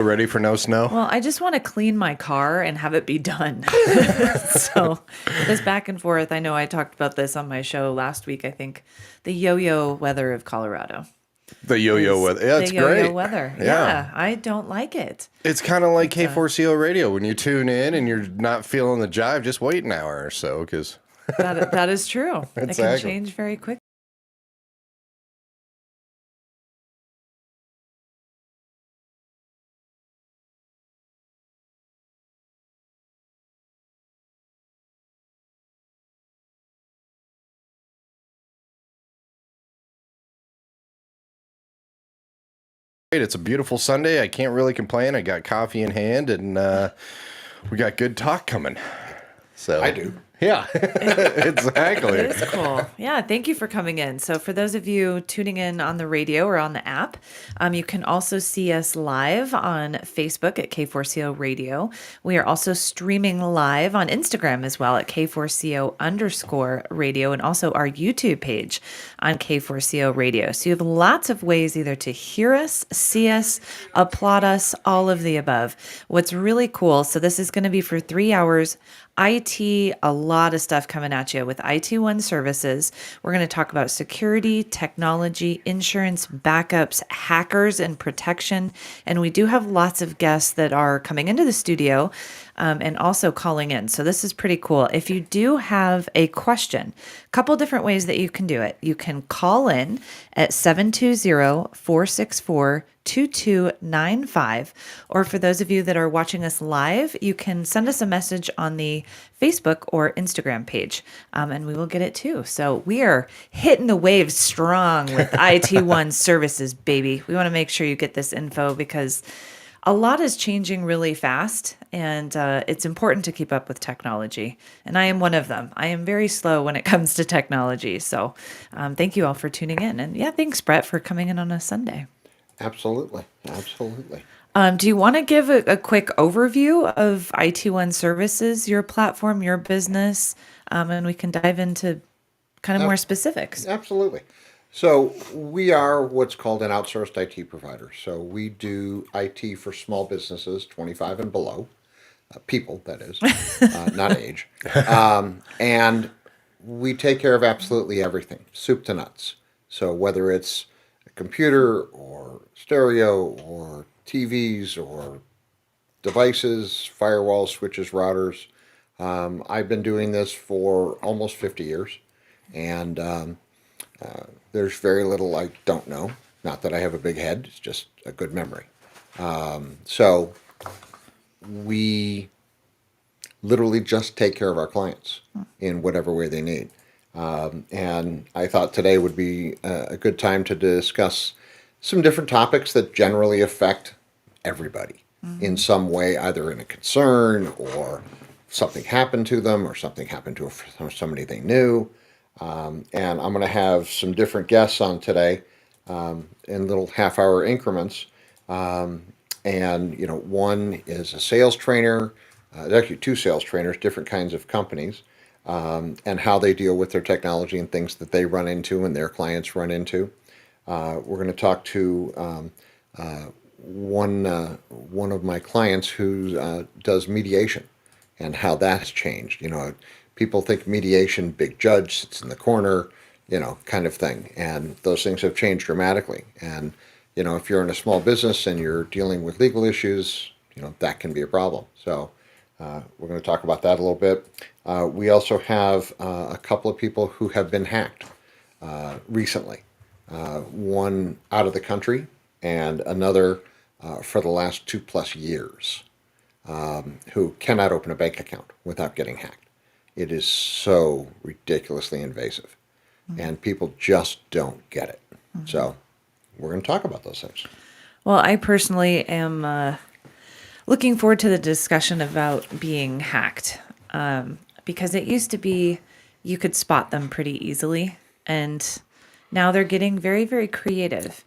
Ready for no snow? Well, I just want to clean my car and have it be done. So this back and forth, I know I talked about this on my show last week, I think. The yo-yo weather of Colorado The yo-yo is weather. Yeah, the it's yo-yo great. weather. Yeah. Yeah, I don't like it. It's kind of like But K4CO radio. When you tune in and you're not feeling the jive, just wait an hour or so because that is true. It can exactly. change very quickly. It's a beautiful Sunday. I can't really complain. I got coffee in hand and we got good talk coming. So I do. Yeah, It exactly. is cool. Yeah, thank you for coming in. So, for those of you tuning in on the radio or on the app, you can also see us live on Facebook at K4CO Radio. We are also streaming live on Instagram as well at K4CO_radio and also our YouTube page on K4CO Radio. So, you have lots of ways either to hear us, see us, applaud us, all of the above. What's really cool, so this is going to be for 3 hours. IT, a lot of stuff coming at you with IT1Services. We're going to talk about security, technology, insurance, backups, hackers, and protection. And we do have lots of guests that are coming into the studio and also calling in. So this is pretty cool. If you do have a question, a couple different ways that you can do it. You can call in at 720-464-2295. Or for those of you that are watching us live, you can send us a message on the Facebook or Instagram page, and we will get it too. So we are hitting the waves strong with IT1Services, baby. We want to make sure you get this info because a lot is changing really fast, and it's important to keep up with technology. And I am one of them. I am very slow when it comes to technology. So thank you all for tuning in. And yeah, thanks, Brett, for coming in on a Sunday. Absolutely. Absolutely. Do you want to give a quick overview of IT1Services, your platform, your business, and we can dive into kind of more specifics? Absolutely. So we are what's called an outsourced IT provider. So we do IT for small businesses, 25 and below, people, that is, not age. And we take care of absolutely everything, soup to nuts. So whether it's a computer or stereo or TVs or devices, firewalls, switches, routers. I've been doing this for almost 50 years, and there's very little I don't know. Not that I have a big head, it's just a good memory. So we literally just take care of our clients in whatever way they need. And I thought today would be a good time to discuss some different topics that generally affect everybody in some way, either in a concern or something happened to them or something happened to somebody they knew. And I'm going to have some different guests on today in little half-hour increments. And, you know, one is a sales trainer, there's actually two sales trainers, different kinds of companies, and how they deal with their technology and things that they run into and their clients run into. We're going to talk to one of my clients who does mediation and how that has changed. You know, people think mediation, big judge sits in the corner, you know, kind of thing, and those things have changed dramatically. And you know, if you're in a small business and you're dealing with legal issues, you know, that can be a problem. So we're going to talk about that a little bit. We also have a couple of people who have been hacked recently. One out of the country and another for the last 2+ years, who cannot open a bank account without getting hacked. It is so ridiculously invasive, and people just don't get it. So we're going to talk about those things. Well, I personally am looking forward to the discussion about being hacked because it used to be you could spot them pretty easily, and now they're getting very, very creative.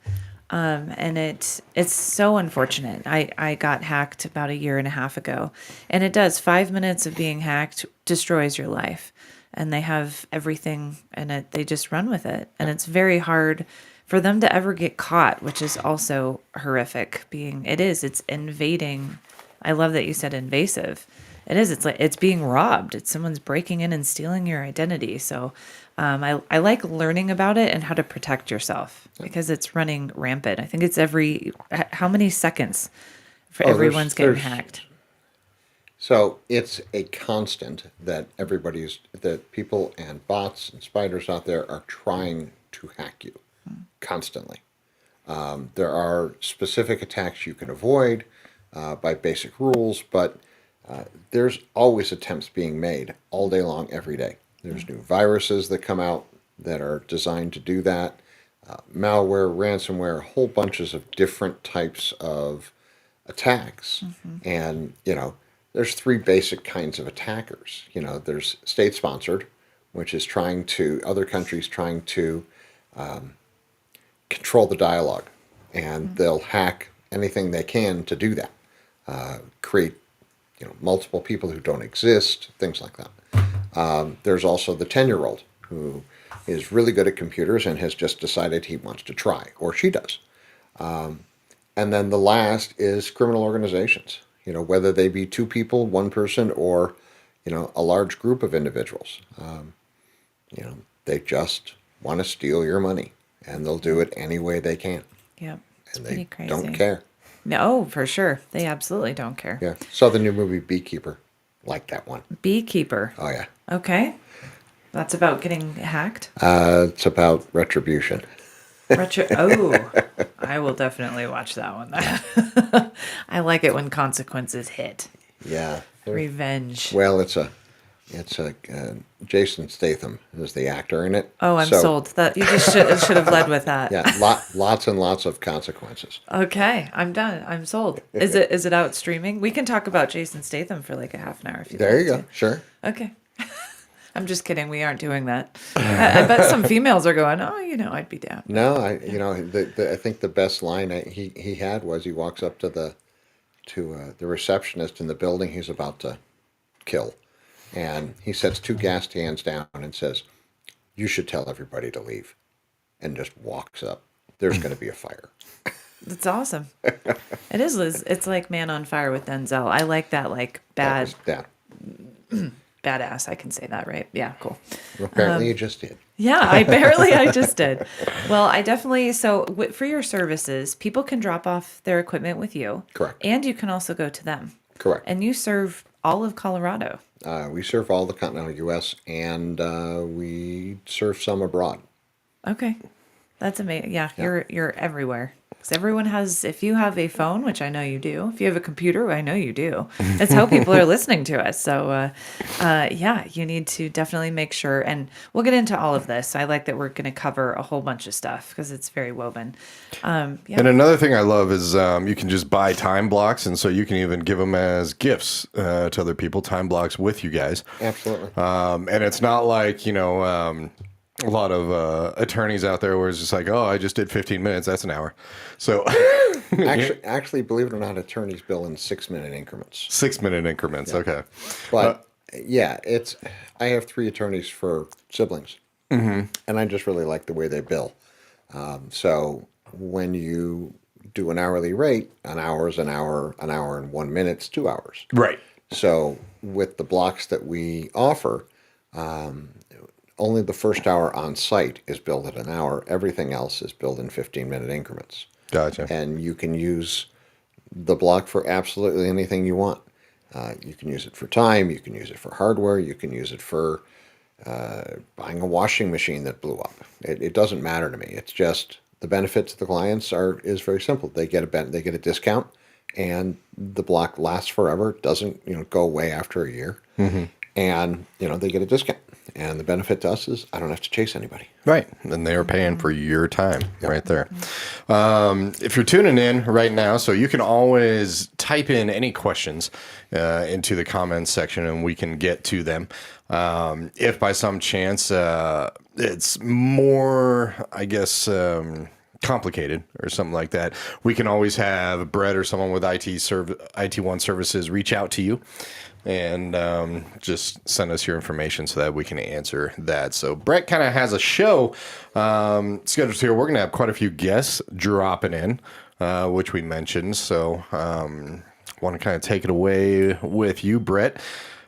And it's so unfortunate. I got hacked about a year and a half ago, and it does. 5 minutes of being hacked destroys your life, and they have everything in it. They just run with it, and it's very hard for them to ever get caught, which is also horrific, it's invading. I love that you said invasive. It is. It's like it's being robbed. It's someone's breaking in and stealing your identity. So I like learning about it and how to protect yourself because it's running rampant. I think it's how many seconds for everyone's getting hacked. So it's a constant that that people and bots and spiders out there are trying to hack you constantly. There are specific attacks you can avoid by basic rules, but there's always attempts being made all day long, every day. There's new viruses that come out that are designed to do that. Malware, ransomware, whole bunches of different types of attacks. And, there's three basic kinds of attackers. There's state-sponsored, which is other countries trying to control the dialogue. And they'll hack anything they can to do that. Create, multiple people who don't exist, things like that. There's also the 10-year-old who is really good at computers and has just decided he wants to try, or she does. And then the last is criminal organizations, whether they be two people, one person, or, a large group of individuals. They just want to steal your money, and they'll do it any way they can. Yep. It's And pretty they crazy. don't care. No, for sure. They absolutely don't care. Yeah. Saw the new movie Beekeeper. Like that one. Beekeeper. Oh, yeah. Okay. That's about getting hacked. It's about retribution. I will definitely watch that one. I like it when consequences hit. Yeah. Revenge. Well, it's a Jason Statham is the actor in it. Oh, I'm sold. That you just should have led with that. Yeah, lots and lots of consequences. Okay, I'm done. I'm sold. Is it out streaming? We can talk about Jason Statham for like a half an hour if you. There you go. Sure. Okay. I'm just kidding. We aren't doing that. I bet some females are going, oh, I'd be down. No, I think the best line he had was he walks up to the receptionist in the building he's about to kill, and he sets two gas cans down and says, "You should tell everybody to leave," and just walks up. There's going to be a fire. That's awesome. It is, Liz. It's like Man on Fire with Denzel. I like that, like badass. I can say that, right? Yeah, cool. Well, apparently you just did. Yeah, I just did. Well, I definitely, for your services, people can drop off their equipment with you. Correct. And you can also go to them. Correct. And you serve all of Colorado. We serve all the continental U.S. and we serve some abroad. Okay. That's amazing. Yeah, you're everywhere. Because everyone has, if you have a phone, which I know you do, if you have a computer, I know you do. It's how people are listening to us. So, you need to definitely make sure. And we'll get into all of this. I like that we're going to cover a whole bunch of stuff because it's very woven. And another thing I love is you can just buy time blocks. And so you can even give them as gifts to other people, time blocks with you guys. Absolutely. And it's not like, a lot of attorneys out there where it's just like, oh, I just did 15 minutes. That's an hour. So actually, believe it or not, attorneys bill in 6-minute increments. 6-minute increments. Yeah. Okay. But I have 3 attorneys for siblings, and I just really like the way they bill. So when you do an hourly rate, an hour is an hour and 1 minute's 2 hours. Right. So with the blocks that we offer, only the first hour on site is billed at an hour. Everything else is billed in 15-minute increments. Gotcha. And you can use the block for absolutely anything you want. You can use it for time. You can use it for hardware. You can use it for buying a washing machine that blew up. It doesn't matter to me. It's just the benefit to the clients is very simple. They get a discount, and the block lasts forever. It doesn't go away after a year. Mm-hmm. And they get a discount. And the benefit to us is I don't have to chase anybody. Right. And they are paying for your time right there. If you're tuning in right now, so you can always type in any questions into the comments section and we can get to them. If by some chance it's more, I guess, complicated or something like that, we can always have Brett or someone with IT1 Services reach out to you. and just send us your information so that we can answer that. So Brett kind of has a show scheduled here. We're going to have quite a few guests dropping in, which we mentioned. So want to kind of take it away with you, Brett.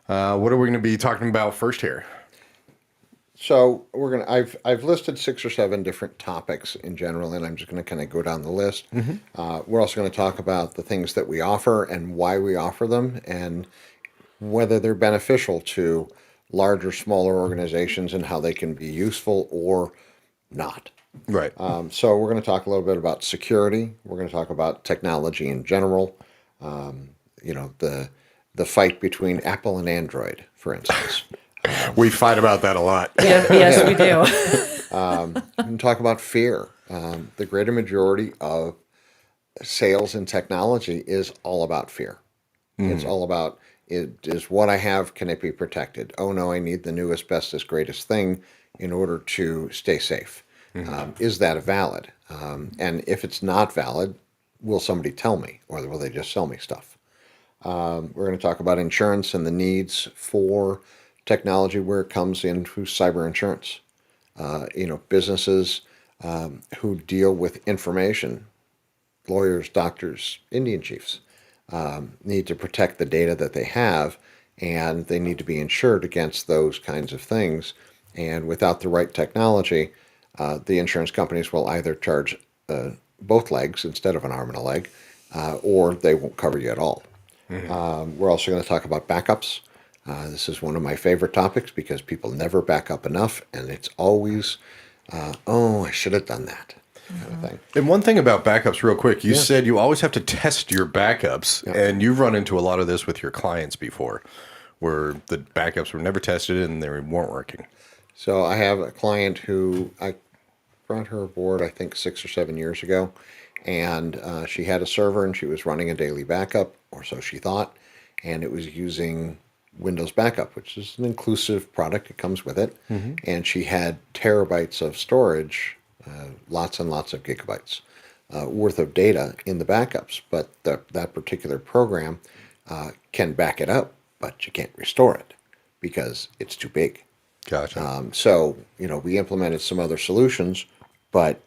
What are we going to be talking about first here? So I've listed 6 or 7 different topics in general, and I'm just gonna kind of go down the list. We're also going to talk about the things that we offer and why we offer them, and whether they're beneficial to larger, smaller organizations, and how they can be useful or not. Right. So we're going to talk a little bit about security. We're going to talk about technology in general. The fight between Apple and Android, for instance. We fight about that a lot. Yes, we do. And talk about fear. The greater majority of sales in technology is all about fear. It's all about, is what I have, can it be protected? Oh no, I need the newest, bestest, greatest thing in order to stay safe. Is that valid? And if it's not valid, will somebody tell me, or will they just sell me stuff? We're going to talk about insurance and the needs for technology where it comes into cyber insurance. Businesses who deal with information, lawyers, doctors, Indian chiefs, need to protect the data that they have, and they need to be insured against those kinds of things. And without the right technology, the insurance companies will either charge both legs instead of an arm and a leg, or they won't cover you at all. We're also going to talk about backups. This is one of my favorite topics because people never back up enough, and it's always, I should have done that kind of thing. And one thing about backups, real quick, you said you always have to test your backups, and you've run into a lot of this with your clients before, where the backups were never tested and they weren't working. So I have a client who I brought her aboard, I think 6 or 7 years ago, and she had a server and she was running a daily backup, or so she thought, and it was using Windows Backup, which is an inclusive product. It comes with it, and she had terabytes of storage, lots and lots of gigabytes worth of data in the backups. But that particular program can back it up, but you can't restore it because it's too big. Gotcha. So we implemented some other solutions, but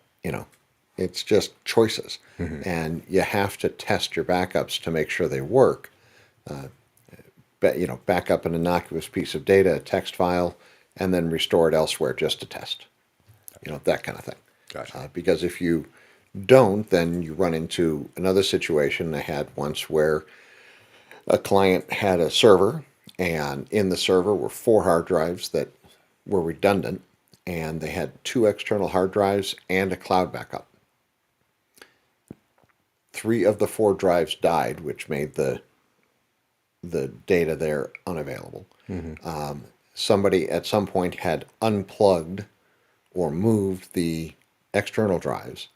it's just choices, and you have to test your backups to make sure they work. Back up an innocuous piece of data, a text file, and then restore it elsewhere just to test. That kind of thing. Gotcha. Because if you don't, then you run into another situation I had once where a client had a server, and in the server were 4 hard drives that were redundant, and they had 2 external hard drives and a cloud backup. 3 of the 4 drives died, which made the data there unavailable. Somebody at some point had unplugged or moved the external drives,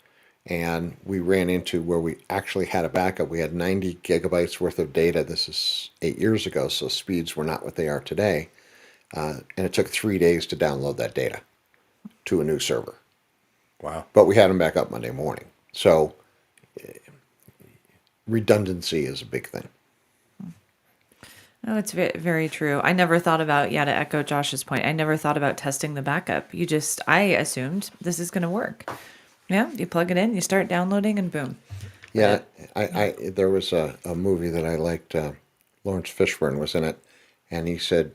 and we ran into where we actually had a backup. We had 90 gigabytes worth of data. This is 8 years ago, so speeds were not what they are today. And it took 3 days to download that data to a new server. Wow. But we had them back up Monday morning. So redundancy is a big thing. Oh, it's very, very true. I never thought about, to echo Josh's point, I never thought about testing the backup. I assumed this is going to work. Yeah, you plug it in, you start downloading, and boom. Yeah, there was a movie that I liked. Lawrence Fishburne was in it, and he said,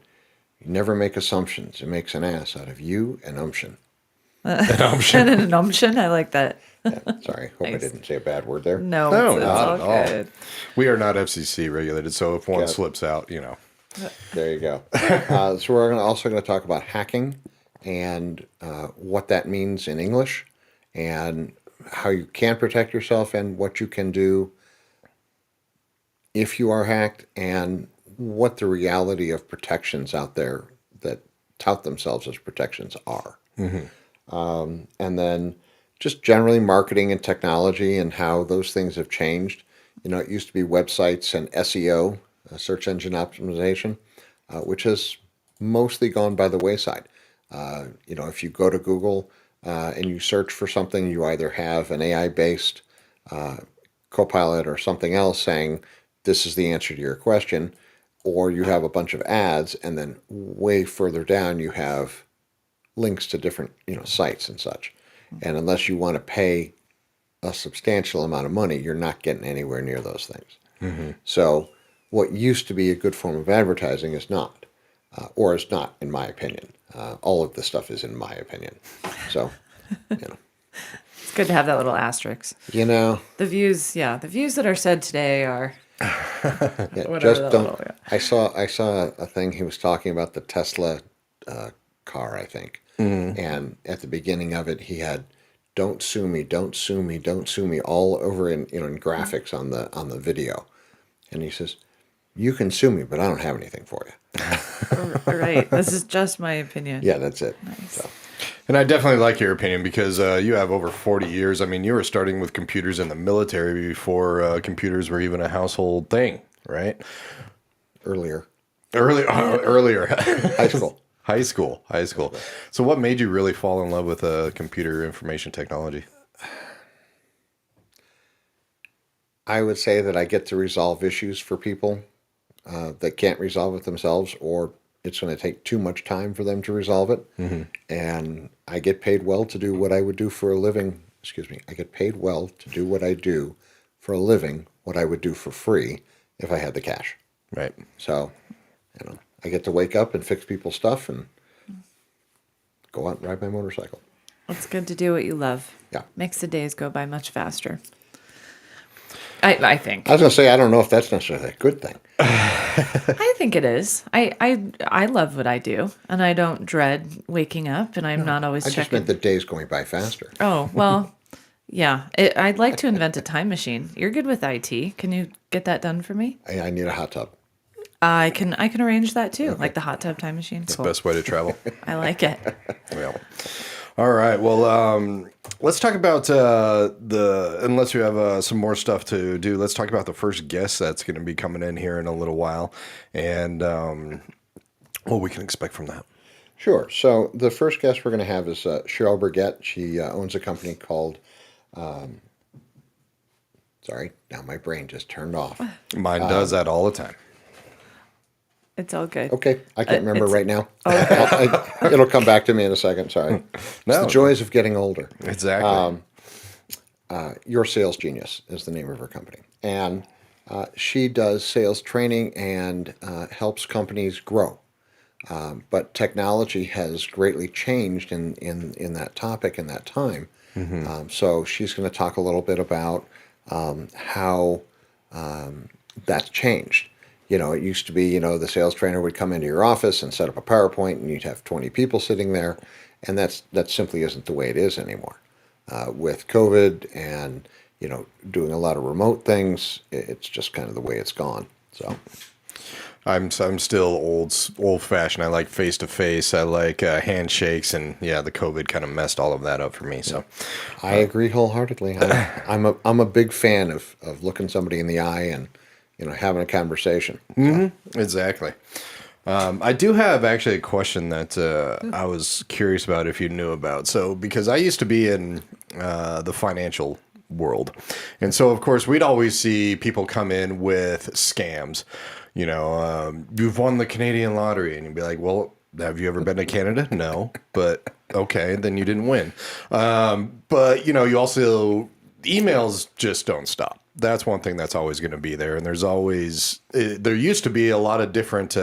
"You never make assumptions. It makes an ass out of you and umption." And an umption, I like that. Yeah, sorry, hope I Nice. didn't say a bad word there. No, No, it's not all at all. good. We are not FCC regulated, so if one Yeah. slips out, There you go. So we're also going to talk about hacking and what that means in English, and how you can protect yourself, and what you can do if you are hacked, and what the reality of protections out there that tout themselves as protections are. And then just generally marketing and technology and how those things have changed. It used to be websites and SEO, search engine optimization, which has mostly gone by the wayside. If you go to Google and you search for something, you either have an AI-based Copilot or something else saying, this is the answer to your question, or you have a bunch of ads, and then way further down you have links to different sites and such. And unless you want to pay a substantial amount of money, you're not getting anywhere near those things. So what used to be a good form of advertising is not, or is not, in my opinion. All of this stuff is in my opinion. So, It's good to have that little asterisk. the The views that are said today are whatever just that don't. little, yeah. I saw a thing. He was talking about the Tesla car, I think, and at the beginning of it, he had "Don't sue me, don't sue me, don't sue me" all over in graphics on the video, and he says, "You can sue me, but I don't have anything for you." Right. This is just my opinion. Yeah, that's it. Nice. So, And I definitely like your opinion because you have over 40 years. I mean, you were starting with computers in the military before computers were even a household thing, right? earlier, Earlier. high school. High school. So what made you really fall in love with computer information technology? I would say that I get to resolve issues for people that can't resolve it themselves, or it's going to take too much time for them to resolve it. And I get paid well to do what I would do for a living. Excuse me. I get paid well to do what I do for a living, what I would do for free if I had the cash. Right. So, I get to wake up and fix people's stuff and go out and ride my motorcycle. It's good to do what you love. Yeah. Makes the days go by much faster. I think. I was going to say, I don't know if that's necessarily a good thing. I think it is. I love what I do, and I don't dread waking up, and I'm not always I just checking. meant the days going by faster. Oh, well, yeah. I'd like to invent a time machine. You're good with IT. Can you get that done for me? I need a hot tub. I can arrange that too, like the hot tub time machine. Cool. Best way to travel. I like it. Well, all right. Well, let's talk about unless you have some more stuff to do, let's talk about the first guest that's going to be coming in here in a little while and what we can expect from that. Sure. So the first guest we're going to have is Cheryl Burgett. She owns a company called, sorry, now my brain just turned off. Mine does that all the time. It's all good. Okay, I can't remember it's- right now. It'll come back to me in a second. Sorry. It's No. the joys of getting older. Exactly. Your Sales Genius is the name of her company. And she does sales training and helps companies grow. But technology has greatly changed in that topic in that time. So she's going to talk a little bit about how that's changed. It used to be, the sales trainer would come into your office and set up a PowerPoint and you'd have 20 people sitting there. And that simply isn't the way it is anymore. With COVID and, doing a lot of remote things, it's just kind of the way it's gone. So I'm still old fashioned. I like face to face. I like handshakes, and yeah, the COVID kind of messed all of that up for me. So I agree wholeheartedly. I'm a big fan of looking somebody in the eye and, having a conversation. exactly. I do have actually a question that I was curious about if you knew about. So because I used to be in the financial world, and so of course we'd always see people come in with scams. You've won the Canadian lottery, and you'd be like, well, have you ever been to Canada? No, but okay, then you didn't win. But you also, emails just don't stop. That's one thing that's always going to be there. And there used to be a lot of different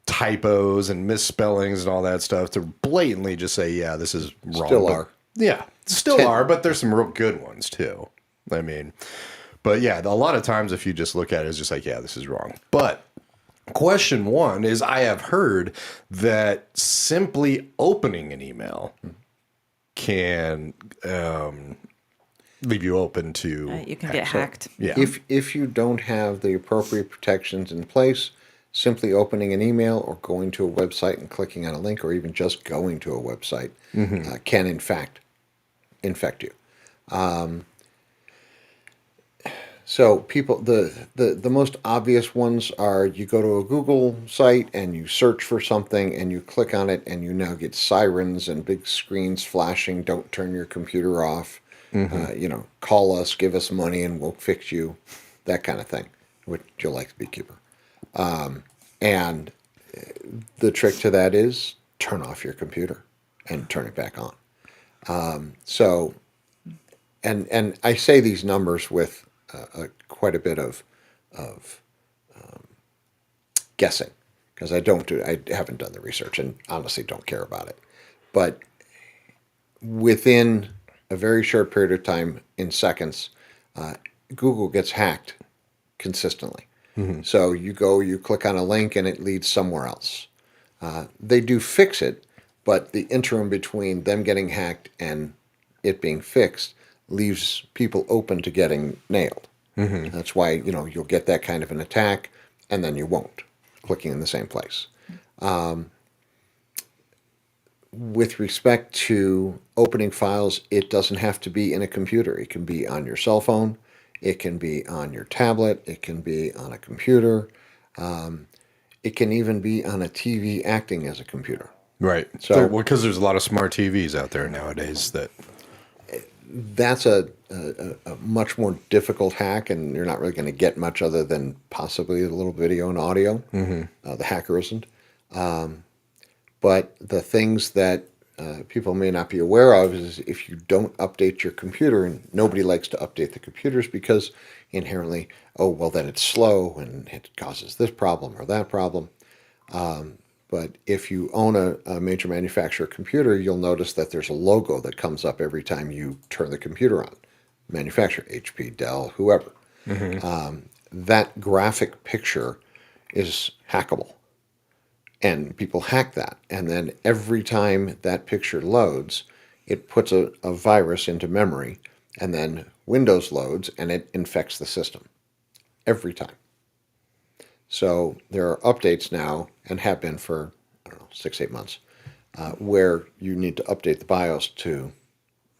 typos and misspellings and all that stuff to blatantly just say, yeah, this is wrong. Still are. Yeah, still are, but there's some real good ones too. I mean, but yeah, a lot of times if you just look at it, it's just like, yeah, this is wrong. But question one is, I have heard that simply opening an email can leave you open to You can get hacked. yeah. If you don't have the appropriate protections in place, simply opening an email or going to a website and clicking on a link, or even just going to a website, can in fact infect you. So people, the most obvious ones are you go to a Google site and you search for something and you click on it and you now get sirens and big screens flashing. Don't turn your computer off. Call us, give us money, and we'll fix you. That kind of thing. Would you like the beekeeper? And the trick to that is turn off your computer and turn it back on. So, and I say these numbers with quite a bit of guessing because I haven't done the research and honestly don't care about it. But within a very short period of time, in seconds, Google gets hacked consistently. So you click on a link and it leads somewhere else. They do fix it, but the interim between them getting hacked and it being fixed leaves people open to getting nailed. That's why, you'll get that kind of an attack and then you won't, clicking in the same place. With respect to opening files, it doesn't have to be in a computer. It can be on your cell phone. It can be on your tablet. It can be on a computer. It can even be on a TV acting as a computer. Right. So- because there's a lot of smart TVs out there nowadays that. That's a much more difficult hack, and you're not really going to get much other than possibly a little video and audio. The hacker isn't. But the things that people may not be aware of is if you don't update your computer, and nobody likes to update the computers because inherently, oh, well, then it's slow and it causes this problem or that problem. But if you own a major manufacturer computer, you'll notice that there's a logo that comes up every time you turn the computer on. Manufacturer, HP, Dell, whoever. That graphic picture is hackable. And people hack that. And then every time that picture loads, it puts a virus into memory. And then Windows loads and it infects the system. Every time. So there are updates now, and have been for, 6-8 months, where you need to update the BIOS to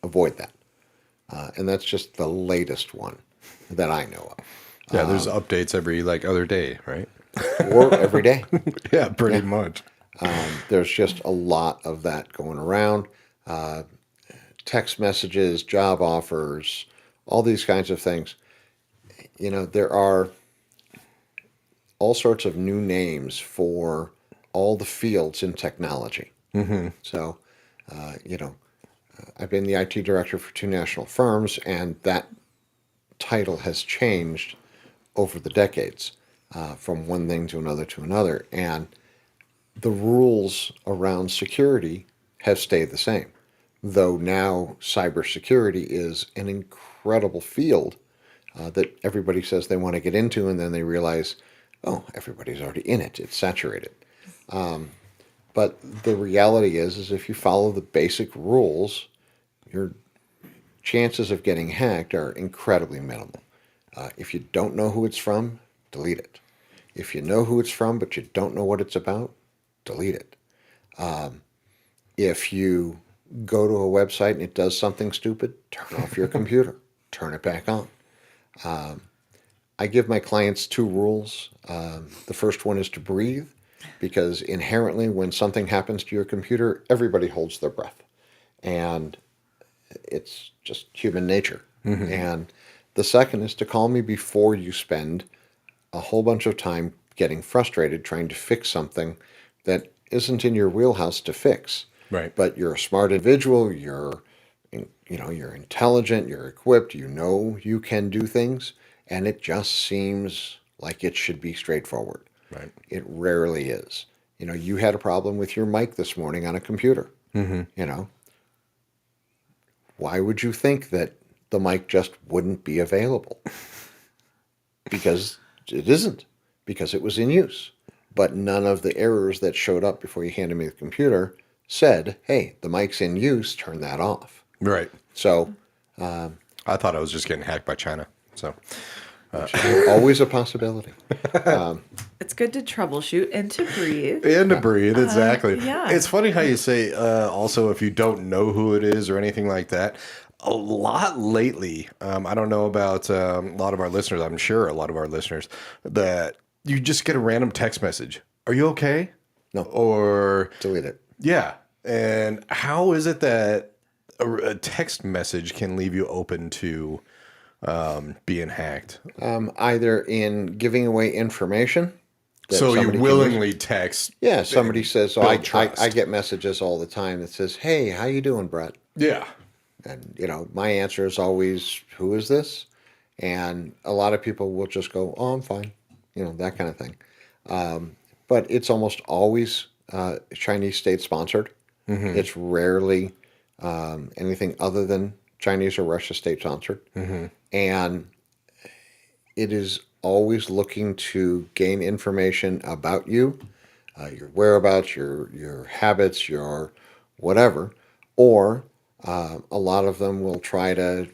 avoid that. And that's just the latest one that I know of. Yeah, there's updates every other day, right? Or every day. Yeah, pretty much. There's just a lot of that going around. Text messages, job offers, all these kinds of things. There are all sorts of new names for all the fields in technology. So, I've been the IT director for 2 national firms, and that title has changed over the decades from one thing to another. And the rules around security have stayed the same, though now cybersecurity is an incredible field that everybody says they want to get into, and then they realize, oh, everybody's already in it. It's saturated. But the reality is if you follow the basic rules, your chances of getting hacked are incredibly minimal. If you don't know who it's from, delete it. If you know who it's from but you don't know what it's about, delete it. If you go to a website and it does something stupid, turn off your computer. Turn it back on. I give my clients 2 rules. The first one is to breathe, because inherently when something happens to your computer, everybody holds their breath. And it's just human nature. And the second is to call me before you spend a whole bunch of time getting frustrated trying to fix something that isn't in your wheelhouse to fix. Right. But you're a smart individual, you're intelligent, you're equipped, you can do things, and it just seems like it should be straightforward. Right. It rarely is. You had a problem with your mic this morning on a computer. Why would you think that the mic just wouldn't be available? Because it isn't, because it was in use. But none of the errors that showed up before you handed me the computer said, hey, the mic's in use, turn that off. Right. So I thought I was just getting hacked by China. So always a possibility. It's good to troubleshoot and to breathe. and to breathe, exactly. yeah. It's funny how you say also if you don't know who it is or anything like that. A lot lately, I don't know about a lot of our listeners. I'm sure a lot of our listeners that you just get a random text message. Are you okay? No. Or Delete it. yeah. And how is it that a text message can leave you open to being hacked? Either in giving away information that So you somebody can willingly text. Yeah, somebody says, so build trust. I get messages all the time that says, hey, how you doing, Brett? Yeah. And, my answer is always, who is this? And a lot of people will just go, oh, I'm fine, that kind of thing. But it's almost always Chinese state sponsored. It's rarely anything other than Chinese or Russia state sponsored. And it is always looking to gain information about you, your whereabouts, your habits, your whatever, or a lot of them will try to,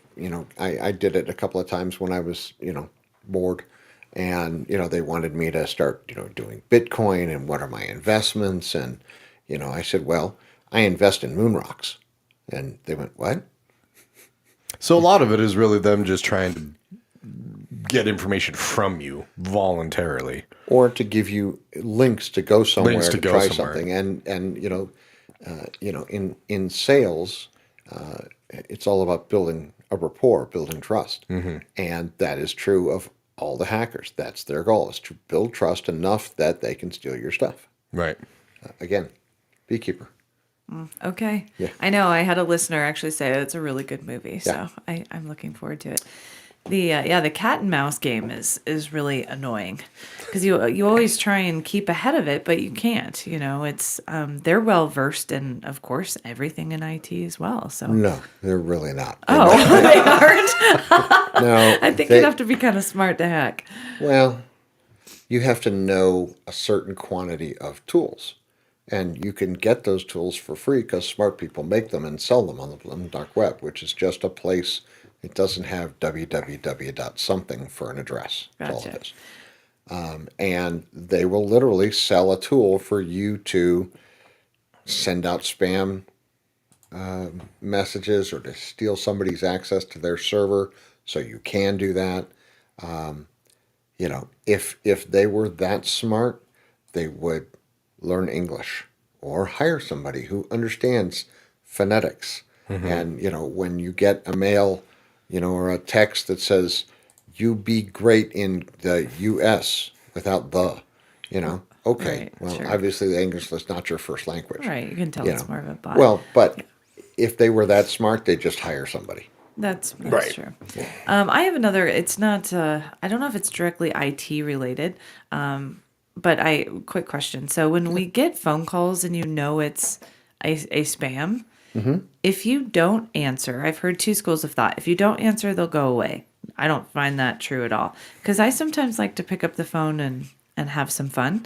I did it a couple of times when I was, bored, and they wanted me to start, doing Bitcoin and what are my investments, and I said, well, I invest in moon rocks, and they went, what? So a lot of it is really them just trying to get information from you voluntarily, Or to give you links to go somewhere Links to to go try somewhere. something, and in sales, it's all about building a rapport, building trust, and that is true of all the hackers. That's their goal, is to build trust enough that they can steal your stuff. right? Again, beekeeper. Okay. Yeah. I know. I had a listener actually say it's a really good movie, so Yeah. I'm looking forward to it. The cat and mouse game is really annoying because you always try and keep ahead of it, but you can't. It's they're well versed in, of course, everything in IT as well. So No, they're really not. oh, they aren't. No, I think you'd have to be kind of smart to hack. Well, you have to know a certain quantity of tools. And you can get those tools for free because smart people make them and sell them on the dark web, which is just a place. It doesn't have www.something for an address. That's all it Gotcha. is. And they will literally sell a tool for you to send out spam messages or to steal somebody's access to their server, so you can do that. If they were that smart, they would learn English or hire somebody who understands phonetics. And, when you get a mail, or a text that says, you be great in the U.S. without the, okay, Right, well, sure. obviously the English is not your first language. Right. You can tell you it's know. more of a bot. Well, but if they were that smart, they'd just hire somebody. That's Right. true. I have another. It's not. I don't know if it's directly IT related. But quick question. So when we get phone calls and it's a spam, if you don't answer, I've heard two schools of thought. If you don't answer, they'll go away. I don't find that true at all because I sometimes like to pick up the phone and have some fun.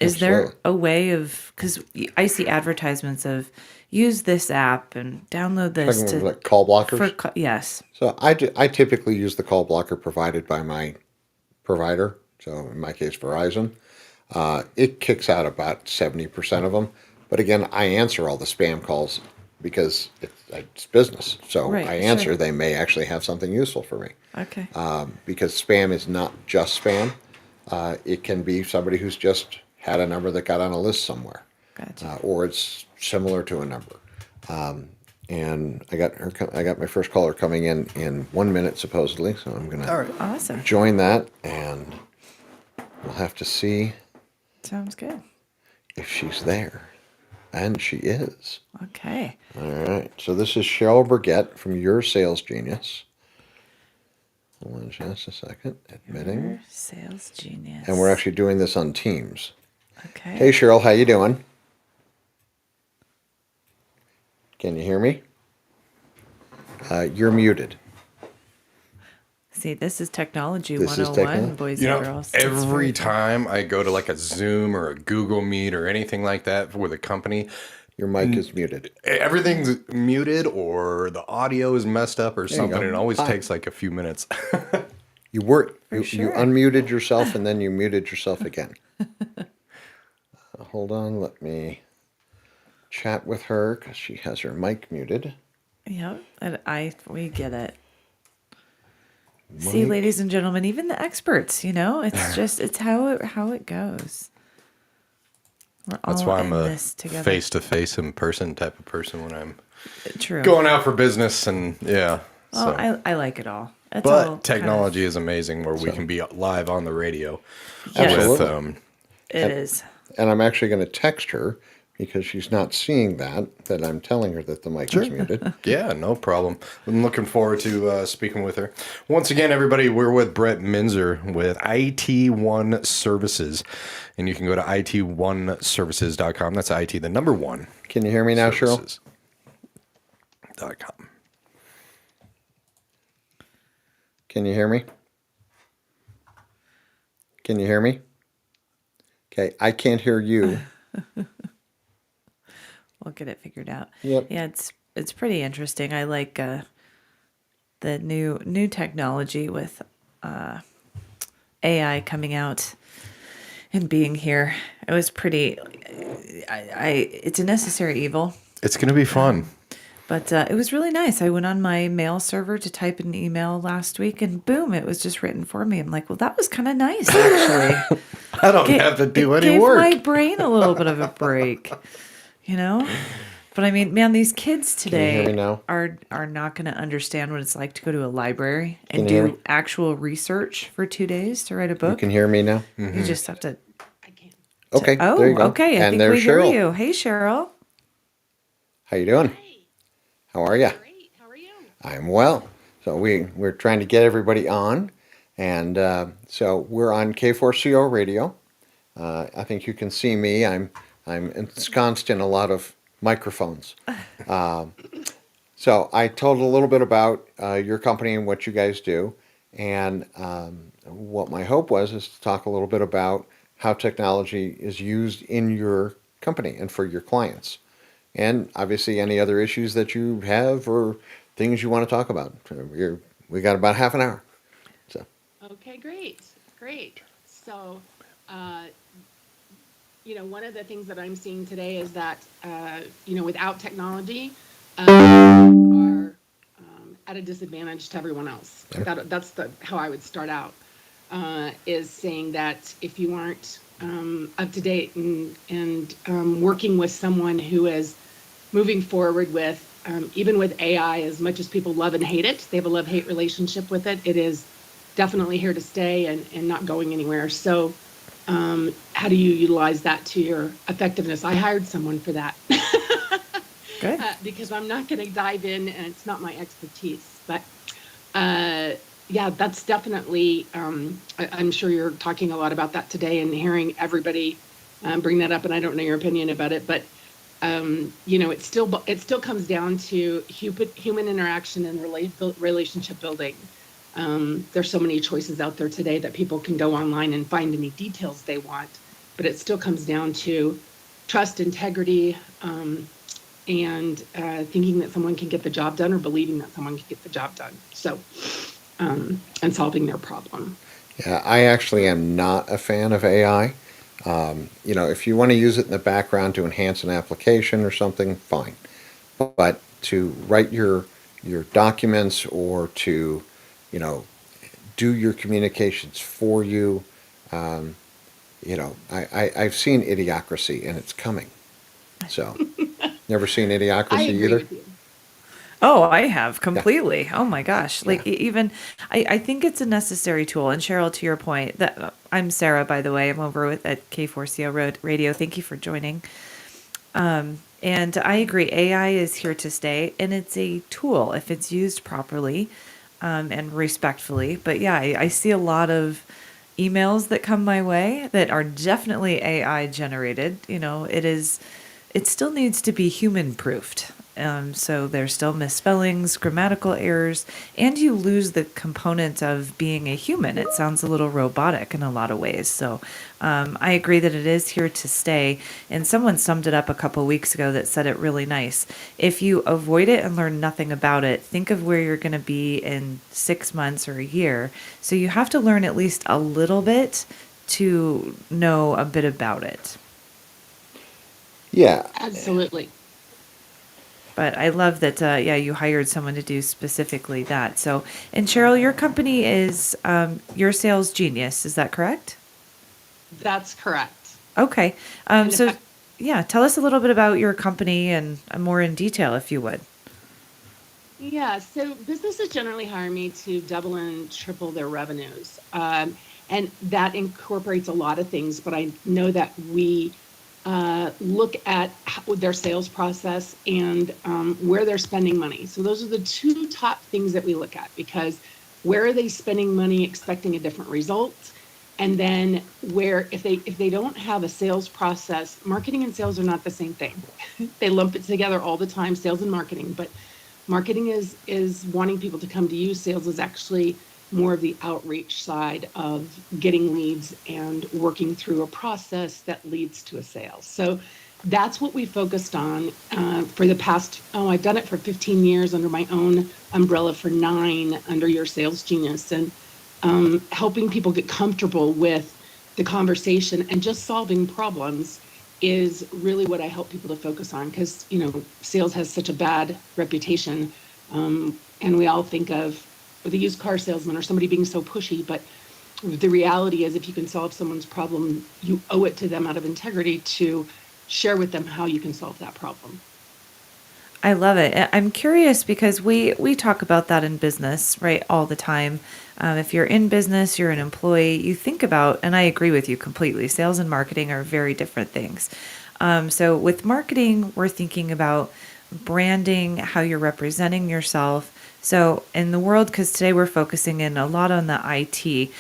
Is there Absolutely. a way of, because I see advertisements of use this app and download this Talking to about like call blockers. yes. So I typically use the call blocker provided by my provider. So in my case, Verizon. It kicks out about 70% of them. But again, I answer all the spam calls because it's business. So Right, I answer. sure. They may actually have something useful for me. Okay. Because spam is not just spam. It can be somebody who's just had a number that got on a list somewhere. Gotcha. Or it's similar to a number. And I got my first caller coming in 1 minute supposedly, so I'm gonna Awesome. join that, and we'll have to see Sounds good. if she's there, and she is. Okay. All right. So this is Cheryl Burgett from Your Sales Genius. Hold on just a second. Admitting, Your sales genius. and we're actually doing this on Teams. Okay. Hey Cheryl, how you doing? Can you hear me? You're muted. See, this is technology This is 101, techno- boys You and know, girls. It's every very- time I go to like a Zoom or a Google Meet or anything like that with a company, Your mic is muted. everything's muted or the audio is messed up or you something. go. It always Hi. takes like a few minutes. You were you sure. unmuted yourself and then you muted yourself again. Hold on, let me chat with her because she has her mic muted. Yep, and we get it. See, Mike. ladies and gentlemen, even the experts, it's just it's how it goes. We're That's all why I'm in a this together. face-to-face in person type of person when I'm True. going out for business and yeah. Well, So. I like it all. It's all But technology is amazing where we can be live on the radio Yes. with Absolutely. It is. And I'm actually going to text her because she's not seeing that I'm telling her that the mic is muted. Yeah, no problem. I'm looking forward to speaking with her. Once again, everybody, we're with Brett Minzer with IT1 Services. And you can go to it1services.com. That's IT, the number one. Can you hear me now, Cheryl? Services.com. Can you hear me? Can you hear me? Okay, I can't hear you. We'll get it figured out. Yep. Yeah, it's pretty interesting. I like the new technology with AI coming out and being here. It was pretty. It's a necessary evil, It's going to be fun. but it was really nice. I went on my mail server to type an email last week, and boom, it was just written for me. I'm like, well, that was kind of nice, actually. I don't have to do It any gave work. my brain a little bit of a break, you know. But I mean, man, these kids you hear me today now? are not going to understand what it's like to go to a library and Can you hear me? do actual research for 2 days to write a You book. can hear me now? You just have to. Okay, Oh, there you go. okay. I And think there's we hear Cheryl. you. Hey, Cheryl. How you doing? How are you? Great. How are you? I'm well. So we're trying to get everybody on, and so we're on K4CO radio. I think you can see me. I'm ensconced in a lot of microphones. So I told a little bit about your company and what you guys do, and what my hope was is to talk a little bit about how technology is used in your company and for your clients, and obviously any other issues that you have or things you want to talk about. We got about half an hour. So Okay, great. Great. So, uh, one of the things that I'm seeing today is that, without technology, are at a disadvantage to everyone else. That's how I would start out, is saying that if you aren't up to date and working with someone who is moving forward with, even with AI, as much as people love and hate it, they have a love-hate relationship with it. It is definitely here to stay and not going anywhere. So how do you utilize that to your effectiveness? I hired someone for that. Good. Because I'm not going to dive in and it's not my expertise. But yeah, that's definitely, I'm sure you're talking a lot about that today and hearing everybody bring that up. And I don't know your opinion about it, but it still comes down to human interaction and relationship building. There's so many choices out there today that people can go online and find any details they want, but it still comes down to trust, integrity, and thinking that someone can get the job done or believing that someone can get the job done. So, and solving their problem. yeah, I actually am not a fan of AI. If you want to use it in the background to enhance an application or something, fine. But to write your documents or to, do your communications for you, I've seen Idiocracy and it's coming. So, never seen I Idiocracy agree either? with you. Oh, I have completely. Oh my gosh. Like Yeah. even I think it's a necessary tool. And Cheryl, to your point, that I'm Sarah, by the way. I'm over at K4CO Radio. Thank you for joining. And I agree, AI is here to stay, and it's a tool if it's used properly and respectfully. But yeah, I see a lot of emails that come my way that are definitely AI generated. It still needs to be human proofed. So there's still misspellings, grammatical errors, and you lose the component of being a human. It sounds a little robotic in a lot of ways. So I agree that it is here to stay. And someone summed it up a couple weeks ago that said it really nice. If you avoid it and learn nothing about it, think of where you're going to be in 6 months or a year. So you have to learn at least a little bit to know a bit about it. Yeah. Absolutely. But I love that, you hired someone to do specifically that. So, and Cheryl, your company is your sales genius. Is that correct? That's correct. Okay. And So, yeah, tell us a little bit about your company and more in detail, if you would. Yeah, so businesses generally hire me to double and triple their revenues. And that incorporates a lot of things, but I know that we look at their sales process and where they're spending money. So those are the two top things that we look at, because where are they spending money expecting a different result? And then where, if they don't have a sales process, marketing and sales are not the same thing. They lump it together all the time, sales and marketing, but marketing is wanting people to come to you. Sales is actually more of the outreach side of getting leads and working through a process that leads to a sale. So that's what we focused on for the past, I've done it for 15 years under my own umbrella, for 9 under Your Sales Genius, and helping people get comfortable with the conversation and just solving problems is really what I help people to focus on, because sales has such a bad reputation, and we all think of the used car salesman or somebody being so pushy, but the reality is, if you can solve someone's problem, you owe it to them out of integrity to share with them how you can solve that problem. I love it. I'm curious because we talk about that in business, right, all the time. If you're in business, you're an employee, you think about, and I agree with you completely, sales and marketing are very different things. So with marketing, we're thinking about branding, how you're representing yourself. So in the world, because today we're focusing in a lot on the IT,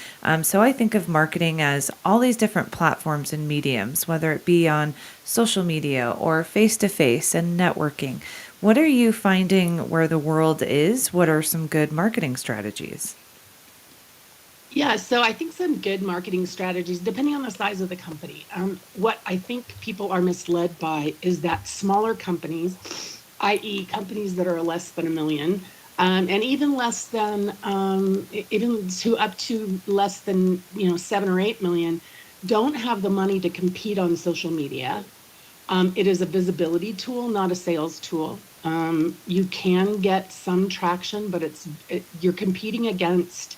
so I think of marketing as all these different platforms and mediums, whether it be on social media or face-to-face and networking. What are you finding where the world is? What are some good marketing strategies? Yeah, so I think some good marketing strategies, depending on the size of the company. What I think people are misled by is that smaller companies, i.e., companies that are less than a million, and even less than, even to up to less than 7 or 8 million, don't have the money to compete on social media. It is a visibility tool, not a sales tool. You can get some traction, but you're competing against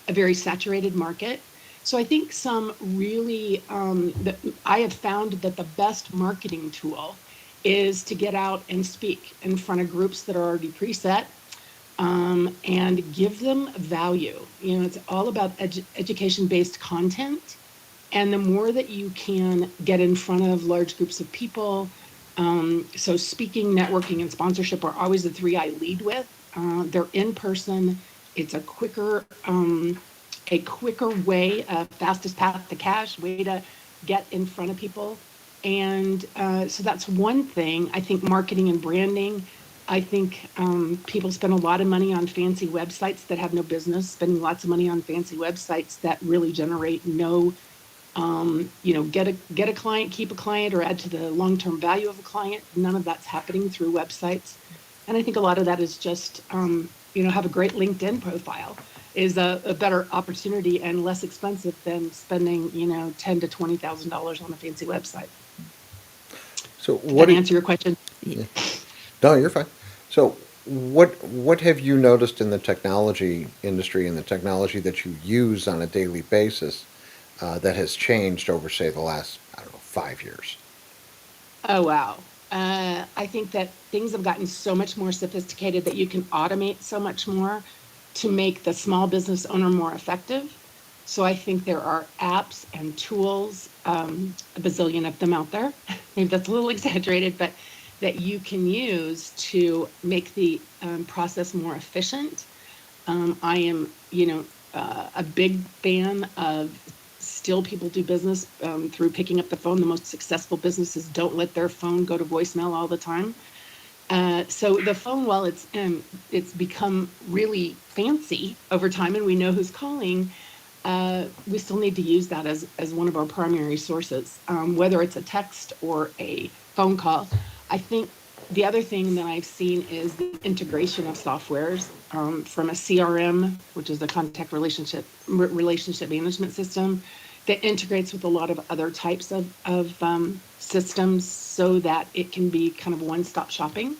a very saturated market. So I think some really, I have found that the best marketing tool is to get out and speak in front of groups that are already preset, and give them value. It's all about education-based content. And the more that you can get in front of large groups of people, so speaking, networking, and sponsorship are always the 3 I lead with. They're in person. It's a quicker way, fastest path to cash, way to get in front of people. And so that's one thing. I think marketing and branding. I think people spend a lot of money on fancy websites that have no business spending lots of money on fancy websites that really generate no, get a client, keep a client, or add to the long-term value of a client. None of that's happening through websites. And I think a lot of that is just, have a great LinkedIn profile is a better opportunity and less expensive than spending, $10,000 to $20,000 on a fancy website. So Did what that do answer your question? No, you're fine. So what have you noticed in the technology industry and the technology that you use on a daily basis that has changed over, say, the last, I don't know, 5 years? Oh, wow. I think that things have gotten so much more sophisticated that you can automate so much more to make the small business owner more effective. So I think there are apps and tools, a bazillion of them out there. Maybe that's a little exaggerated, but that you can use to make the process more efficient. I am, a big fan of still people do business through picking up the phone. The most successful businesses don't let their phone go to voicemail all the time. So the phone, while it's become really fancy over time, and we know who's calling, we still need to use that as one of our primary sources, whether it's a text or a phone call. I think the other thing that I've seen is the integration of softwares, from a CRM, which is the contact relationship management system, that integrates with a lot of other types of systems, so that it can be kind of one-stop shopping,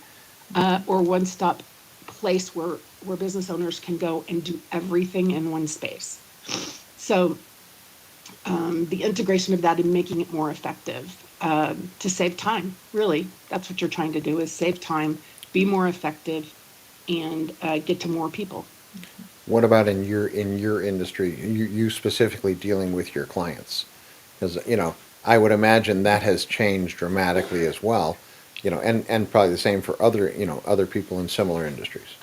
or one-stop place where business owners can go and do everything in one space. So the integration of that and making it more effective, to save time, really, that's what you're trying to do, is save time, be more effective, and get to more people. What about in your industry? You specifically dealing with your clients, because I would imagine that has changed dramatically as well. And probably the same for other people in similar industries.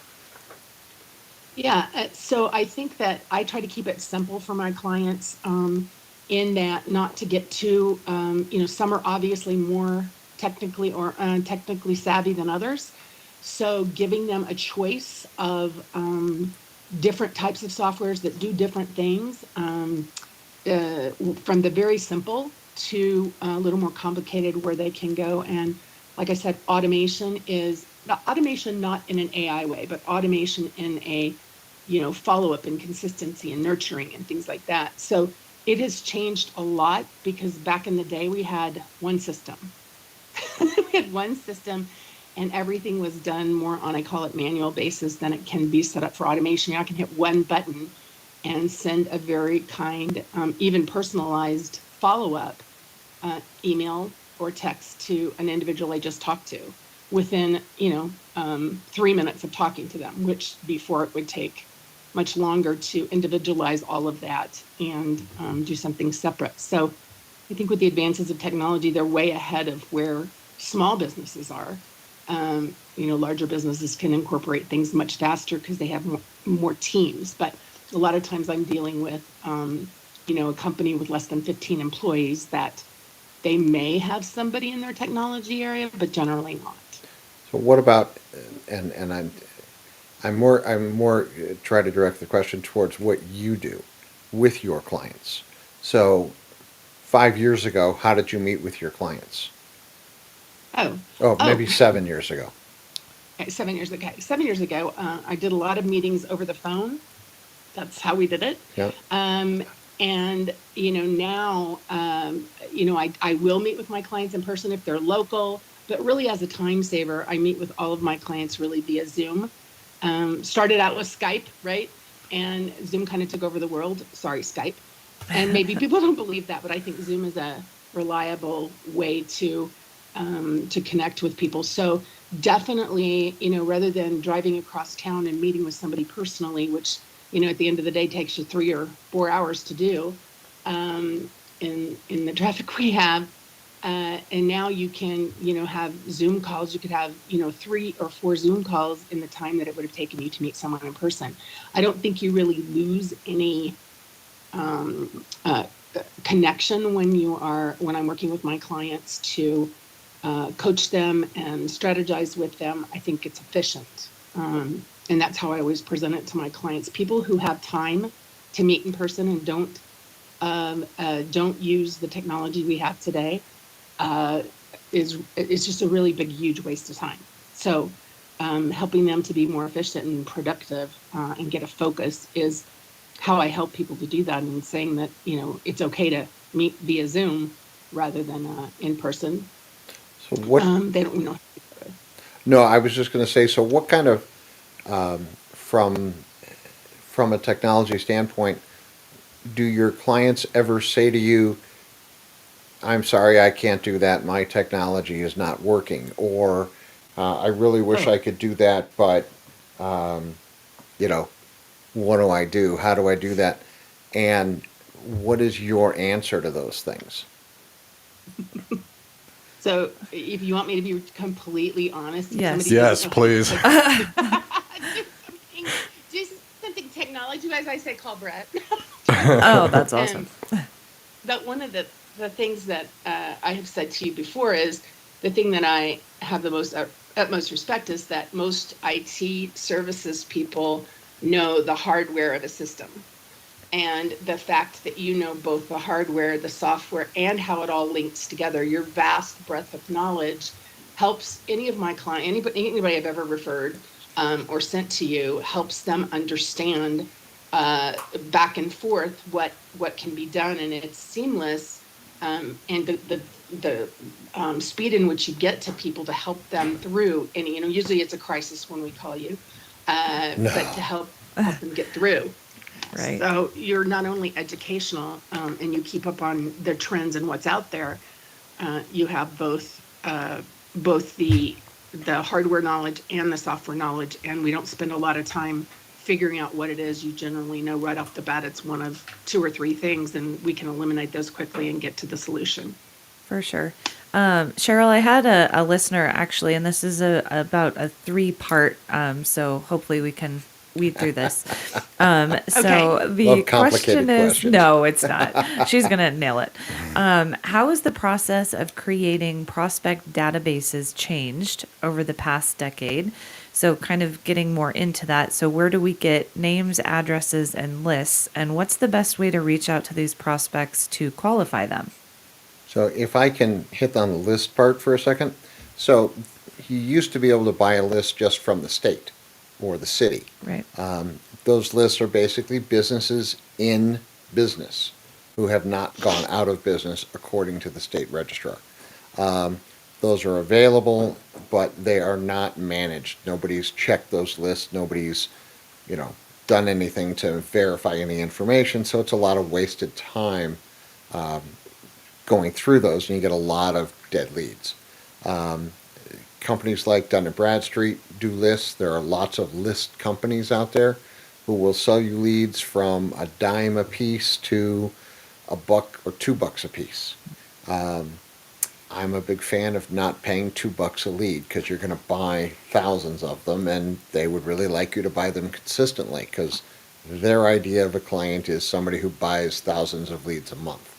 Yeah, so I think that I try to keep it simple for my clients, in that not to get too, some are obviously more technically savvy than others. So giving them a choice of different types of softwares that do different things, from the very simple to a little more complicated, where they can go and, like I said, automation is automation not in an AI way, but automation in a follow up and consistency and nurturing and things like that. So it has changed a lot, because back in the day we had one system. We had one system, and everything was done more on, I call it, manual basis than it can be set up for automation. I can hit one button and send a very kind, even personalized follow up email or text to an individual I just talked to within 3 minutes of talking to them, which before it would take much longer to individualize all of that and do something separate. So I think with the advances of technology, they're way ahead of where small businesses are. Larger businesses can incorporate things much faster because they have more teams. But a lot of times I'm dealing with, a company with less than 15 employees that they may have somebody in their technology area, but generally not. So what about, and I'm more try to direct the question towards what you do with your clients. So 5 years ago, how did you meet with your clients? Oh, Oh, oh, maybe 7 years ago. okay, 7 years ago. 7 years ago, I did a lot of meetings over the phone. That's how we did it. Yeah. And now, I will meet with my clients in person if they're local, but really as a time saver, I meet with all of my clients really via Zoom. Started out with Skype, right? And Zoom kind of took over the world. Sorry, Skype. And maybe people don't believe that, but I think Zoom is a reliable way to connect with people. So definitely, rather than driving across town and meeting with somebody personally, which at the end of the day takes you 3 or 4 hours to do, in the traffic we have. And now you can, have Zoom calls. You could have, 3 or 4 Zoom calls in the time that it would have taken you to meet someone in person. I don't think you really lose any connection when I'm working with my clients to coach them and strategize with them. I think it's efficient. And that's how I always present it to my clients. People who have time to meet in person and don't use the technology we have today, it's just a really big, huge waste of time. So helping them to be more efficient and productive and get a focus is how I help people to do that, and saying that, it's okay to meet via Zoom rather than in person. So what? They don't, No, I was just going to say. So what kind of from a technology standpoint, do your clients ever say to you, "I'm sorry, I can't do that. My technology is not working," or "I really wish I could do that, but um, you know, what do I do? How do I do that?" And what is your answer to those things? So if you want me to be completely honest, if Yes. somebody Yes, doesn't know please. do something technology wise, I say call Brett. Oh, that's awesome. But one of the things that I have said to you before is the thing that I have the most utmost respect is that most IT services people know the hardware of a system. And the fact that you know both the hardware, the software, and how it all links together, your vast breadth of knowledge helps any of my clients, anybody I've ever referred or sent to you, helps them understand back and forth what can be done, and it's seamless. And the speed in which you get to people to help them through any, usually it's a crisis when we call you, but to help them get through. Right. So you're not only educational, and you keep up on the trends and what's out there. You have both the hardware knowledge and the software knowledge, and we don't spend a lot of time figuring out what it is, you generally know right off the bat it's one of two or three things, and we can eliminate those quickly and get to the solution. For sure. Cheryl, I had a listener actually, and this is about a three-part, so hopefully we can weed through this. So Okay. the Love complicated question is, questions. no, it's not. She's going to nail it. How has the process of creating prospect databases changed over the past decade? So kind of getting more into that. So where do we get names, addresses, and lists? And what's the best way to reach out to these prospects to qualify them? So if I can hit on the list part for a second. So you used to be able to buy a list just from the state or the city. Right. Those lists are basically businesses in business who have not gone out of business according to the state registrar. Those are available, but they are not managed. Nobody's checked those lists. Nobody's, done anything to verify any information. So it's a lot of wasted time going through those, and you get a lot of dead leads. Companies like Dun& Bradstreet do lists. There are lots of list companies out there who will sell you leads from a dime a piece to $1 or $2 a piece. I'm a big fan of not paying $2 a lead because you're going to buy thousands of them, and they would really like you to buy them consistently because their idea of a client is somebody who buys thousands of leads a month.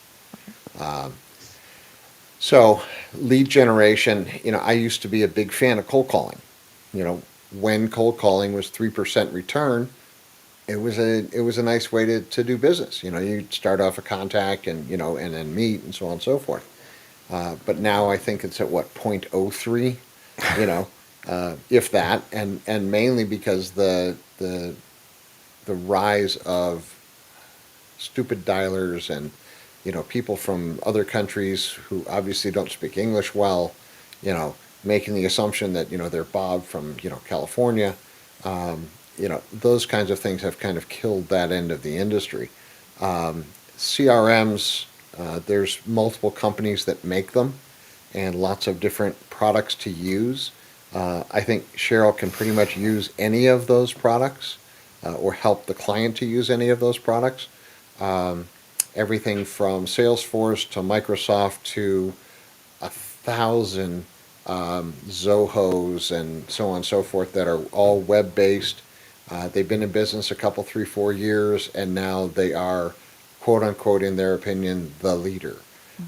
So lead generation, I used to be a big fan of cold calling. When cold calling was 3% return, it was a nice way to do business. You'd start off a contact and then meet and so on and so forth. But now I think it's at 0.03, if that, and mainly because the rise of stupid dialers and people from other countries who obviously don't speak English well, making the assumption that they're Bob from California. Those kinds of things have kind of killed that end of the industry. CRMs, there's multiple companies that make them and lots of different products to use. I think Cheryl can pretty much use any of those products or help the client to use any of those products. Everything from Salesforce to Microsoft to 1,000 Zohos and so on and so forth that are all web-based. They've been in business a couple, 3, 4 years, and now they are, quote unquote, in their opinion, the leader.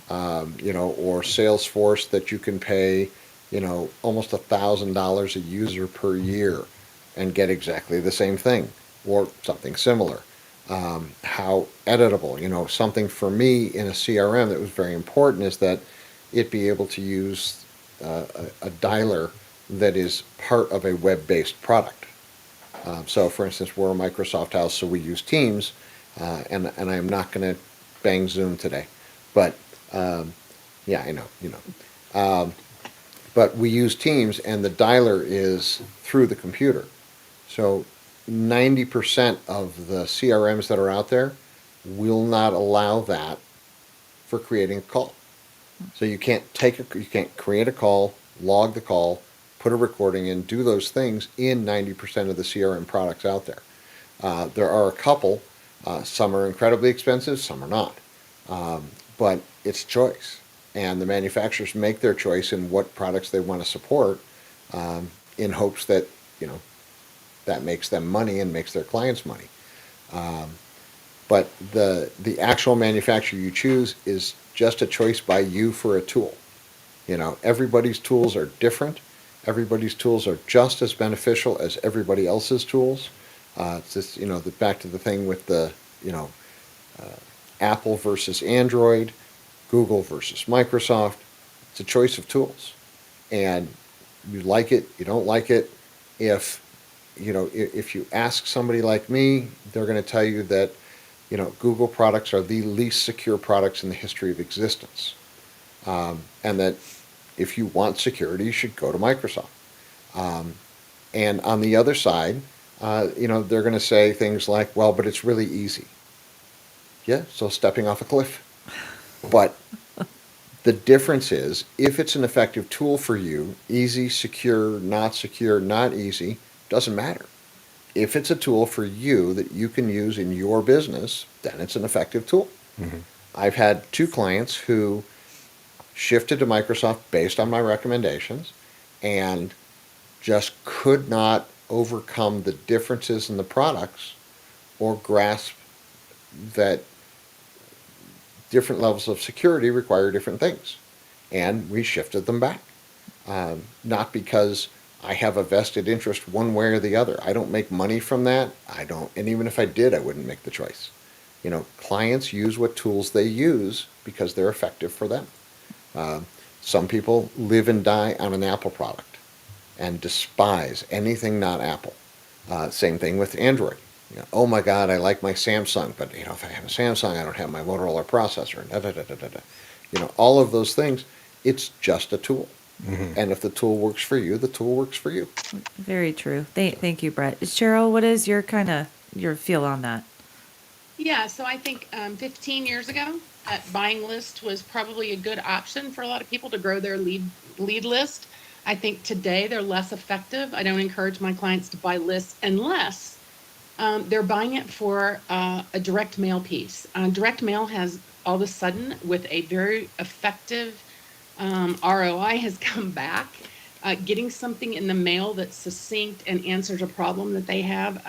Or Salesforce that you can pay, almost $1,000 a user per year and get exactly the same thing or something similar. How editable, something for me in a CRM that was very important is that it be able to use a dialer that is part of a web-based product. So for instance, we're a Microsoft house, so we use Teams, and I'm not going to bang Zoom today, but yeah, I know, but we use Teams, and the dialer is through the computer. So 90% of the CRMs that are out there will not allow that for creating a call. So you can't create a call, log the call, put a recording in, do those things in 90% of the CRM products out there. There are a couple, some are incredibly expensive, some are not. But it's choice. And the manufacturers make their choice in what products they want to support in hopes that, that makes them money and makes their clients money. But the actual manufacturer you choose is just a choice by you for a tool. Everybody's tools are different. Everybody's tools are just as beneficial as everybody else's tools. It's just, back to the thing with the, Apple versus Android, Google versus Microsoft. It's a choice of tools. And you like it, you don't like it. If you ask somebody like me, they're going to tell you that, Google products are the least secure products in the history of existence. And that if you want security, you should go to Microsoft. And on the other side, they're going to say things like, well, but it's really easy. Yeah, so stepping off a cliff. But the difference is, if it's an effective tool for you, easy, secure, not easy, doesn't matter. if it's a tool for you that you can use in your business, then it's an effective tool. I've had 2 clients who shifted to Microsoft based on my recommendations and just could not overcome the differences in the products or grasp that different levels of security require different things. And we shifted them back. Not because I have a vested interest one way or the other. I don't make money from that. I don't, and even if I did, I wouldn't make the choice. You know, clients use what tools they use because they're effective for them. Some people live and die on an Apple product and despise anything not Apple. Same thing with Android. You know, oh my God, I like my Samsung, but you know, if I have a Samsung, I don't have my Motorola processor. Da, da, da, da, da, da. You know, all of those things. It's just a tool, and if the tool works for you, the tool works for you. Very true. Thank you, Brett. Cheryl, what is your your feel on that? Yeah, so I think 15 years ago, buying list was probably a good option for a lot of people to grow their lead list. I think today they're less effective. I don't encourage my clients to buy lists unless they're buying it for a direct mail piece. Direct mail has all of a sudden, with a very effective ROI, has come back. Getting something in the mail that's succinct and answers a problem that they have.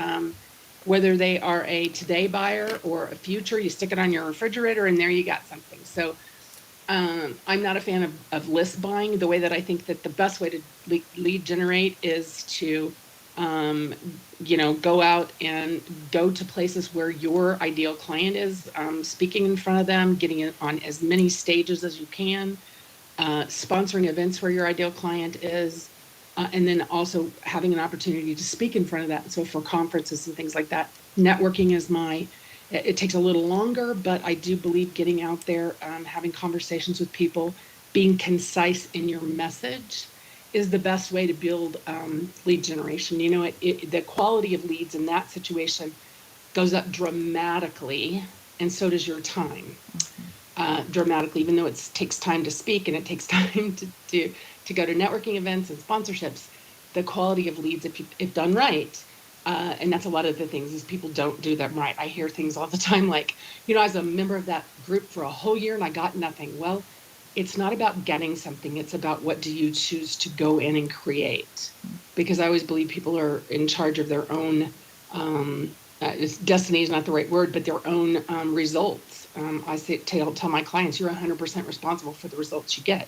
Whether they are a today buyer or a future, you stick it on your refrigerator and there you got something. So I'm not a fan of list buying. The way that I think that the best way to lead generate is to, go out and go to places where your ideal client is, speaking in front of them, getting it on as many stages as you can, sponsoring events where your ideal client is, and then also having an opportunity to speak in front of that. So for conferences and things like that, networking is it takes a little longer, but I do believe getting out there, having conversations with people, being concise in your message is the best way to build lead generation. You know, the quality of leads in that situation goes up dramatically, and so does your time. Dramatically, even though it takes time to speak and it takes time to go to networking events and sponsorships, the quality of leads, if done right, and that's a lot of the things is people don't do them right. I hear things all the time like, you know, I was a member of that group for a whole year and I got nothing. Well, it's not about getting something. It's about what do you choose to go in and create. Because I always believe people are in charge of their own, destiny is not the right word, but their own results. I tell my clients, you're 100% responsible for the results you get.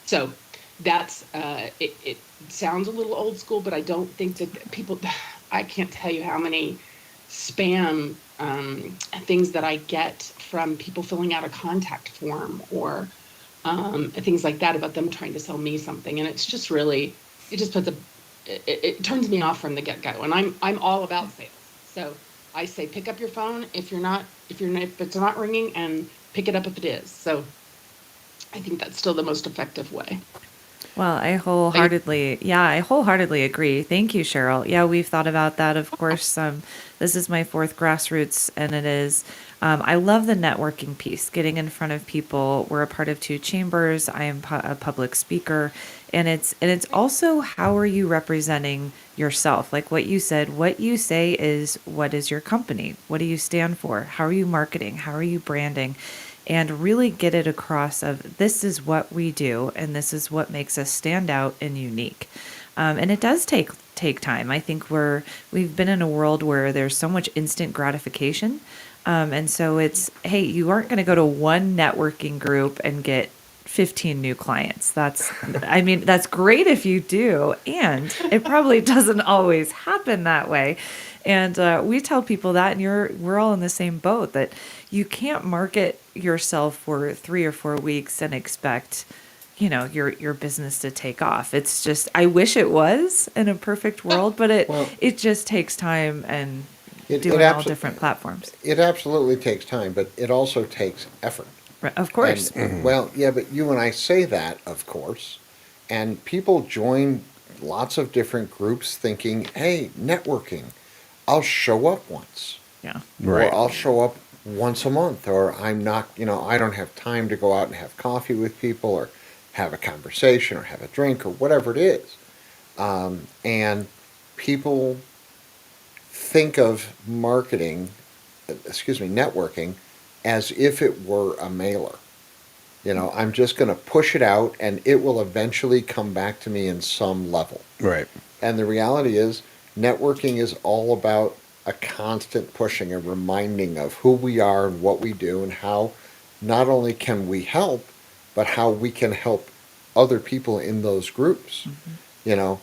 So that's, it sounds a little old school, but I don't think that people, I can't tell you how many spam things that I get from people filling out a contact form or things like that about them trying to sell me something. And it's just really, it just puts it turns me off from the get-go. And I'm all about sales. So I say, pick up your phone if it's not ringing, and pick it up if it is. So I think that's still the most effective way. Well, I wholeheartedly agree. Thank you, Cheryl. Yeah, we've thought about that, of course. This is my 4th grassroots, and it is, I love the networking piece, getting in front of people. We're a part of 2 chambers. I am a public speaker, and it's also, how are you representing yourself? Like what you said, what you say is, what is your company? What do you stand for? How are you marketing? How are you branding? And really get it across of, this is what we do and this is what makes us stand out and unique. And it does take time. I think we've been in a world where there's so much instant gratification. And so it's, hey, you aren't going to go to one networking group and get 15 new clients. That's great if you do. And it probably doesn't always happen that way. And we tell people that, and we're all in the same boat, that you can't market yourself for 3 or 4 weeks and expect, your business to take off. It's just, I wish it was in a perfect world, but it just takes time and doing all different platforms. It absolutely takes time, but it also takes effort. Right, of course. And, well, yeah, but you and I say that, of course, and people join lots of different groups thinking, hey, networking, I'll show up once. Yeah. Right. Or I'll show up once a month, or I'm not, I don't have time to go out and have coffee with people or have a conversation or have a drink or whatever it is. And people think of networking as if it were a mailer. I'm just going to push it out and it will eventually come back to me in some level. Right. And the reality is, networking is all about a constant pushing, a reminding of who we are and what we do and how not only can we help, but how we can help other people in those groups. You know,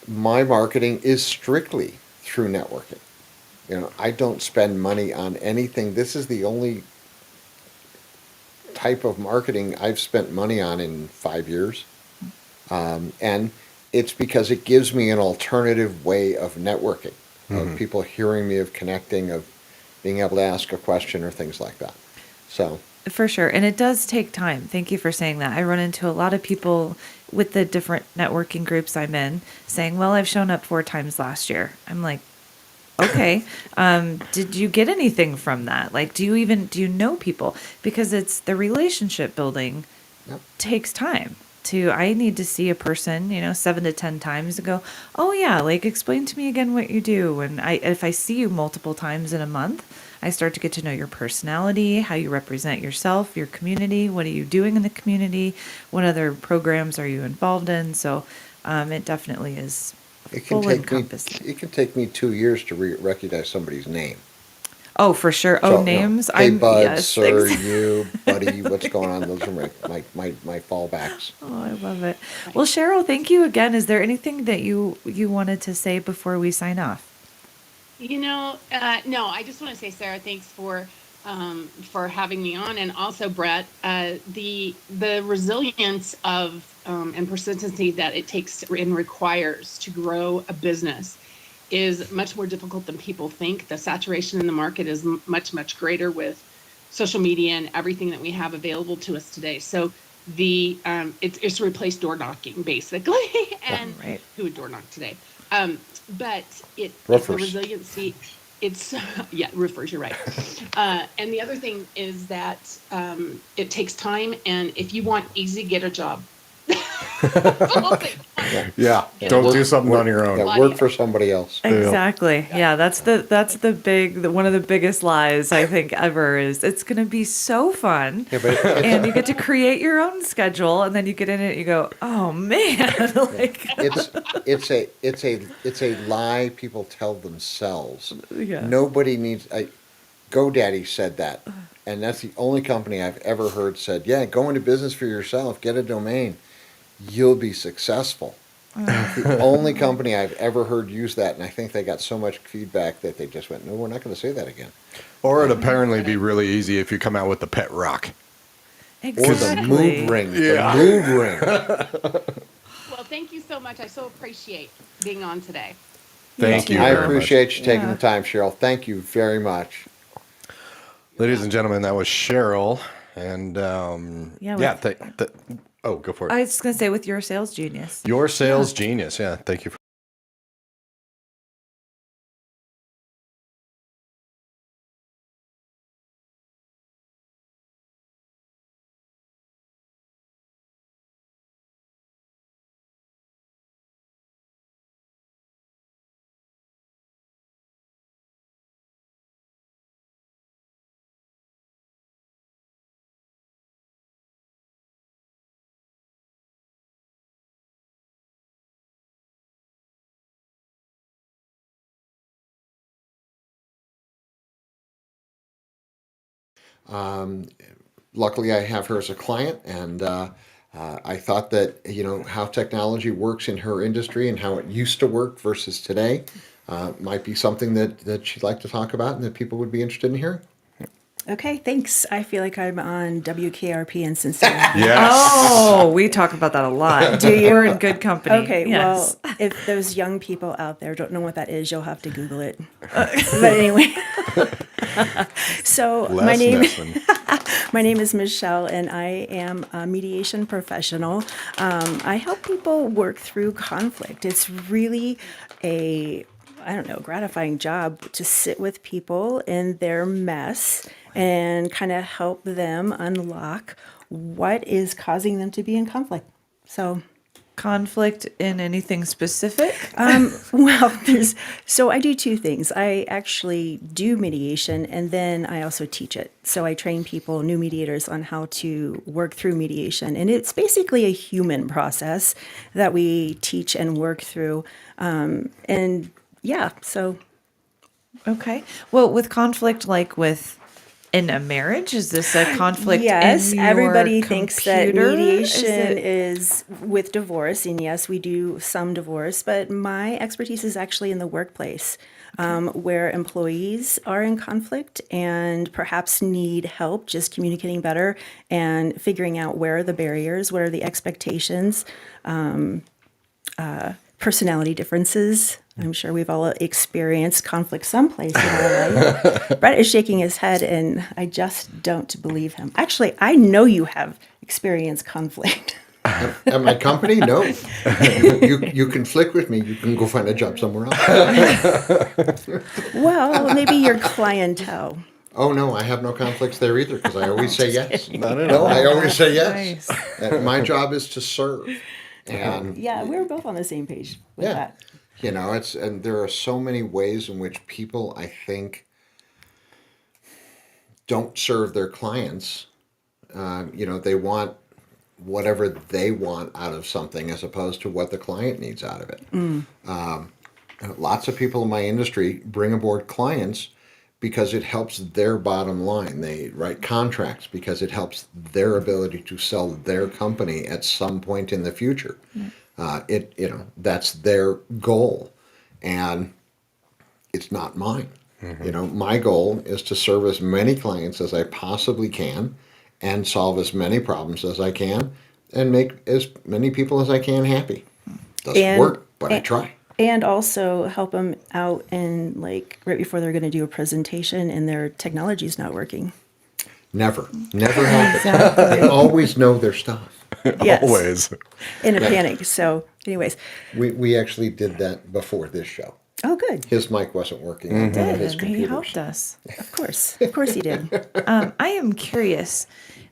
my marketing is strictly through networking. I don't spend money on anything. This is the only type of marketing I've spent money on in 5 years. And it's because it gives me an alternative way of networking, of people hearing me, of connecting, of being able to ask a question or things like that. So, For sure. And it does take time. Thank you for saying that. I run into a lot of people with the different networking groups I'm in saying, well, I've shown up 4 times last year. I'm like, okay. Did you get anything from that? Like, do you know people? Because it's the relationship building yep. takes time. I need to see a person, 7 to 10 times and go, oh yeah, like explain to me again what you do. And if I see you multiple times in a month, I start to get to know your personality, how you represent yourself, your community, what are you doing in the community, what other programs are you involved in. So it definitely is full encompassing. It can take me 2 years to recognize somebody's name. Oh, for sure. So, names. Hey, bud, yes, sir, you, buddy, what's going on? Those are my fallbacks. Oh, I love it. Well, Cheryl, thank you again. Is there anything that you wanted to say before we sign off? No, I just want to say, Sarah, thanks for having me on, and also Brett, the resilience of and persistency that it takes and requires to grow a business is much more difficult than people think. The saturation in the market is much greater with social media and everything that we have available to us today. So it's replaced door knocking basically, and right. Who would door knock today? But it's the resiliency. It's roofers. You're right. And the other thing is that it takes time, and if you want easy, get a job. Yeah, don't do something on your own. Yeah, work for somebody else. Exactly. Yeah, that's one of the biggest lies I think ever is it's going to be so fun, and you get to create your own schedule, and then you get in it, and you go, oh man, like it's a lie people tell themselves. Yeah. Nobody needs. GoDaddy said that, and that's the only company I've ever heard said, yeah, go into business for yourself, get a domain, you'll be successful. The only company I've ever heard use that, and I think they got so much feedback that they just went, no, we're not going to say that again. Or it'd apparently be really easy if you come out with the pet rock. Exactly. Or the mood ring. Yeah. The mood ring. Well, thank you so much. I so appreciate being on today. Thank you I very appreciate you taking Yeah. the time, Cheryl. Thank you very much. Ladies and gentlemen, that was Cheryl. And go for it. I was just going to say with your sales genius. Your sales genius. Yeah, thank you. Luckily, I have her as a client, and I thought that how technology works in her industry and how it used to work versus today might be something that she'd like to talk about and that people would be interested in hearing. Okay, thanks. I feel like I'm on WKRP in Cincinnati. Yes. Oh, we talk about that a lot. Do you? We're in good company. Okay, Yes. well, if those young people out there don't know what that is, you'll have to Google it. But anyway, so Les Nessman. my name is Michelle, and I am a mediation professional. I help people work through conflict. It's really gratifying job to sit with people in their mess and kind of help them unlock what is causing them to be in conflict. So conflict in anything specific? Well, so I do two things. I actually do mediation, and then I also teach it. So I train people, new mediators, on how to work through mediation. And it's basically a human process that we teach and work through. And yeah, so Okay. Well, with conflict, like with in a marriage, is this a conflict yes, in your everybody thinks that computer? mediation is with divorce, and yes, we do some divorce, but my expertise is actually in the workplace, where employees are in conflict and perhaps need help just communicating better and figuring out where are the barriers, what are the expectations, personality differences. I'm sure we've all experienced conflict someplace in our life. Brett is shaking his head, and I just don't believe him. Actually, I know you have experienced conflict. At my company, no. You conflict with me, you can go find a job somewhere else. Well, maybe your clientele. Oh, no, I have no conflicts there either, because I always say yes. Not at No, all. I always say yes. Nice. My job is to serve. And Yeah, we were both on the same page with yeah, that. and there are so many ways in which people, I think, don't serve their clients. They want whatever they want out of something as opposed to what the client needs out of it. Lots of people in my industry bring aboard clients because it helps their bottom line. They write contracts because it helps their ability to sell their company at some point in the future. That's their goal, and it's not mine. My goal is to serve as many clients as I possibly can and solve as many problems as I can and make as many people as I can happy. Doesn't And- work, but I try. And also help them out in, like, right before they're going to do a presentation and their technology's not working. Never happens. They always know their stuff. Yes. Always. In a panic. So, anyways. We actually did that before this show. Oh, good. His mic wasn't working on one of his And he computers. helped us. Of course he did. I am curious.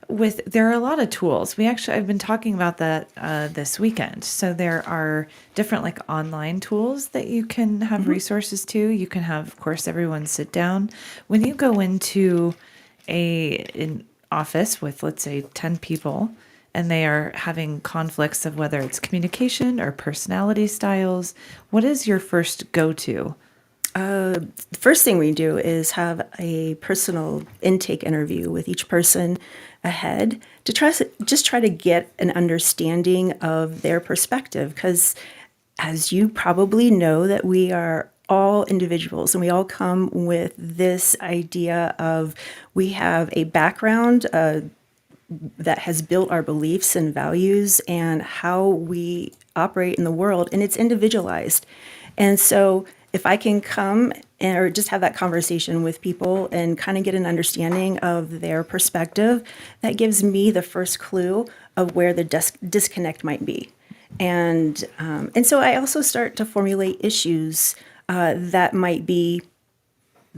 There are a lot of tools. I've been talking about that this weekend. So there are different like online tools that you can have resources to. You can have, of course, everyone sit down. When you go into an office with, let's say, 10 people, and they are having conflicts of whether it's communication or personality styles, what is your first go-to? The first thing we do is have a personal intake interview with each person ahead to try to get an understanding of their perspective, because as you probably know, that we are all individuals and we all come with this idea of we have a background that has built our beliefs and values and how we operate in the world, and it's individualized. And so if I can come or just have that conversation with people and kind of get an understanding of their perspective, that gives me the first clue of where the disconnect might be. And so I also start to formulate issues that might be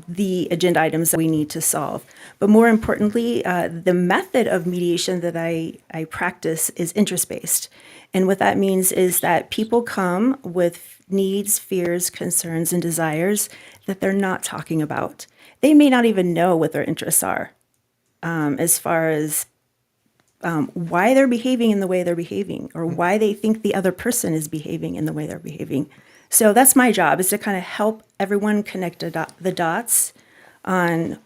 the agenda items that we need to solve. But more importantly, the method of mediation that I practice is interest-based. And what that means is that people come with needs, fears, concerns, and desires that they're not talking about. They may not even know what their interests are, as far as why they're behaving in the way they're behaving, or why they think the other person is behaving in the way they're behaving. So that's my job, is to kind of help everyone connect the dots on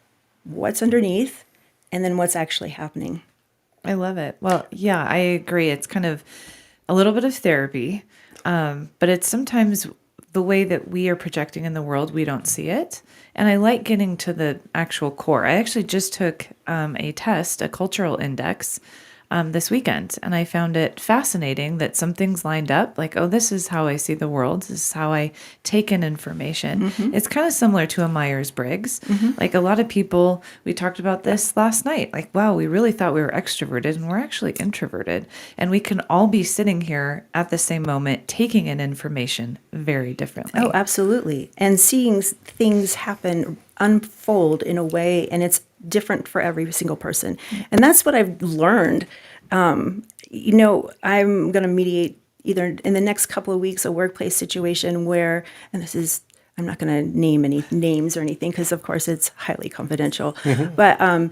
what's underneath and then what's actually happening. I love it. Well, yeah, I agree. It's kind of a little bit of therapy, but it's sometimes the way that we are projecting in the world, we don't see it. And I like getting to the actual core. I actually just took a test, a cultural index, this weekend, and I found it fascinating that some things lined up, like, oh, this is how I see the world. This is how I take in information. It's kind of similar to a Myers-Briggs. Like a lot of people, we talked about this last night, like, wow, we really thought we were extroverted and we're actually introverted. And we can all be sitting here at the same moment, taking in information very differently. Oh, absolutely. And seeing things happen, unfold in a way, and it's different for every single person. And that's what I've learned. I'm going to mediate either in the next couple of weeks, a workplace situation where, and this is, I'm not going to name any names or anything because, of course, it's highly confidential. But,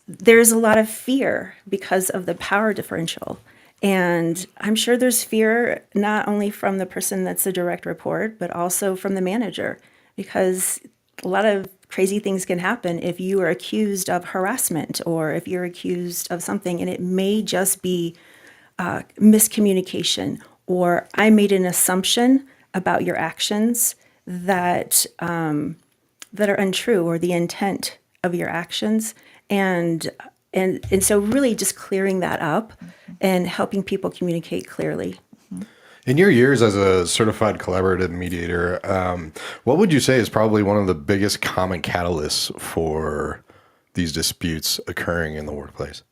there's a lot of fear because of the power differential. And I'm sure there's fear not only from the person that's a direct report, but also from the manager, because a lot of crazy things can happen if you are accused of harassment or if you're accused of something, and it may just be miscommunication, or I made an assumption about your actions that that are untrue, or the intent of your actions, and so really just clearing that up and helping people communicate clearly. In your years as a certified collaborative mediator, what would you say is probably one of the biggest common catalysts for these disputes occurring in the workplace?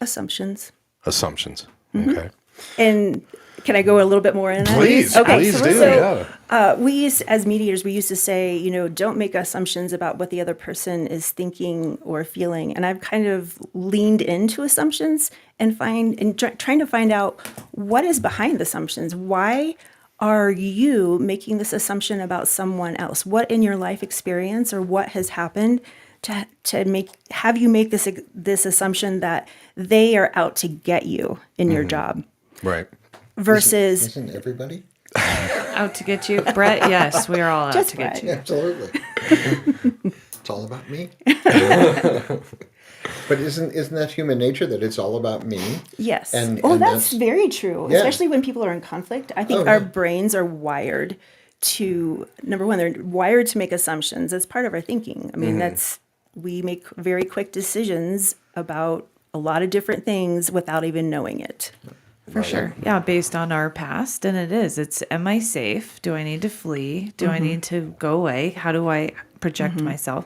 Assumptions. Assumptions. Okay. And can I go a little bit more in that? Please, please do. Yeah. We used, as mediators, we used to say, don't make assumptions about what the other person is thinking or feeling. And I've kind of leaned into assumptions and trying to find out what is behind the assumptions. Why are you making this assumption about someone else? What in your life experience or what has happened to have you make this assumption that they are out to get you in your job? Right. Versus Isn't everybody? Out to get you, Brett. Yes, we are all out Just to get Brett. you. Absolutely. It's all about me. But isn't that human nature, that it's all about me? yes. And That's very true, Yeah. especially when people are in conflict. I think Oh, our yeah. brains are wired to, number one, they're wired to make assumptions. That's part of our thinking. I mean, we make very quick decisions about a lot of different things without even knowing it. For sure. Yeah, based on our past. And it's, am I safe? Do I need to flee? Do I need to go away? How do I project myself?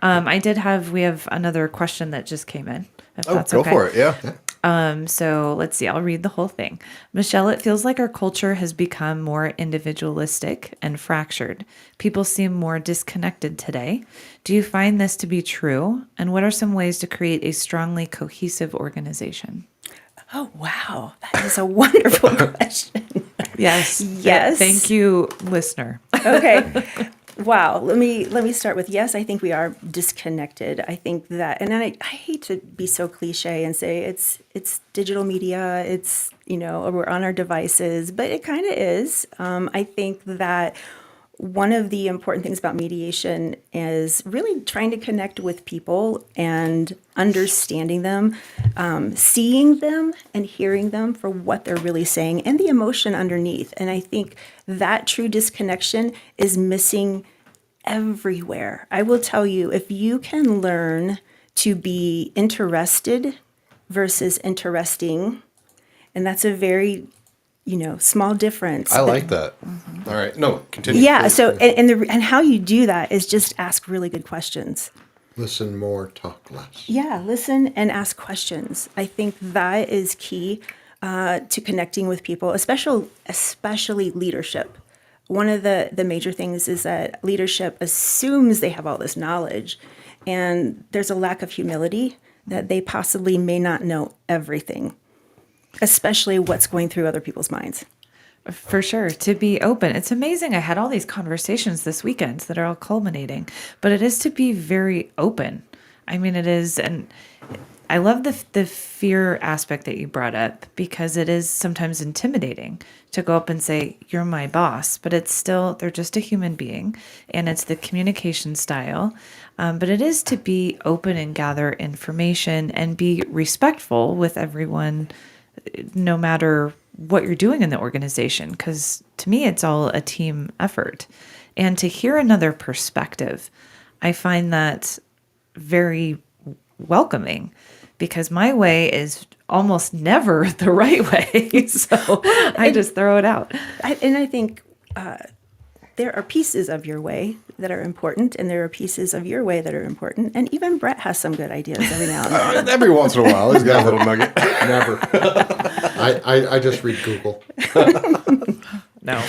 We have another question that just came in, if Oh, that's go okay. for it. Yeah. So let's see, I'll read the whole thing. Michelle, it feels like our culture has become more individualistic and fractured. People seem more disconnected today. Do you find this to be true? And what are some ways to create a strongly cohesive organization? Oh, wow. That is a wonderful question. Yes. Yes. Thank you, listener. Okay. Wow. Let me start with yes, I think we are disconnected. I think that, and I hate to be so cliche and say it's digital media, it's, we're on our devices, but it kind of is. I think that one of the important things about mediation is really trying to connect with people and understanding them, seeing them and hearing them for what they're really saying and the emotion underneath. And I think that true disconnection is missing everywhere. I will tell you, if you can learn to be interested versus interesting, and that's a very small difference. I like that. All right. No, continue. Yeah. please. So, and how you do that is just ask really good questions. Listen more, talk less. Yeah. Listen and ask questions. I think that is key to connecting with people, especially leadership. One of the major things is that leadership assumes they have all this knowledge, and there's a lack of humility that they possibly may not know everything, especially what's going through other people's minds. For sure. To be open. It's amazing. I had all these conversations this weekend that are all culminating, but it is to be very open. I mean, it is. And I love the fear aspect that you brought up, because it is sometimes intimidating to go up and say, you're my boss, but it's still, they're just a human being, and it's the communication style. But it is to be open and gather information and be respectful with everyone, no matter what you're doing in the organization, because to me, it's all a team effort. And to hear another perspective, I find that very welcoming, because my way is almost never the right way. So I just throw it out. I think there are pieces of your way that are important, and there are pieces of your way that are important. And even Brett has some good ideas every now and then. Every once in a while, he's got a little nugget. Never. I just read Google. No.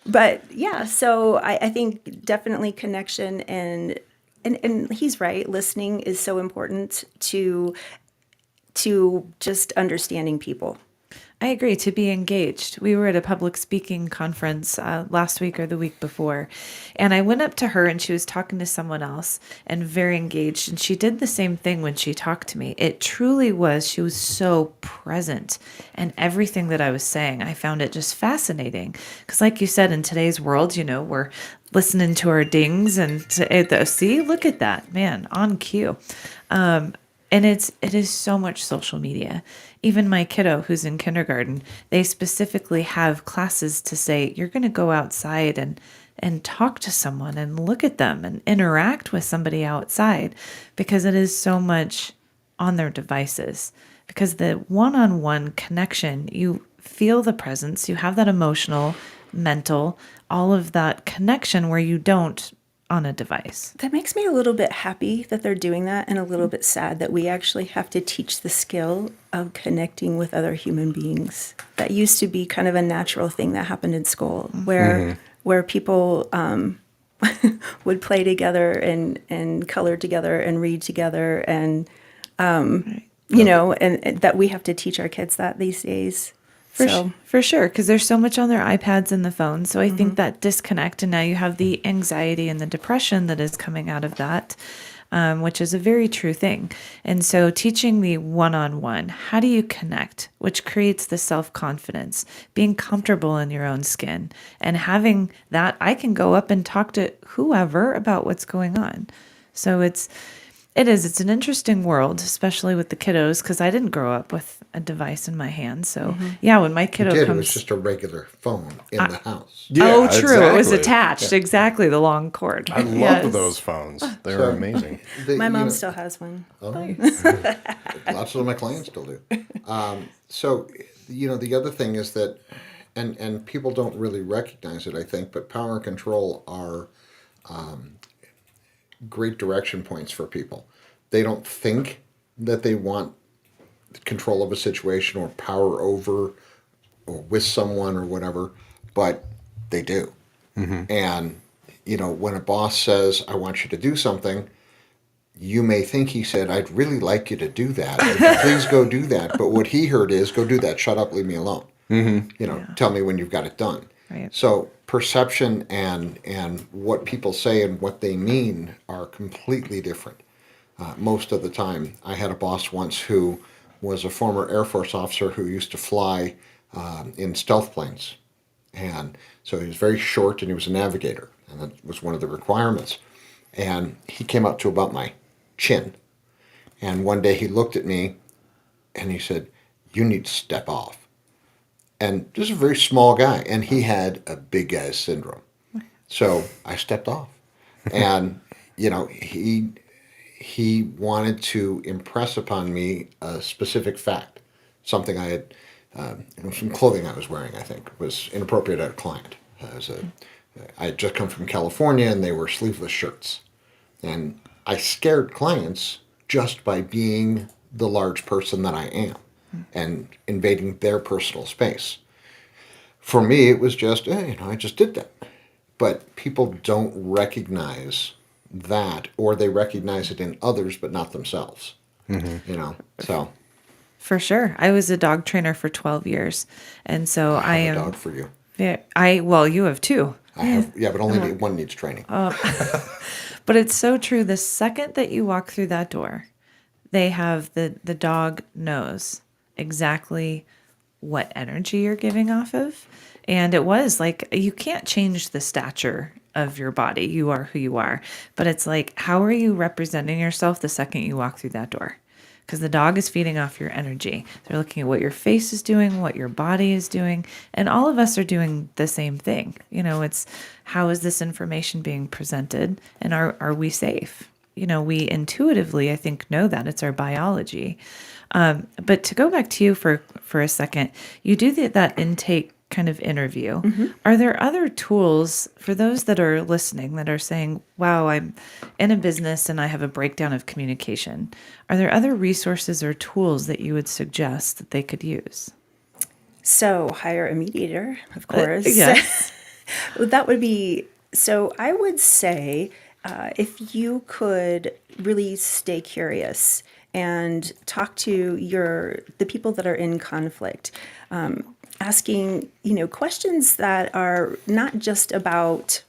But yeah, so I think definitely connection and he's right. Listening is so important to just understanding people. I agree, to be engaged. We were at a public speaking conference last week or the week before, and I went up to her and she was talking to someone else and very engaged. And she did the same thing when she talked to me. It truly was, she was so present. And everything that I was saying, I found it just fascinating. Because, like you said, in today's world, we're listening to our dings and see, look at that, man, on cue. And it is so much social media. Even my kiddo who's in kindergarten, they specifically have classes to say, you're going to go outside and talk to someone and look at them and interact with somebody outside, because it is so much on their devices. Because the one-on-one connection, you feel the presence, you have that emotional, mental, all of that connection where you don't on a device. That makes me a little bit happy that they're doing that, and a little bit sad that we actually have to teach the skill of connecting with other human beings. That used to be kind of a natural thing that happened in school, where people would play together and color together and read together, and and that we have to teach our kids that these days. For sure, because there's so much on their iPads and the phone. So I think that disconnect, and now you have the anxiety and the depression that is coming out of that, which is a very true thing. And so teaching the one-on-one, how do you connect, which creates the self-confidence, being comfortable in your own skin, and having that I can go up and talk to whoever about what's going on. So it's an interesting world, especially with the kiddos, because I didn't grow up with a device in my hand. So yeah, when my kiddo It comes, was just a regular phone in the house. oh, true, it was exactly. attached, exactly, the long cord. I love those phones. They're amazing. My mom still has one. Lots of my clients still do. So, the other thing is that, and people don't really recognize it, I think, but power and control are great direction points for people. They don't think that they want control of a situation or power over or with someone or whatever, but they do. And, when a boss says, I want you to do something, you may think he said, I'd really like you to do that. Please go do that. But what he heard is, go do that. Shut up. Leave me alone. Tell me when you've got it done. Right. So perception and what people say and what they mean are completely different. Most of the time. I had a boss once who was a former Air Force officer who used to fly in stealth planes. And so he was very short and he was a navigator. And that was one of the requirements. And he came up to about my chin. And one day he looked at me and he said, you need to step off. And this is a very small guy. And he had a big guy syndrome. So I stepped off. And, he wanted to impress upon me a specific fact. Something I had, some clothing I was wearing, I think, was inappropriate at a client. I had just come from California and they were sleeveless shirts. And I scared clients just by being the large person that I am and invading their personal space. For me, it was just, I just did that. But people don't recognize that, or they recognize it in others, but not themselves. So. For sure. I was a dog trainer for 12 years. And so I have am. a dog for you. Yeah, well, you have two. I have, but only one needs training. But it's so true. The second that you walk through that door, they have the dog knows exactly what energy you're giving off of. And it was like, you can't change the stature of your body. You are who you are. But it's like, how are you representing yourself the second you walk through that door? Because the dog is feeding off your energy. They're looking at what your face is doing, what your body is doing. And all of us are doing the same thing. It's how is this information being presented? And are we safe? We intuitively, I think, know that. It's our biology. But to go back to you for a second, you do that intake kind of interview. Are there other tools for those that are listening that are saying, wow, I'm in a business and I have a breakdown of communication? Are there other resources or tools that you would suggest that they could use? So hire a mediator, of course. Yes. That would be, so I would say if you could really stay curious and talk to the people that are in conflict, asking questions that are not just about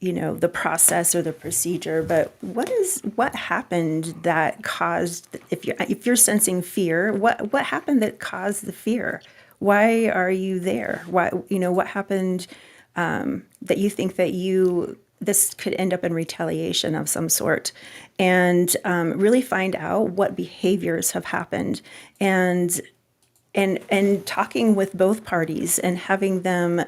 the process or the procedure, but what happened that caused, if you're sensing fear, what happened that caused the fear? Why are you there? What happened that you think that this could end up in retaliation of some sort, and really find out what behaviors have happened, and talking with both parties and having them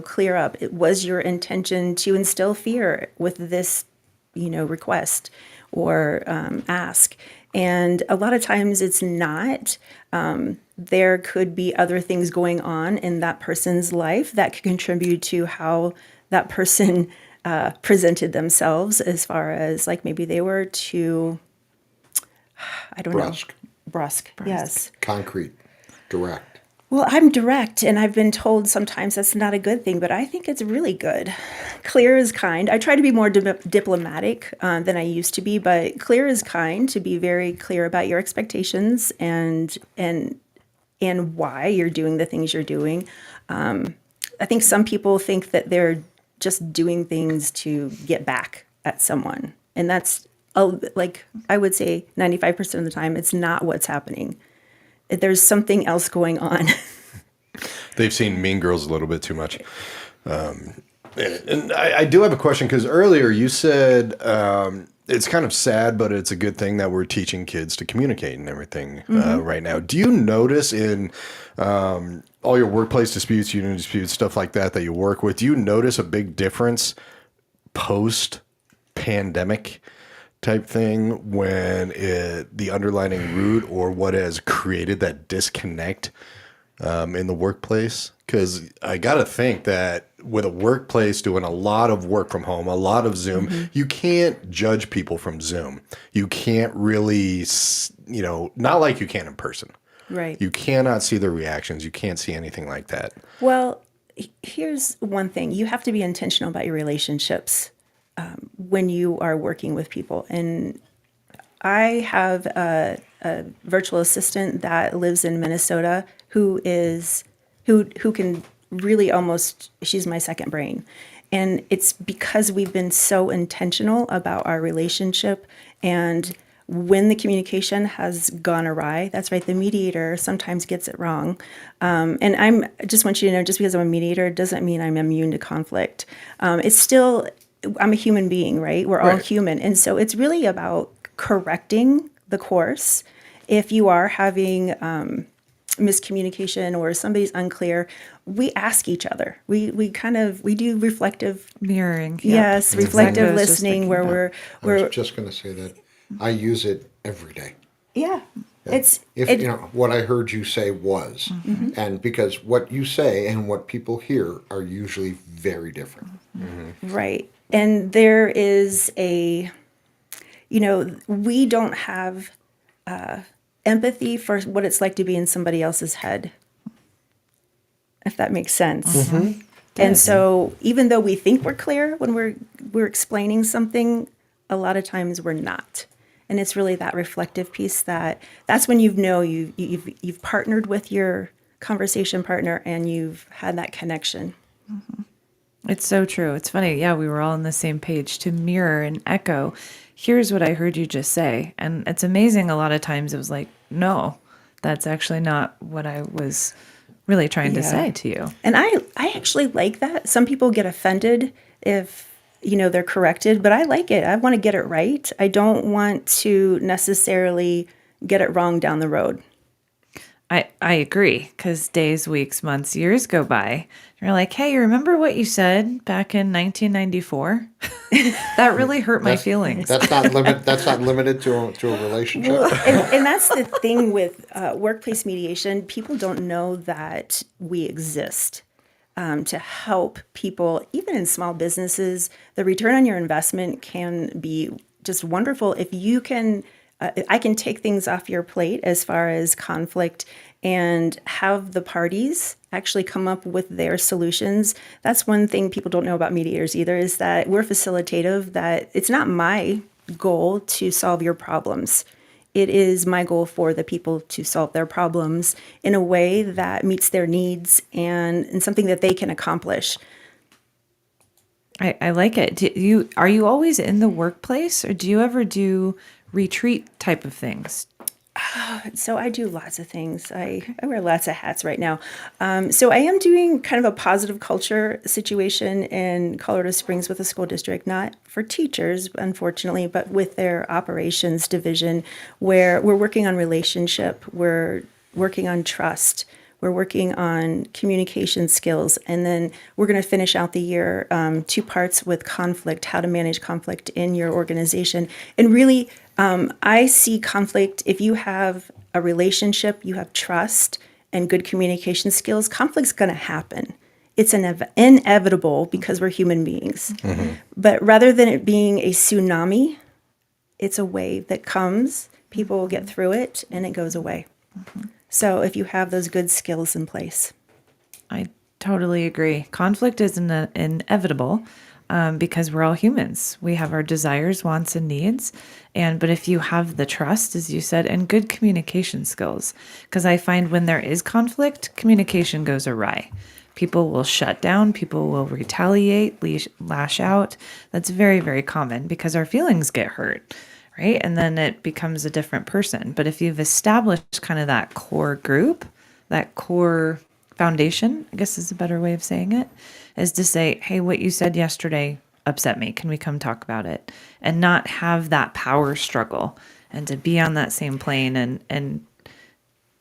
clear up. It was your intention to instill fear with this request or ask, and a lot of times it's not. There could be other things going on in that person's life that could contribute to how that person presented themselves, as far as like maybe they were too, I don't Brusque. know, brusque. Yes. Concrete, direct. Well, I'm direct, and I've been told sometimes that's not a good thing, but I think it's really good. Clear is kind. I try to be more diplomatic than I used to be, but clear is kind, to be very clear about your expectations and why you're doing the things you're doing. I think some people think that they're just doing things to get back at someone, and that's like I would say 95% of the time, it's not what's happening. There's something else going on. They've seen Mean Girls a little bit too much. And I do have a question, because earlier you said it's kind of sad, but it's a good thing that we're teaching kids to communicate and everything right now. Do you notice in all your workplace disputes, union disputes, stuff like that you work with, do you notice a big difference post-pandemic type thing when the underlying root or what has created that disconnect in the workplace? Because I got to think that with a workplace doing a lot of work from home, a lot of Zoom, you can't judge people from Zoom. You can't really, not like you can in person. Right. You cannot see their reactions. You can't see anything like that. Well, here's one thing. You have to be intentional about your relationships when you are working with people. And I have a virtual assistant that lives in Minnesota who can really she's my second brain. And it's because we've been so intentional about our relationship, and when the communication has gone awry, that's right, the mediator sometimes gets it wrong. And I just want you to know, just because I'm a mediator doesn't mean I'm immune to conflict. It's still, I'm a human being, right? We're all Right. human. And so it's really about correcting the course. If you are having miscommunication or somebody's unclear, we ask each other. We do reflective, Mirroring. Yep. yes, reflective Exactly what I was just listening, thinking where about. I was we're just going to say that I use it every day. yeah. It's If what I heard you say was, and because what you say and what people hear are usually very different. right. And there is we don't have empathy for what it's like to be in somebody else's head, if that makes sense. And so even though we think we're clear when we're explaining something, a lot of times we're not. And it's really that reflective piece that's when you've partnered with your conversation partner and you've had that connection. It's so true. It's funny. Yeah, we were all on the same page to mirror and echo. Here's what I heard you just say. And it's amazing. A lot of times it was like, no, that's actually not what I was really trying to Yeah. say to you. And I actually like that. Some people get offended if they're corrected, but I like it. I want to get it right. I don't want to necessarily get it wrong down the road. I agree, because days, weeks, months, years go by. You're like, hey, you remember what you said back in 1994? That really hurt my feelings. That's not limited to a relationship. And that's the thing with workplace mediation. People don't know that we exist to help people, even in small businesses. The return on your investment can be just wonderful if you can. I can take things off your plate as far as conflict and have the parties actually come up with their solutions. That's one thing people don't know about mediators either, is that we're facilitative, that it's not my goal to solve your problems. It is my goal for the people to solve their problems in a way that meets their needs and something that they can accomplish. I like it. Are you always in the workplace, or do you ever do retreat type of things? So I do lots of things. I wear lots of hats right now. So I am doing kind of a positive culture situation in Colorado Springs with a school district, not for teachers, unfortunately, but with their operations division, where we're working on relationship, we're working on trust, we're working on communication skills, and then we're going to finish out the year 2 parts with conflict, how to manage conflict in your organization. And really, I see conflict, if you have a relationship, you have trust and good communication skills, conflict's going to happen. It's inevitable because we're human beings. But rather than it being a tsunami, it's a wave that comes, people will get through it, and it goes away. So if you have those good skills in place. I totally agree. Conflict is inevitable because we're all humans. We have our desires, wants, and needs. But if you have the trust, as you said, and good communication skills, because I find when there is conflict, communication goes awry. People will shut down. People will retaliate, lash out. That's very, very common because our feelings get hurt. Right. And then it becomes a different person. But if you've established kind of that core group, that core foundation, I guess is a better way of saying it, is to say, hey, what you said yesterday upset me. Can we come talk about it? And not have that power struggle, and to be on that same plane and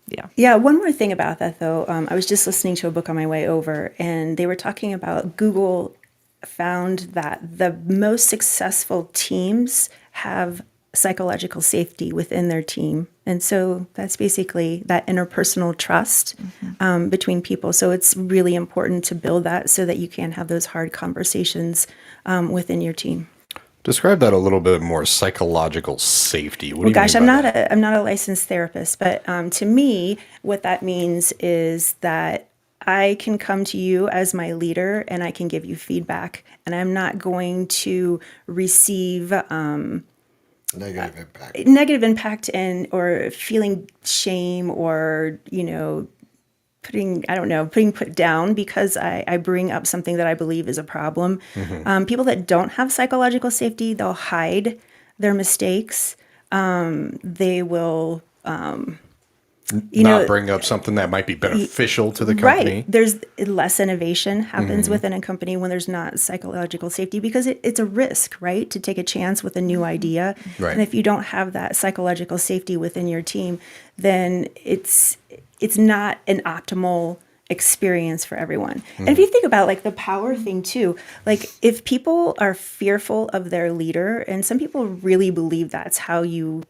yeah. Yeah, one more thing about that, though. I was just listening to a book on my way over, and they were talking about Google found that the most successful teams have psychological safety within their team. And so that's basically that interpersonal trust between people. So it's really important to build that so that you can have those hard conversations within your team. Describe that a little bit more. Psychological safety. What do you Gosh, mean by that? I'm not a licensed therapist, but to me, what that means is that I can come to you as my leader and I can give you feedback, and I'm not going to receive negative impact and or feeling shame or putting put down because I bring up something that I believe is a problem. People that don't have psychological safety, they'll hide their mistakes. They will not bring up something that might be beneficial to the company. Right. There's less innovation happens within a company when there's not psychological safety because it's a risk, right? To take a chance with a new idea. Right. And if you don't have that psychological safety within your team, then it's not an optimal experience for everyone. And if you think about like the power thing too, like if people are fearful of their leader, and some people really believe that's how you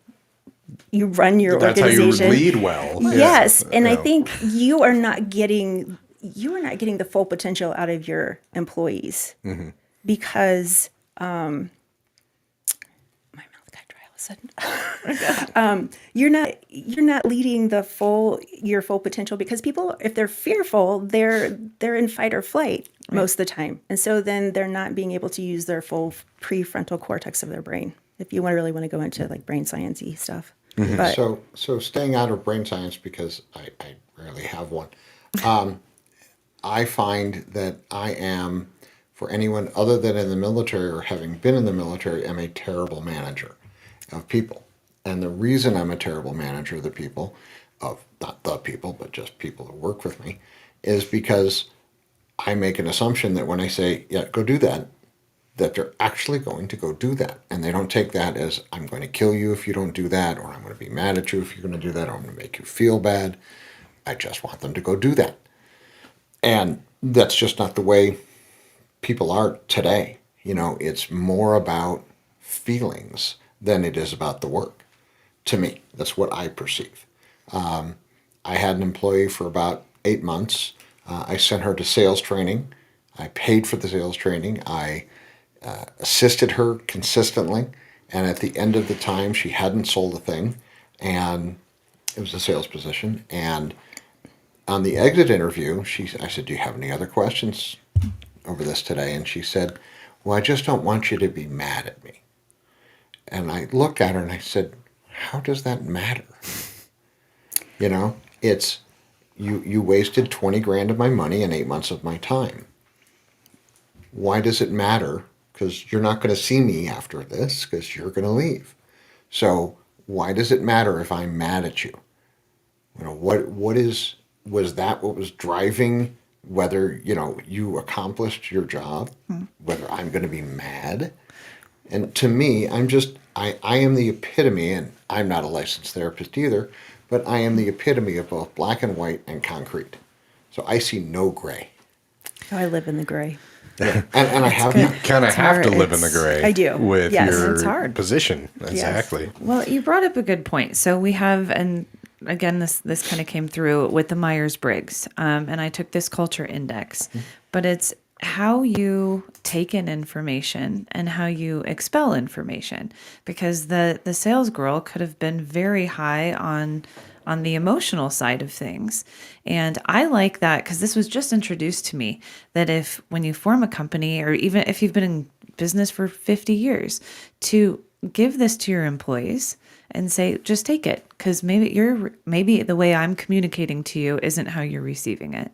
run your organization. That's how you lead well. Yes, and I think you are not getting the full potential out of your employees because my mouth got dry all of a sudden. You're not leading your full potential because people, if they're fearful, they're in fight or flight most of the time, and so then they're not being able to use their full prefrontal cortex of their brain. If you really want to go into like brain science-y stuff. But, So staying out of brain science, because I rarely have one, I find that I am, for anyone other than in the military or having been in the military, am a terrible manager of people. And the reason I'm a terrible manager of the people, not the people, but just people who work with me, is because I make an assumption that when I say, yeah, go do that they're actually going to go do that. And they don't take that as, I'm going to kill you if you don't do that, or I'm going to be mad at you if you're going to do that, or I'm going to make you feel bad. I just want them to go do that. And that's just not the way people are today. It's more about feelings than it is about the work. To me, that's what I perceive. I had an employee for about 8 months. I sent her to sales training. I paid for the sales training. I assisted her consistently, and at the end of the time, she hadn't sold a thing, and it was a sales position, and on the exit interview, I said, "Do you have any other questions over this today?" And she said, "Well, I just don't want you to be mad at me." And I looked at her and I said, "How does that matter? You know, it's you wasted 20 grand of my money and 8 months of my time. Why does it matter? Because you're not going to see me after this because you're going to leave. So why does it matter if I'm mad at you? You know, was that what was driving whether, you accomplished your job, whether I'm going to be mad?" And to me, I am the epitome, and I'm not a licensed therapist either, but I am the epitome of both black and white and concrete. So I see no gray. Oh, I live in the gray. And I have You kind of It's have hard. to live in the It's- gray. I do. With Yes, your it's hard. position. Exactly. Well, you brought up a good point. So we have, and again, this kind of came through with the Myers-Briggs, and I took this culture index, but it's how you take in information and how you expel information, because the sales girl could have been very high on the emotional side of things. And I like that because this was just introduced to me, that if when you form a company, or even if you've been in business for 50 years, to give this to your employees and say, just take it, because maybe the way I'm communicating to you isn't how you're receiving it.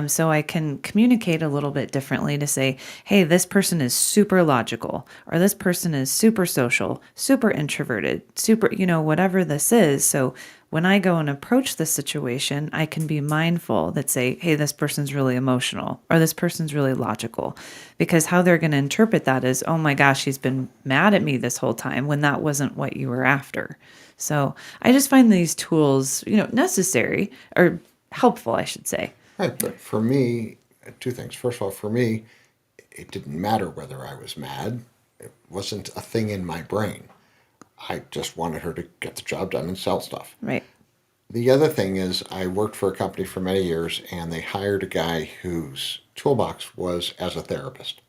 So I can communicate a little bit differently to say, hey, this person is super logical, or this person is super social, super introverted, super, whatever this is. So when I go and approach the situation, I can be mindful that say, hey, this person's really emotional, or this person's really logical, because how they're going to interpret that is, oh my gosh, she's been mad at me this whole time when that wasn't what you were after. So I just find these tools, necessary, or helpful, I should say. Right, but for me, two things. First of all, for me, it didn't matter whether I was mad. It wasn't a thing in my brain. I just wanted her to get the job done and sell stuff. Right. The other thing is, I worked for a company for many years, and they hired a guy whose toolbox was as a therapist,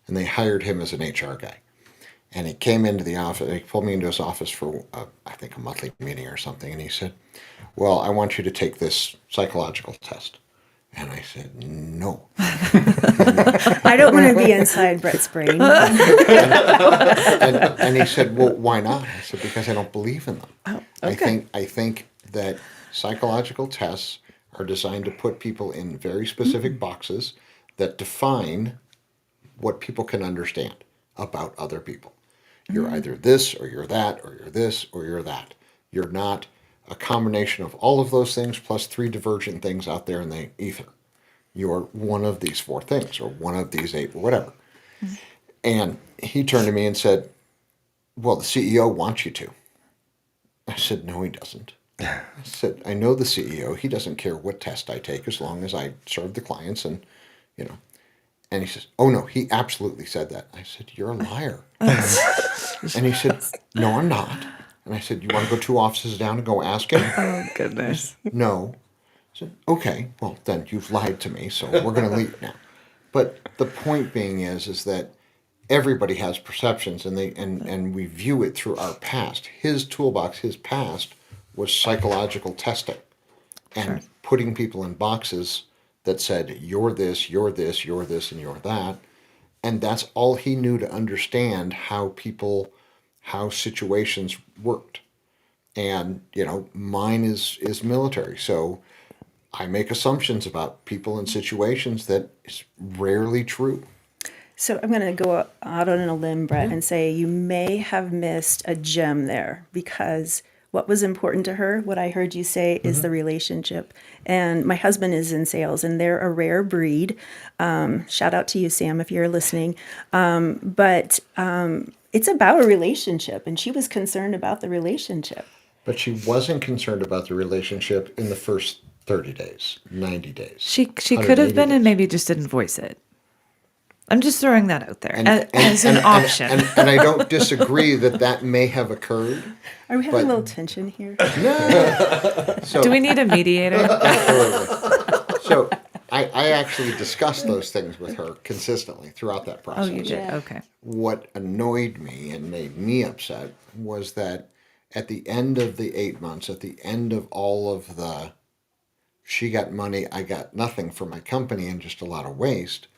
and they hired him as an HR guy. And he came into the office. He pulled me into his office for, I think, a monthly meeting or something, and he said, "Well, I want you to take this psychological test." And I said, "No." I don't want to be inside Brett's brain. And he said, "Well, why not?" I said, "Because I don't believe in them. I think that psychological tests are designed to put people in very specific boxes that define what people can understand about other people. You're either this, or you're that, or you're this, or you're that. You're not a combination of all of those things plus three divergent things out there in the ether. You're one of these four things, or one of these eight, or whatever." And he turned to me and said, "Well, the CEO wants you to." I said, "No, he doesn't." I said, "I know the CEO. He doesn't care what test I take as long as I serve the clients and, you know." And he says, "Oh, no, he absolutely said that." I said, "You're a liar." And he said, "No, I'm not." And I said, "You want to go 2 offices down and go ask him?" Oh, goodness. "No." I said, "Okay, well, then you've lied to me, so we're going to leave now." But the point being is that everybody has perceptions, and we view it through our past. His toolbox, his past, was psychological testing and putting people in boxes that said, "You're this, you're this, you're this, and you're that." And that's all he knew to understand how situations worked. And, mine is military. So I make assumptions about people and situations that is rarely true. So I'm going to go out on a limb, Brett, and say you may have missed a gem there, because what was important to her, what I heard you say, is the relationship. And my husband is in sales, and they're a rare breed. Shout out to you, Sam, if you're listening. But it's about a relationship, and she was concerned about the relationship. But she wasn't concerned about the relationship in the first 30 days, 90 days. She could have 180 been, and days. maybe just didn't voice it. I'm just throwing that out there as an option. And I don't disagree that may have occurred. Are we having But- a little tension here? So, Do we need a mediator? Absolutely. So I actually discussed those things with her consistently throughout that Oh, process. you did. Okay. What annoyed me and made me upset was that at the end of the 8 months, at the end of all of the she got money, I got nothing for my company and just a lot of waste.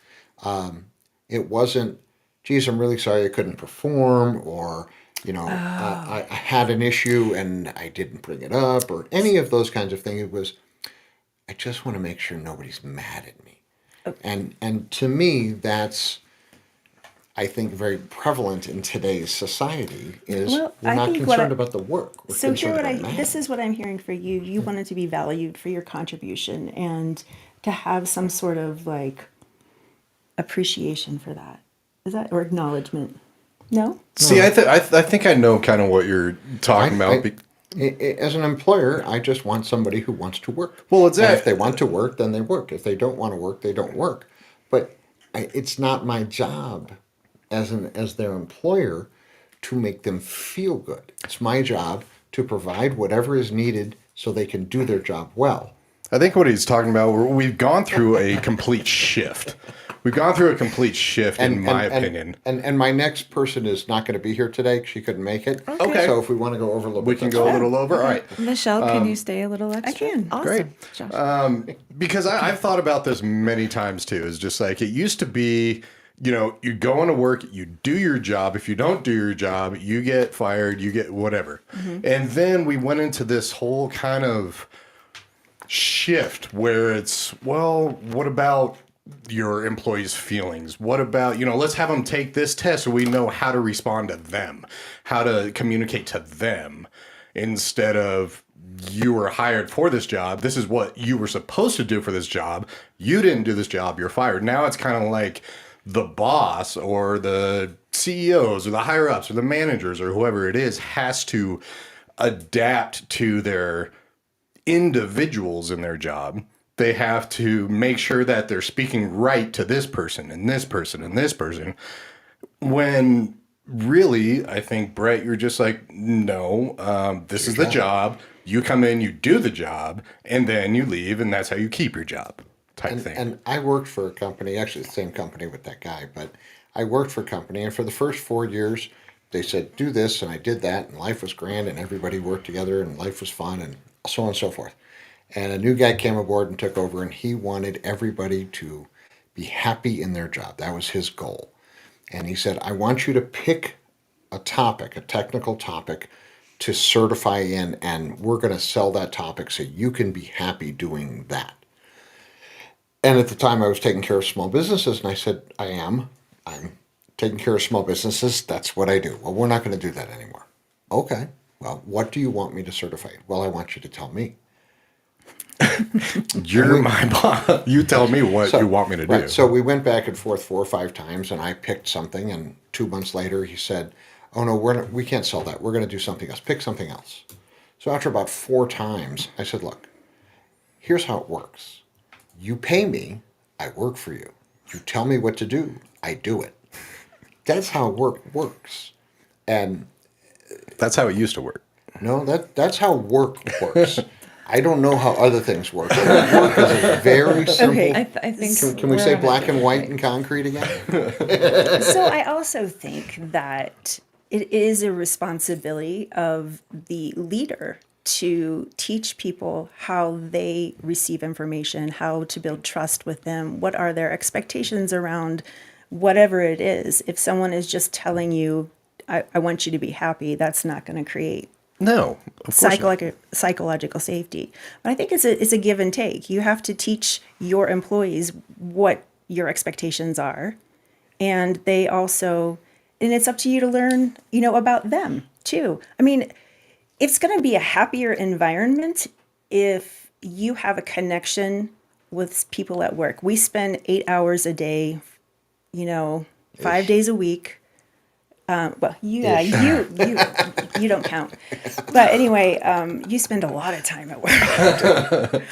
It wasn't, geez, I'm really sorry I couldn't perform, or, I had an issue and I didn't bring it up, or any of those kinds of things. It was, I just want to make sure nobody's mad at me. And to me, that's, I think, very prevalent in today's society is Well, we're I not think concerned about the work. We're So here, concerned about this math. is what I'm hearing for you. You wanted to be valued for your contribution and to have some sort of like appreciation for that. Is that or acknowledgement? No. See, I think I know kind of what you're talking about. As an employer, I just want somebody who wants to work. Well, it's and that- if they want to work, then they work. If they don't want to work, they don't work. But it's not my job as their employer to make them feel good. It's my job to provide whatever is needed so they can do their job well. I think what he's talking about, we've gone through a complete shift. We've gone through a complete shift, in my opinion. And my next person is not going to be here today. She couldn't make it. Okay. So if we want to go over a little We bit, can that's go a fine. little over. All right. Michelle, can you stay a little extra? can. Awesome. Great. Josh. Because I've thought about this many times too. It's just like it used to be, you go into work, you do your job. If you don't do your job, you get fired, you get whatever. And then we went into this whole kind of shift where it's, well, what about your employees' feelings? What about, let's have them take this test so we know how to respond to them, how to communicate to them instead of you were hired for this job. This is what you were supposed to do for this job. You didn't do this job. You're fired. Now it's kind of like the boss or the CEOs or the higher ups or the managers or whoever it is has to adapt to their individuals in their job. They have to make sure that they're speaking right to this person and this person and this person. When really, I think, Brett, you're just like, no, this is the job. You come in, you do the job, and then you leave, and that's how you keep your job type thing. And I worked for a company, actually the same company with that guy, but I worked for a company, and for the first 4 years, they said, do this, and I did that, and life was grand, and everybody worked together, and life was fun, and so on and so forth. And a new guy came aboard and took over, and he wanted everybody to be happy in their job. That was his goal. And he said, I want you to pick a topic, a technical topic, to certify in, and we're going to sell that topic so you can be happy doing that. And at the time, I was taking care of small businesses, and I said, I'm taking care of small businesses. That's what I do. Well, we're not going to do that anymore. Okay. Well, what do you want me to certify? Well, I want you to tell me. You're my boss. You tell me what you want me to do. Right. So we went back and forth 4 or 5 times, and I picked something. And 2 months later, he said, "Oh no, we can't sell that. We're going to do something else. Pick something else." So after about 4 times, I said, "Look, here's how it works. You pay me, I work for you. You tell me what to do, I do it. That's how work works." And That's how it used to work. no, that's how work works. I don't know how other things work. Work is a very simple. Okay. I think. Can we we're say on a black and different white page. and concrete again? So I also think that it is a responsibility of the leader to teach people how they receive information, how to build trust with them, what are their expectations around whatever it is. If someone is just telling you, I want you to be happy, that's not going to create No, of course not. psychological safety. But I think it's a give and take. You have to teach your employees what your expectations are, and they also, and it's up to you to learn, about them too. I mean, it's going to be a happier environment if you have a connection with people at work. We spend 8 hours a day, 5 days a week. Well, yeah, you don't count. But anyway, you spend a lot of time at work.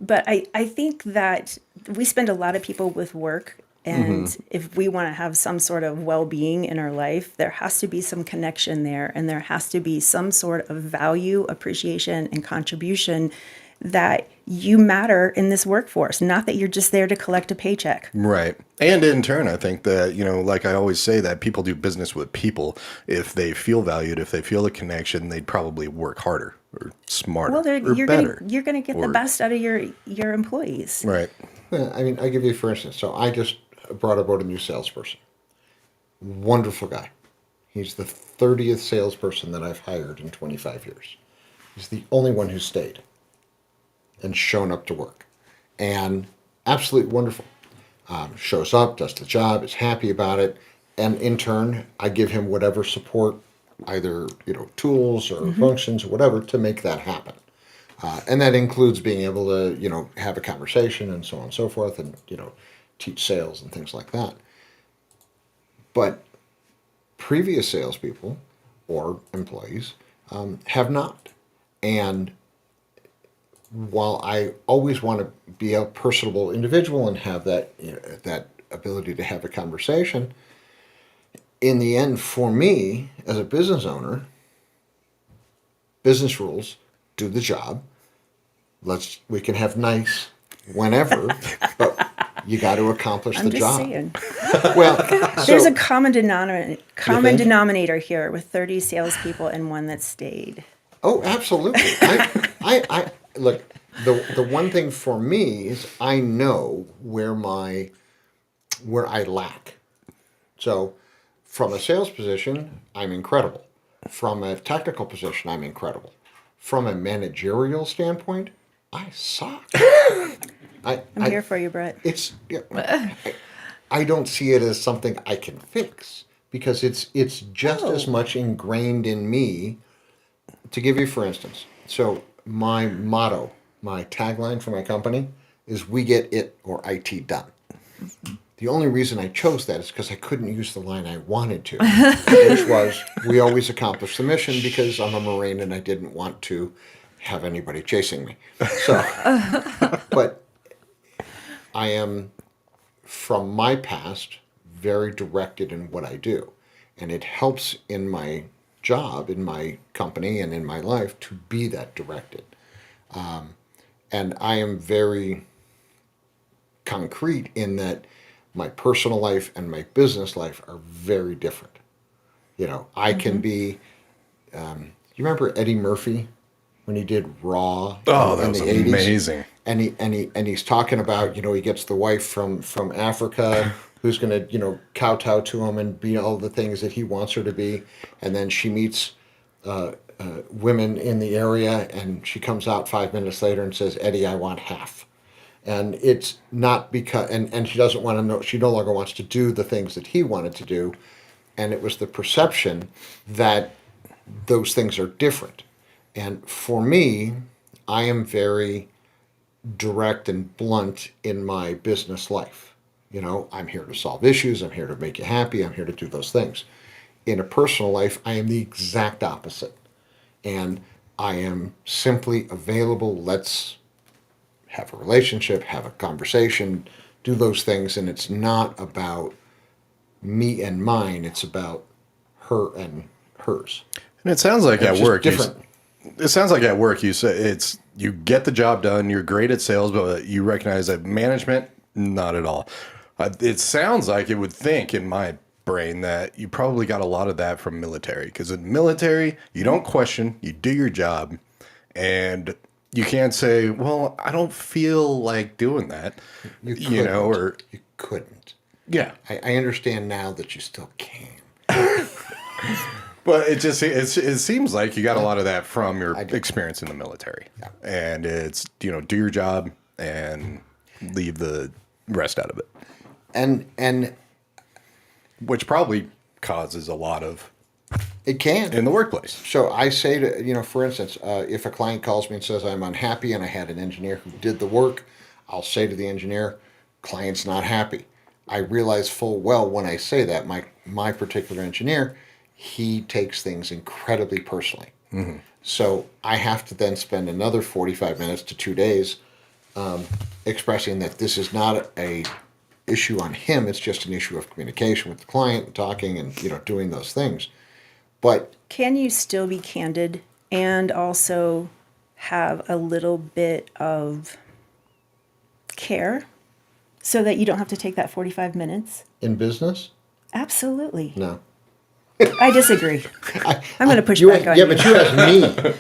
But I think that we spend a lot of people with work. And if we want to have some sort of well-being in our life, there has to be some connection there. And there has to be some sort of value, appreciation, and contribution that you matter in this workforce, not that you're just there to collect a paycheck. Right. And in turn, I think that, like I always say, that people do business with people. If they feel valued, if they feel a connection, they'd probably work harder or smarter Well, or you're better. you're gonna get the or- best out of your employees. Right. Yeah, I mean, I give you for instance. So I just brought aboard a new salesperson. Wonderful guy. He's the 30th salesperson that I've hired in 25 years. He's the only one who stayed and shown up to work, and absolutely wonderful. Shows up, does the job, is happy about it, and in turn, I give him whatever support, either tools or functions or whatever, to make that happen. And that includes being able to have a conversation and so on and so forth, and teach sales and things like that. But previous salespeople or employees have not, and while I always want to be a personable individual and have that that ability to have a conversation, in the end, for me as a business owner, business rules, do the job. We can have nice whenever, but you got to accomplish I'm the just job. saying. Well, There's so- a common denominator here with 30 salespeople and one that stayed. Oh, absolutely. I look. The one thing for me is I know where I lack. So, from a sales position, I'm incredible. From a technical position, I'm incredible. From a managerial standpoint, I suck. I'm here for you, Brett. It's I don't see it as something I can fix because it's just as much ingrained in me. To give you, for instance, so my motto, my tagline for my company is "We get it or IT done." The only reason I chose that is because I couldn't use the line I wanted to, which was "We always accomplish the mission," because I'm a Marine and I didn't want to have anybody chasing me. So, but I am, from my past, very directed in what I do, and it helps in my job, in my company, and in my life to be that directed. And I am very concrete in that my personal life and my business life are very different. I can be. You remember Eddie Murphy when he did Raw? Oh, that in was the 80s? amazing. And he's talking about he gets the wife from Africa who's going to kowtow to him and be all the things that he wants her to be, and then she meets women in the area, and she comes out 5 minutes later and says, "Eddie, I want half." And it's not because and she doesn't want to know. She no longer wants to do the things that he wanted to do, and it was the perception that those things are different. And for me, I am very direct and blunt in my business life. I'm here to solve issues. I'm here to make you happy. I'm here to do those things. In a personal life, I am the exact opposite. And I am simply available. Let's have a relationship, have a conversation, do those things. And it's not about me and mine. It's about her and hers. And it sounds like at just work, different. it sounds like at work you say you get the job done. You're great at sales, but you recognize that management, not at all. It sounds like it would think in my brain that you probably got a lot of that from military, because in military you don't question, you do your job, and you can't say, "Well, I don't feel like doing that," You couldn't. or you couldn't. yeah. I understand now that you still can. But it seems like you got a lot of that from your experience in the military, and it's do your job and leave the rest out of it, And which probably causes a lot of it can. in the workplace. So I say to, for instance, if a client calls me and says I'm unhappy and I had an engineer who did the work, I'll say to the engineer, client's not happy. I realize full well when I say that, my particular engineer, he takes things incredibly personally. Mm-hmm. So I have to then spend another 45 minutes to 2 days expressing that this is not a issue on him. It's just an issue of communication with the client, talking and doing those things. But Can you still be candid and also have a little bit of care so that you don't have to take that 45 minutes? in business, Absolutely. no. I disagree. I'm going to push You back on yeah, you. but you asked me.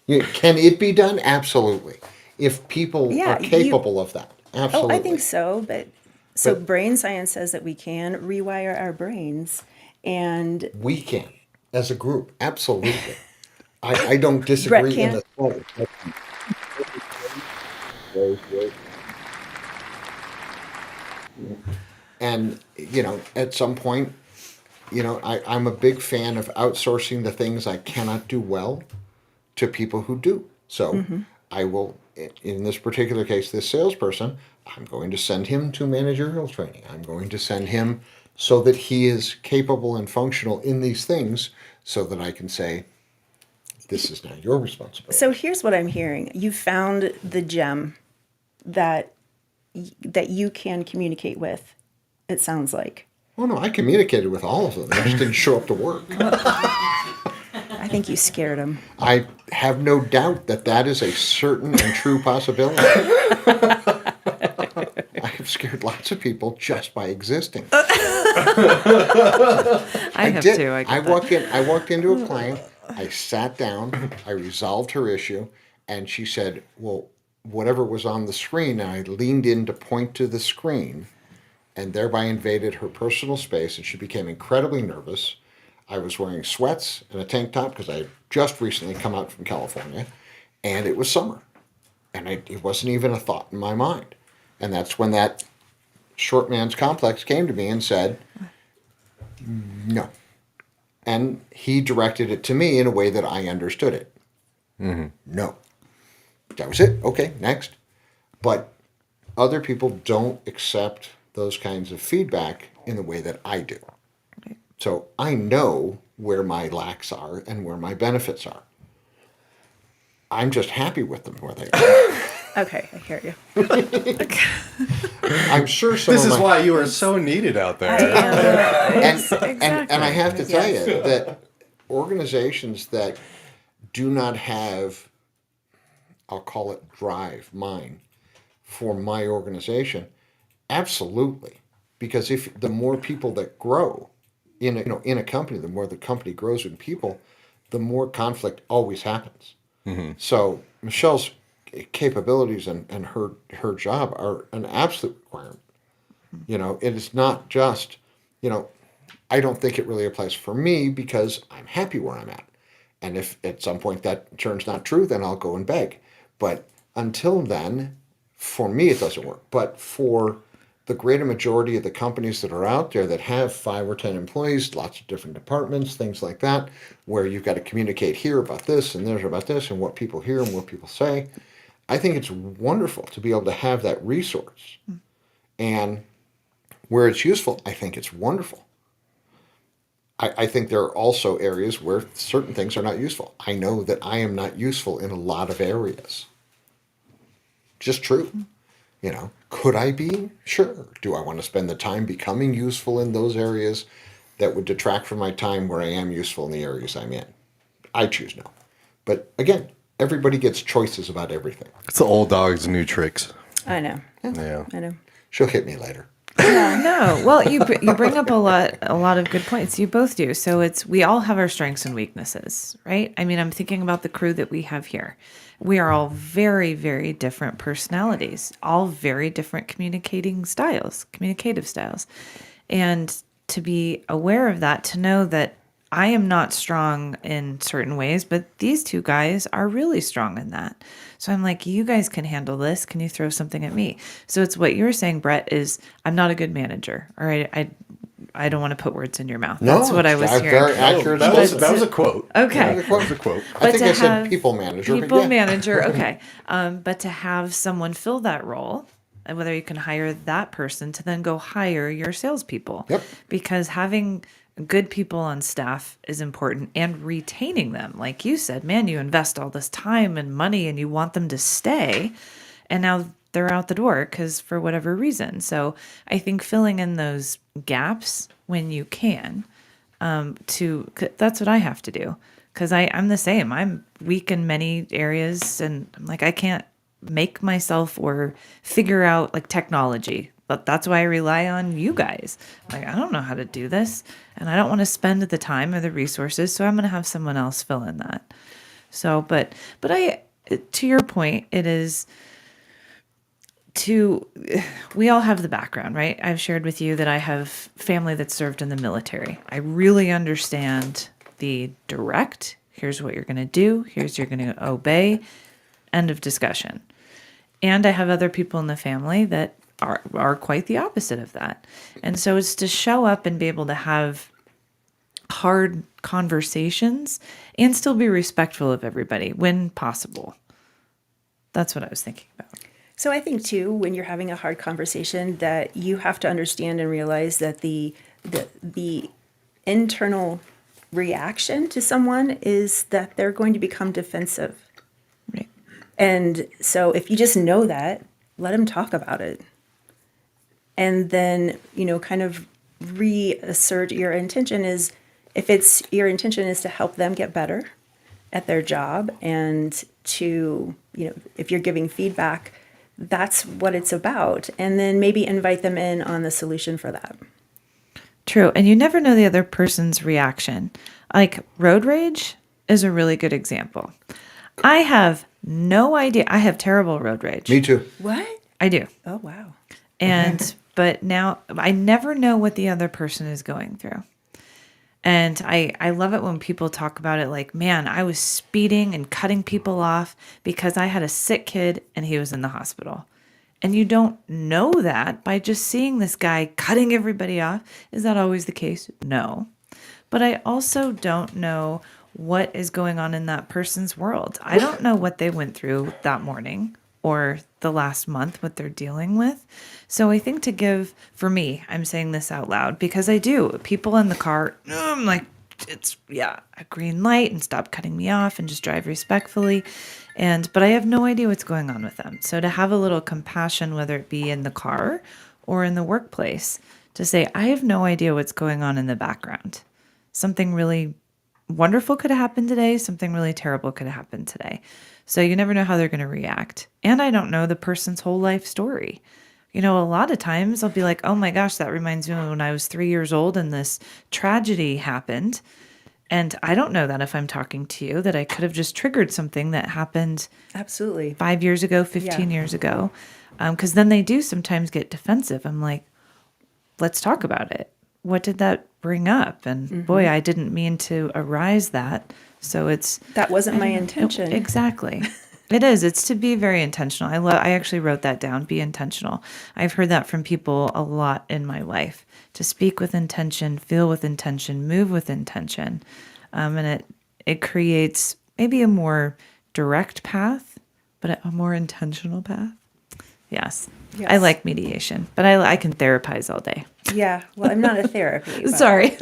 Can it be done? Absolutely. If people Yeah, are capable of that, Oh, absolutely. I think so, but so But- brain science says that we can rewire our brains, and We can, as a group, absolutely. I don't Brett disagree in can't. the slightest. And, at some point, I'm a big fan of outsourcing the things I cannot do well to people who do. So I will, in this particular case, this salesperson, I'm going to send him to managerial training. I'm going to send him so that he is capable and functional in these things so that I can say, this is now your responsibility. So here's what I'm hearing: you found the gem that that you can communicate with. It sounds like. Oh no, I communicated with all of them. I just didn't show up to work. I think you scared him. I have no doubt that that is a certain and true possibility. I have scared lots of people just by existing. I have did. too. I get that. I walked into a client. I sat down. I resolved her issue, and she said, "Well, whatever was on the screen." And I leaned in to point to the screen, and thereby invaded her personal space. And she became incredibly nervous. I was wearing sweats and a tank top because I had just recently come out from California, and it was summer, and it wasn't even a thought in my mind. And that's when that short man's complex came to me and said, "No." And he directed it to me in a way that I understood it. No. That was it. Okay, next. But other people don't accept those kinds of feedback in the way that I do. So I know where my lacks are and where my benefits are. I'm just happy with them where they are. Okay, I hear you. I'm sure some This of is my, why you are so needed out there. and I have to tell you that organizations that do not have, I'll call it drive, mine, for my organization, absolutely. Because if the more people that grow in a company, the more the company grows in people, the more conflict always happens. So Michelle's capabilities and her job are an absolute requirement. It is not just, I don't think it really applies for me because I'm happy where I'm at. And if at some point that turns not true, then I'll go and beg. But until then, for me, it doesn't work. But for the greater majority of the companies that are out there that have 5 or 10 employees, lots of different departments, things like that, where you've got to communicate here about this and there about this and what people hear and what people say, I think it's wonderful to be able to have that resource. And where it's useful, I think it's wonderful. I think there are also areas where certain things are not useful. I know that I am not useful in a lot of areas. Just true. Could I be? Sure. Do I want to spend the time becoming useful in those areas that would detract from my time where I am useful in the areas I'm in? I choose no. But again, everybody gets choices about everything. It's the old dog's new tricks. I know. Yeah. I know. She'll hit me later. No, well, you bring up a lot of good points. You both do. So we all have our strengths and weaknesses, right? I mean, I'm thinking about the crew that we have here. We are all very, very different personalities, all very different communicative styles, and to be aware of that, to know that I am not strong in certain ways, but these two guys are really strong in that. So I'm like, you guys can handle this. Can you throw something at me? So it's what you were saying, Brett, is I'm not a good manager. All right. I don't want to put words in your mouth. No, That's what I was it's hearing. very accurate. That was a quote. Okay. That was a quote. I think to I said have people manager. People but yeah. manager, okay. But to have someone fill that role, and whether you can hire that person to then go hire your salespeople. Yep. Because having good people on staff is important, and retaining them. Like you said, man, you invest all this time and money and you want them to stay, and now they're out the door because for whatever reason. So I think filling in those gaps when you can, that's what I have to do. Because I'm the same. I'm weak in many areas, and I'm like, I can't make myself or figure out like technology. But that's why I rely on you guys. Like, I don't know how to do this, and I don't want to spend the time or the resources, so I'm going to have someone else fill in that. So, but I, to your point, it is we all have the background, right? I've shared with you that I have family that served in the military. I really understand the direct, here's what you're going to do, here's you're going to obey, end of discussion. And I have other people in the family that are quite the opposite of that. And so it's to show up and be able to have hard conversations and still be respectful of everybody when possible. That's what I was thinking about. So I think too, when you're having a hard conversation, that you have to understand and realize that the internal reaction to someone is that they're going to become defensive. Right. And so if you just know that, let them talk about it. And then, kind of reassert your intention is, if it's your intention is to help them get better at their job, and to, if you're giving feedback, that's what it's about. And then maybe invite them in on the solution for that. True. And you never know the other person's reaction. Like road rage is a really good example. I have no idea. I have terrible road rage. Me too. What? I do. Oh, wow. And, but now I never know what the other person is going through. And I love it when people talk about it like, man, I was speeding and cutting people off because I had a sick kid and he was in the hospital. And you don't know that by just seeing this guy cutting everybody off. Is that always the case? No. But I also don't know what is going on in that person's world. I don't know what they went through that morning or the last month, what they're dealing with. So I think for me, I'm saying this out loud because I do. People in the car, I'm like, it's, a green light and stop cutting me off and just drive respectfully. But I have no idea what's going on with them. So to have a little compassion, whether it be in the car or in the workplace, to say, I have no idea what's going on in the background. Something really wonderful could have happened today. Something really terrible could have happened today. So you never know how they're going to react. And I don't know the person's whole life story. A lot of times I'll be like, oh my gosh, that reminds me of when I was 3 years old and this tragedy happened. And I don't know that if I'm talking to you, that I could have just triggered something that happened Absolutely 5 years ago, 15 years ago. Because then they do sometimes get defensive. I'm like, let's talk about it. What did that bring up? And boy, I didn't mean to arise that. So that wasn't my intention. Exactly. It is. It's to be very intentional. I actually wrote that down. Be intentional. I've heard that from people a lot in my life. To speak with intention, feel with intention, move with intention, and it creates maybe a more direct path, but a more intentional path. Yes. I like mediation, but I can therapize all day. Yeah. Well, I'm not a therapy. But Sorry,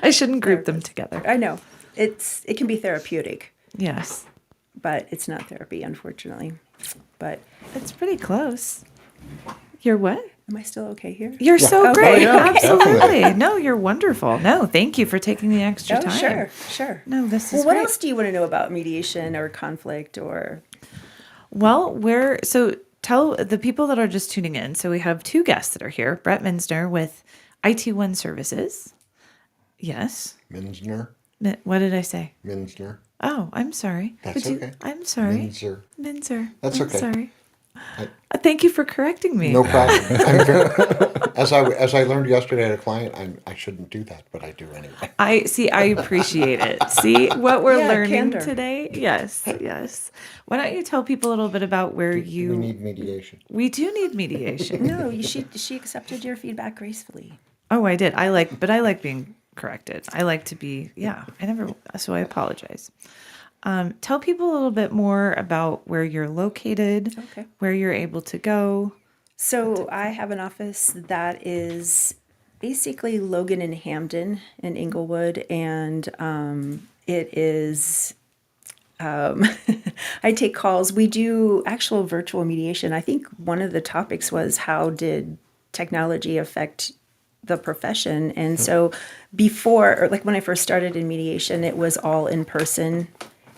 I shouldn't group them together. I know it can be therapeutic. Yes. But it's not therapy, unfortunately. But It's pretty close. You're what? am I still okay here? You're so great. Oh, yeah, Absolutely. definitely. No, you're wonderful. No, thank you for taking the extra Oh, time. sure. No, this is Well, what great. else do you want to know about mediation or conflict or? Well, tell the people that are just tuning in. So we have two guests that are here. Brett Minzer with IT1Services. Yes. Minzer. What did I say? Minzer. Oh, I'm sorry. That's okay. I'm sorry. Minzer. Minzer. That's I'm okay. sorry. Thank you for correcting me. No problem. As I learned yesterday at a client, I shouldn't do that, but I do anyway. I appreciate it. See what we're Yeah, learning candor. today? Yes. Why don't you tell people a little bit about where We need mediation. We do need mediation. No, she accepted your feedback gracefully. Oh, I did. I like being corrected. I like to be, so I apologize. Tell people a little bit more about where you're located, Okay. where you're able to go. So I have an office that is basically Logan and Hamden in Inglewood, and it is. I take calls. We do actual virtual mediation. I think one of the topics was how did technology affect the profession, and so before, or like when I first started in mediation, it was all in person,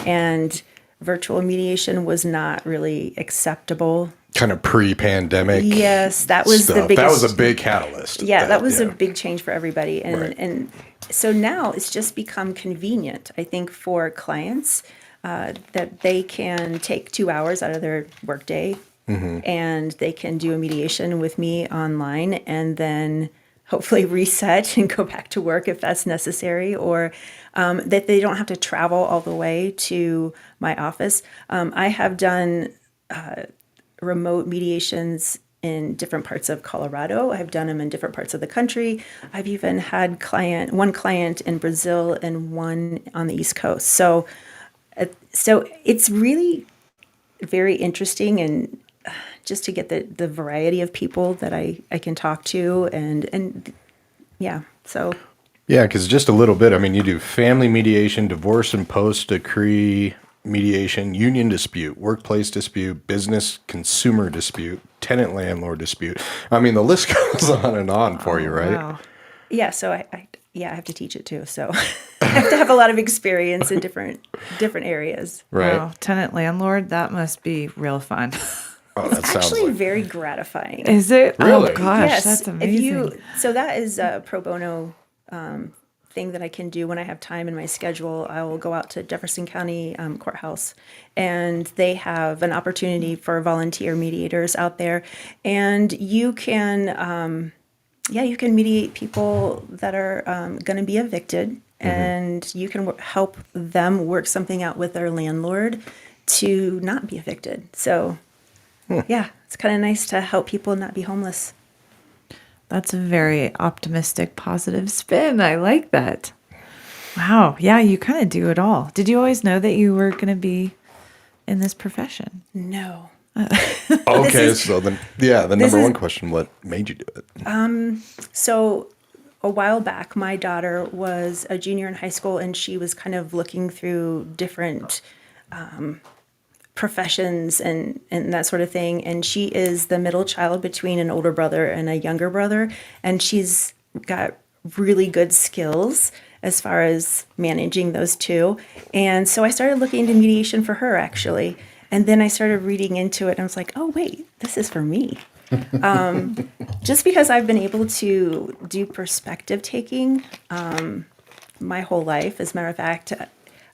and virtual mediation was not really acceptable. Kind of pre-pandemic. Yes, that was stuff. the biggest. That was a big catalyst. Yeah, that was a big change for everybody. And Right. and so now it's just become convenient, I think, for clients. that they can take 2 hours out of their workday and they can do a mediation with me online and then hopefully reset and go back to work if that's necessary, or that they don't have to travel all the way to my office. I have done remote mediations in different parts of Colorado. I've done them in different parts of the country. I've even had one client in Brazil and one on the East Coast. So it's really very interesting, and just to get the variety of people that I can talk to, and yeah, so. Yeah, because just a little bit. I mean, you do family mediation, divorce and post decree mediation, union dispute, workplace dispute, business consumer dispute, tenant landlord dispute. I mean, the list goes on and on for you, right? Wow. Yeah, so I have to teach it too. So I have to have a lot of experience in different areas. Right. Wow. Tenant landlord, that must be real fun. Oh, that It's sounds actually like very gratifying. Is it? Really? Oh gosh, Yes, that's amazing. so that is a pro bono thing that I can do when I have time in my schedule. I will go out to Jefferson County Courthouse, and they have an opportunity for volunteer mediators out there, and you can, you can mediate people that are going to be evicted, and you can help them work something out with their landlord to not be evicted. So, yeah, it's kind of nice to help people not be homeless. That's a very optimistic, positive spin. I like that. Wow. Yeah, you kind of do it all. Did you always know that you were going to be in this profession? No. okay. So then, the number one question: what made you do it? So a while back, my daughter was a junior in high school, and she was kind of looking through different professions and that sort of thing. And she is the middle child between an older brother and a younger brother. And she's got really good skills as far as managing those two. And so I started looking into mediation for her, actually. And then I started reading into it, and I was like, oh, wait, this is for me. Just because I've been able to do perspective taking my whole life. As a matter of fact,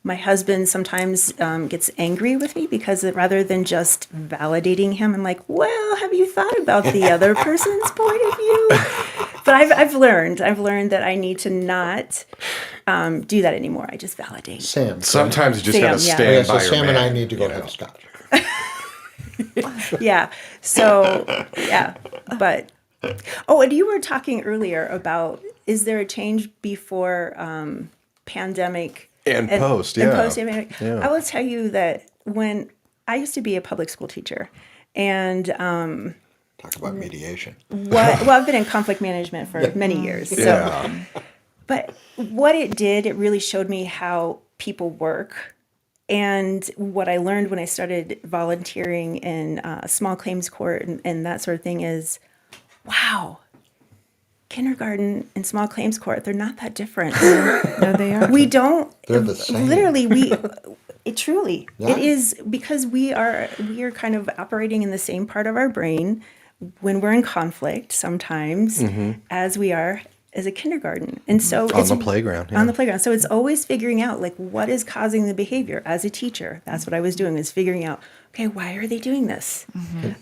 my husband sometimes gets angry with me because rather than just validating him, I'm like, well, have you thought about the other person's point of view? But I've learned that I need to not do that anymore. I just validate. Sam. Sometimes you just got to Sam, yeah. stand Yeah, by so your Sam man, and I need to go you know? have scotch. Yeah. So, yeah. But, and you were talking earlier about, is there a change before pandemic? And post, And yeah. post-pandemic? Yeah. I will tell you that when I used to be a public school teacher, and Talk about mediation. I've been in conflict management for many years. So, Yeah. but what it did, it really showed me how people work. And what I learned when I started volunteering in small claims court and that sort of thing is, wow, kindergarten and small claims court, they're not that different. No, they are. We don't, They're the same. literally, it truly, Yeah. it is, because we are kind of operating in the same part of our brain when we're in conflict sometimes as we are as a kindergarten. And so On the playground, yeah. On the playground. So it's always figuring out, like, what is causing the behavior as a teacher. That's what I was doing, is figuring out, okay, why are they doing this?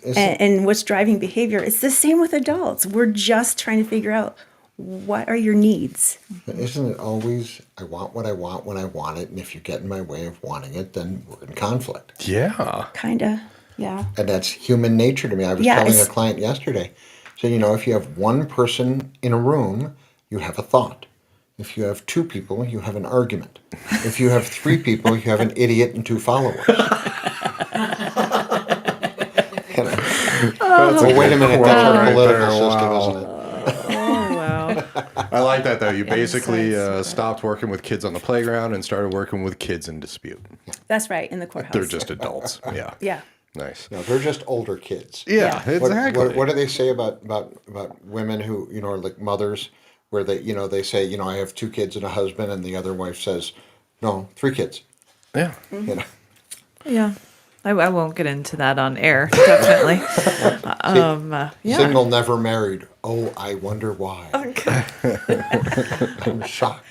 And what's driving behavior? It's the same with adults. We're just trying to figure out, what are your needs? Isn't it always, I want what I want when I want it, and if you get in my way of wanting it, then we're in conflict. Yeah. Kinda, yeah. And that's human nature to me. I was Yeah, telling a it's- client yesterday. So, if you have one person in a room, you have a thought. If you have two people, you have an argument. If you have three people, you have an idiot and two followers. Well, wait a minute, that's our Right political there, system, wow. isn't it? Oh, wow. I like that, though. You basically Insights. stopped working with kids on the playground and started working with kids in dispute. That's right, in the courthouse. They're just adults. Yeah. Yeah. Nice. No, they're just older kids. Yeah, Yeah. exactly. What do they say about women who are like mothers, where they say I have two kids and a husband, and the other wife says, no, three kids. Yeah. Yeah. I won't get into that on air, definitely. Yeah. Single, never married. Oh, I wonder why. Okay. I'm shocked.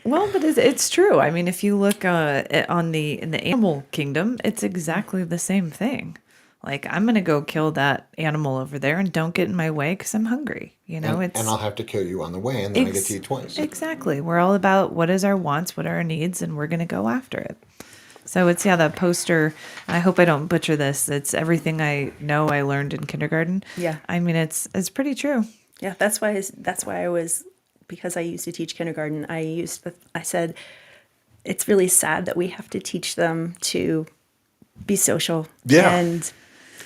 Well, but it's true. I mean, if you look in the animal kingdom, it's exactly the same thing. Like, I'm gonna go kill that animal over there, and don't get in my way because I'm hungry. You know, And I'll have to kill you on the way, and then I get to eat twice. exactly. We're all about what is our wants, what are our needs, and we're gonna go after it. So it's the poster. I hope I don't butcher this. It's everything I know I learned in kindergarten. Yeah. I mean, it's pretty true. Yeah, that's why I was, because I used to teach kindergarten. I said it's really sad that we have to teach them to be social. Yeah.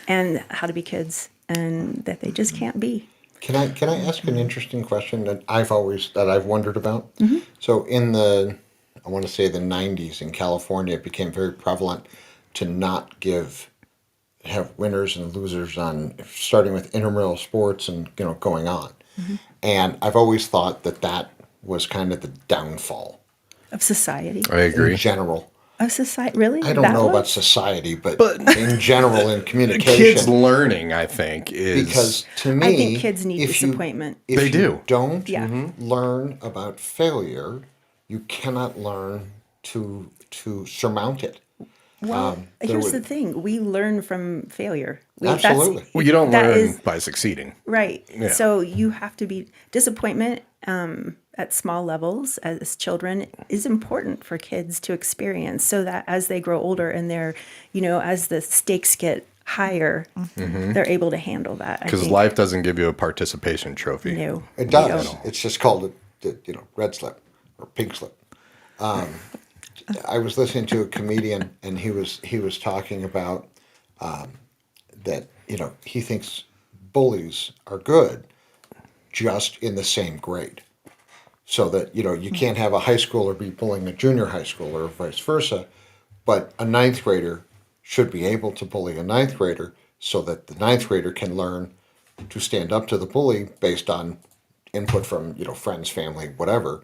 And how to be kids, and that they just can't be. Can I ask an interesting question that I've wondered about? So in I want to say the 90s in California, it became very prevalent to not have winners and losers on, starting with intramural sports and going on. And I've always thought that was kind of the downfall Of society. I agree. in general. Of society, really? I don't That know about was? society, but in general in communication. Kids learning, I think, is Because to me, I think kids need if you- disappointment. If They you do. don't Yeah. learn about failure, you cannot learn to surmount it. Well, there here's would- the thing: we learn from failure. Absolutely. well, you don't that learn is- by succeeding. Right. Yeah. So you have to be disappointment at small levels as children is important for kids to experience, so that as they grow older and they're, as the stakes get higher, they're able to handle that. I Because think. life doesn't give you a participation trophy. No, It you does. don't. It's just called the red slip or pink slip. I was listening to a comedian, and he was talking about that he thinks bullies are good just in the same grade, so that you can't have a high schooler be bullying a junior high schooler or vice versa, but a ninth grader should be able to bully a ninth grader so that the ninth grader can learn to stand up to the bully based on input from friends, family, whatever,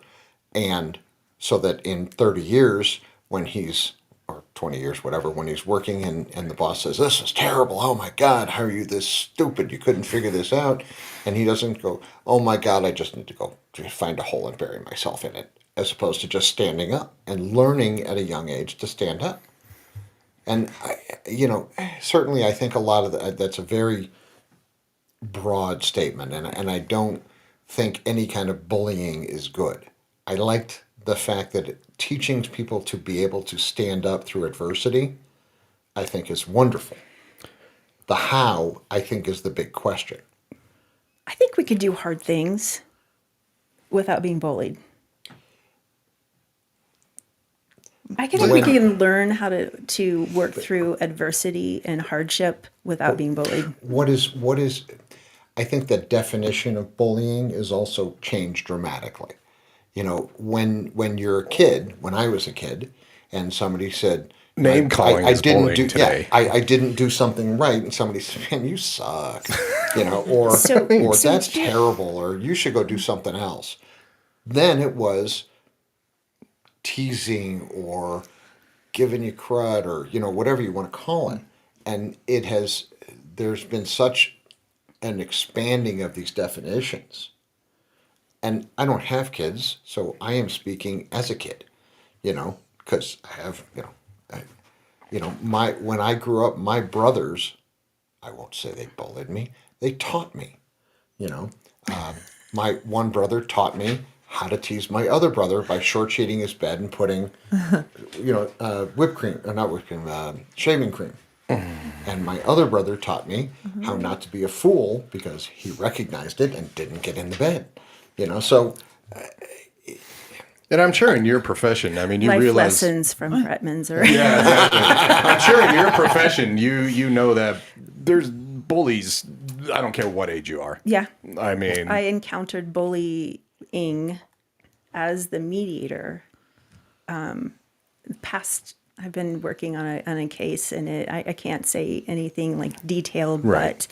and so that in 30 years when he's or 20 years, whatever, when he's working and the boss says, "This is terrible. Oh my God, how are you this stupid? You couldn't figure this out." And he doesn't go, "Oh my God, I just need to go find a hole and bury myself in it," as opposed to just standing up and learning at a young age to stand up. And, certainly I think a lot of that's a very broad statement, and I don't think any kind of bullying is good. I liked the fact that teaching people to be able to stand up through adversity, I think, is wonderful. The how, I think, is the big question. I think we could do hard things without being bullied. I think we can learn how to work through adversity and hardship without being bullied. What is I think the definition of bullying is also changed dramatically. When you're a kid, when I was a kid, and somebody said, Name calling is bullying today. I didn't do something right, and somebody said, "Man, you suck," or So that's here- terrible, or you should go do something else. Then it was teasing or giving you crud or whatever you want to call it, and there's been such an expanding of these definitions. And I don't have kids, so I am speaking as a kid, because I have, when I grew up, my brothers, I won't say they bullied me, they taught me, my one brother taught me how to tease my other brother by short sheeting his bed and putting, whipped cream, or not whipped cream, shaving cream. And my other brother taught me how not to be a fool because he recognized it and didn't get in the bed. So And I'm sure in your profession, I mean, you Life realize. lessons from Brett Minzer. Yeah, exactly. I'm sure in your profession, you know that there's bullies. I don't care what age you are. Yeah. I mean, I encountered bullying as the mediator. I've been working on a case, and I can't say anything like detailed, Right. but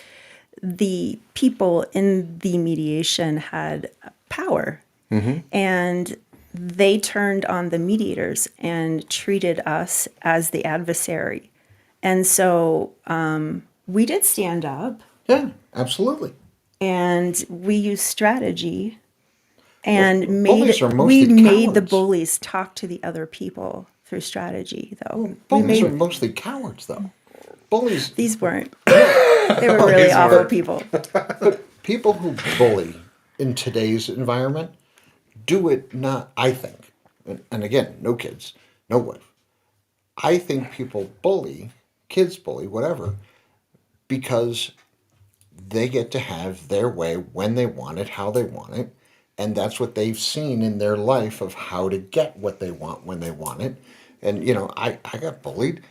the people in the mediation had power, and they turned on the mediators and treated us as the adversary. And so we did stand up, yeah, absolutely. and we used strategy and bullies are mostly we made the cowards. bullies talk to the other people through strategy, though. Bullies are mostly cowards, though. Bullies, These weren't. They were really These awful weren't. people. people who bully in today's environment do it not, I think, and again, no kids, no wife. I think people bully, kids bully, whatever, because they get to have their way when they want it, how they want it, and that's what they've seen in their life of how to get what they want when they want it. And I got bullied.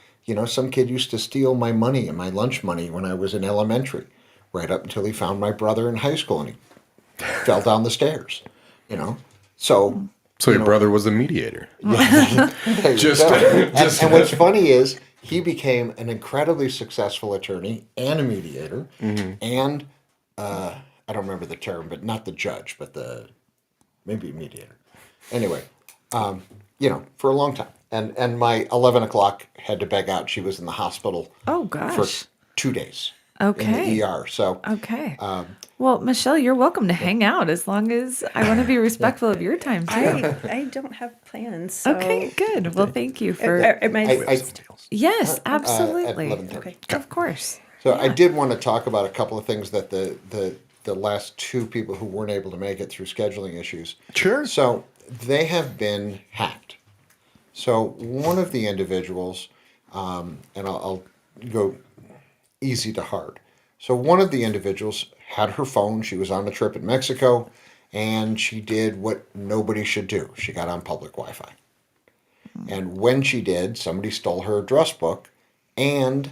Some kid used to steal my money and my lunch money when I was in elementary, right up until he found my brother in high school and he fell down the stairs. So So your brother was the mediator. there you Just- go. just- And what's funny is he became an incredibly successful attorney and a mediator, and I don't remember the term, but not the judge, but maybe mediator. Anyway, for a long time. And my 11 o'clock had to beg out. She was in the hospital Oh, for gosh. 2 days Okay. in the ER. So Okay. Well, Michelle, you're welcome to hang out as long as I want to be respectful of your time too. I don't have plans. So Okay, good. Well, thank you for. Am I- Yes, at absolutely. 11:30. Okay. Of course. So I did want to talk about a couple of things that the last 2 people who weren't able to make it through scheduling issues. Sure. So they have been hacked. So one of the individuals, and I'll go easy to hard. So one of the individuals had her phone. She was on a trip in Mexico, and she did what nobody should do. She got on public Wi-Fi. And when she did, somebody stole her address book and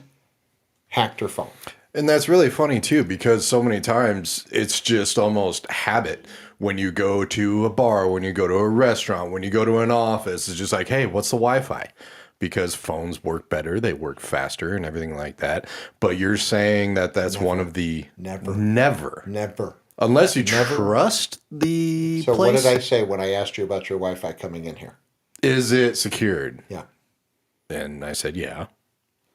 hacked her phone. And that's really funny too, because so many times it's just almost habit. When you go to a bar, when you go to a restaurant, when you go to an office, it's just like, hey, what's the Wi-Fi? Because phones work better, they work faster and everything like that. But you're saying that that's one of the... Never. Never. Unless you trust the So place. what did I say when I asked you about your Wi-Fi coming in here? Is it secured? Yeah. And I said, yeah.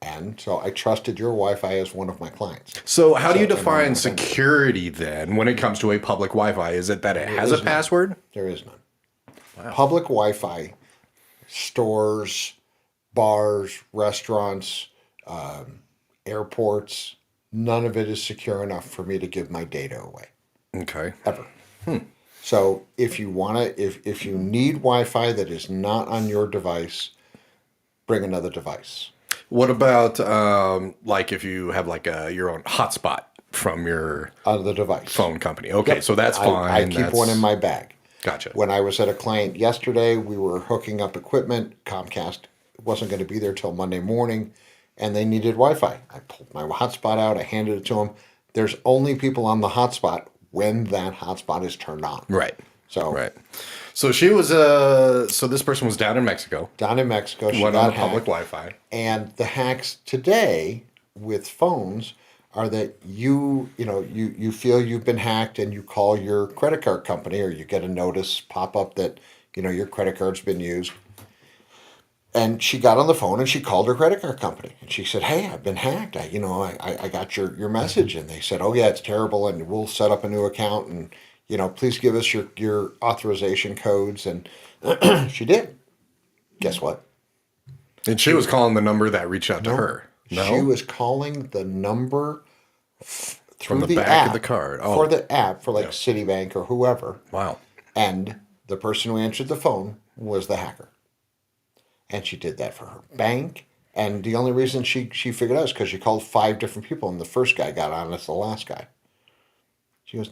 And so I trusted your Wi-Fi as one of my clients. So how do you So- define security then when it comes to a public Wi-Fi? Is it that it has a is none. password? There is none. Public Wi-Fi, stores, bars, restaurants, airports, none of it is secure enough for me to give my data away, Okay. ever. So if you want to, if you need Wi-Fi that is not on your device, bring another device. What about like if you have like your own hotspot from your On the device. phone company? Okay, Yep. so that's fine. I keep one in my bag. Gotcha. When I was at a client yesterday, we were hooking up equipment. Comcast wasn't going to be there till Monday morning, and they needed Wi-Fi. I pulled my hotspot out. I handed it to them. There's only people on the hotspot when that hotspot is turned on. Right. So Right. So she was so this person was down in Mexico. down in Mexico, she Went on got the public hacked. Wi-Fi. And the hacks today with phones are that you feel you've been hacked and you call your credit card company or you get a notice pop up that your credit card's been used. And she got on the phone and she called her credit card company and she said, "Hey, I've been hacked. I got your message." And they said, "Oh yeah, it's terrible, and we'll set up a new account and please give us your authorization codes." And she did. Guess what? And she was calling the number that reached out to her. No. She was calling the number through the the back app of the card. Oh. for the app for like Citibank or whoever. Wow. And the person who answered the phone was the hacker. And she did that for her bank. And the only reason she figured out is because she called 5 different people, and the first guy got on as the last guy. She goes,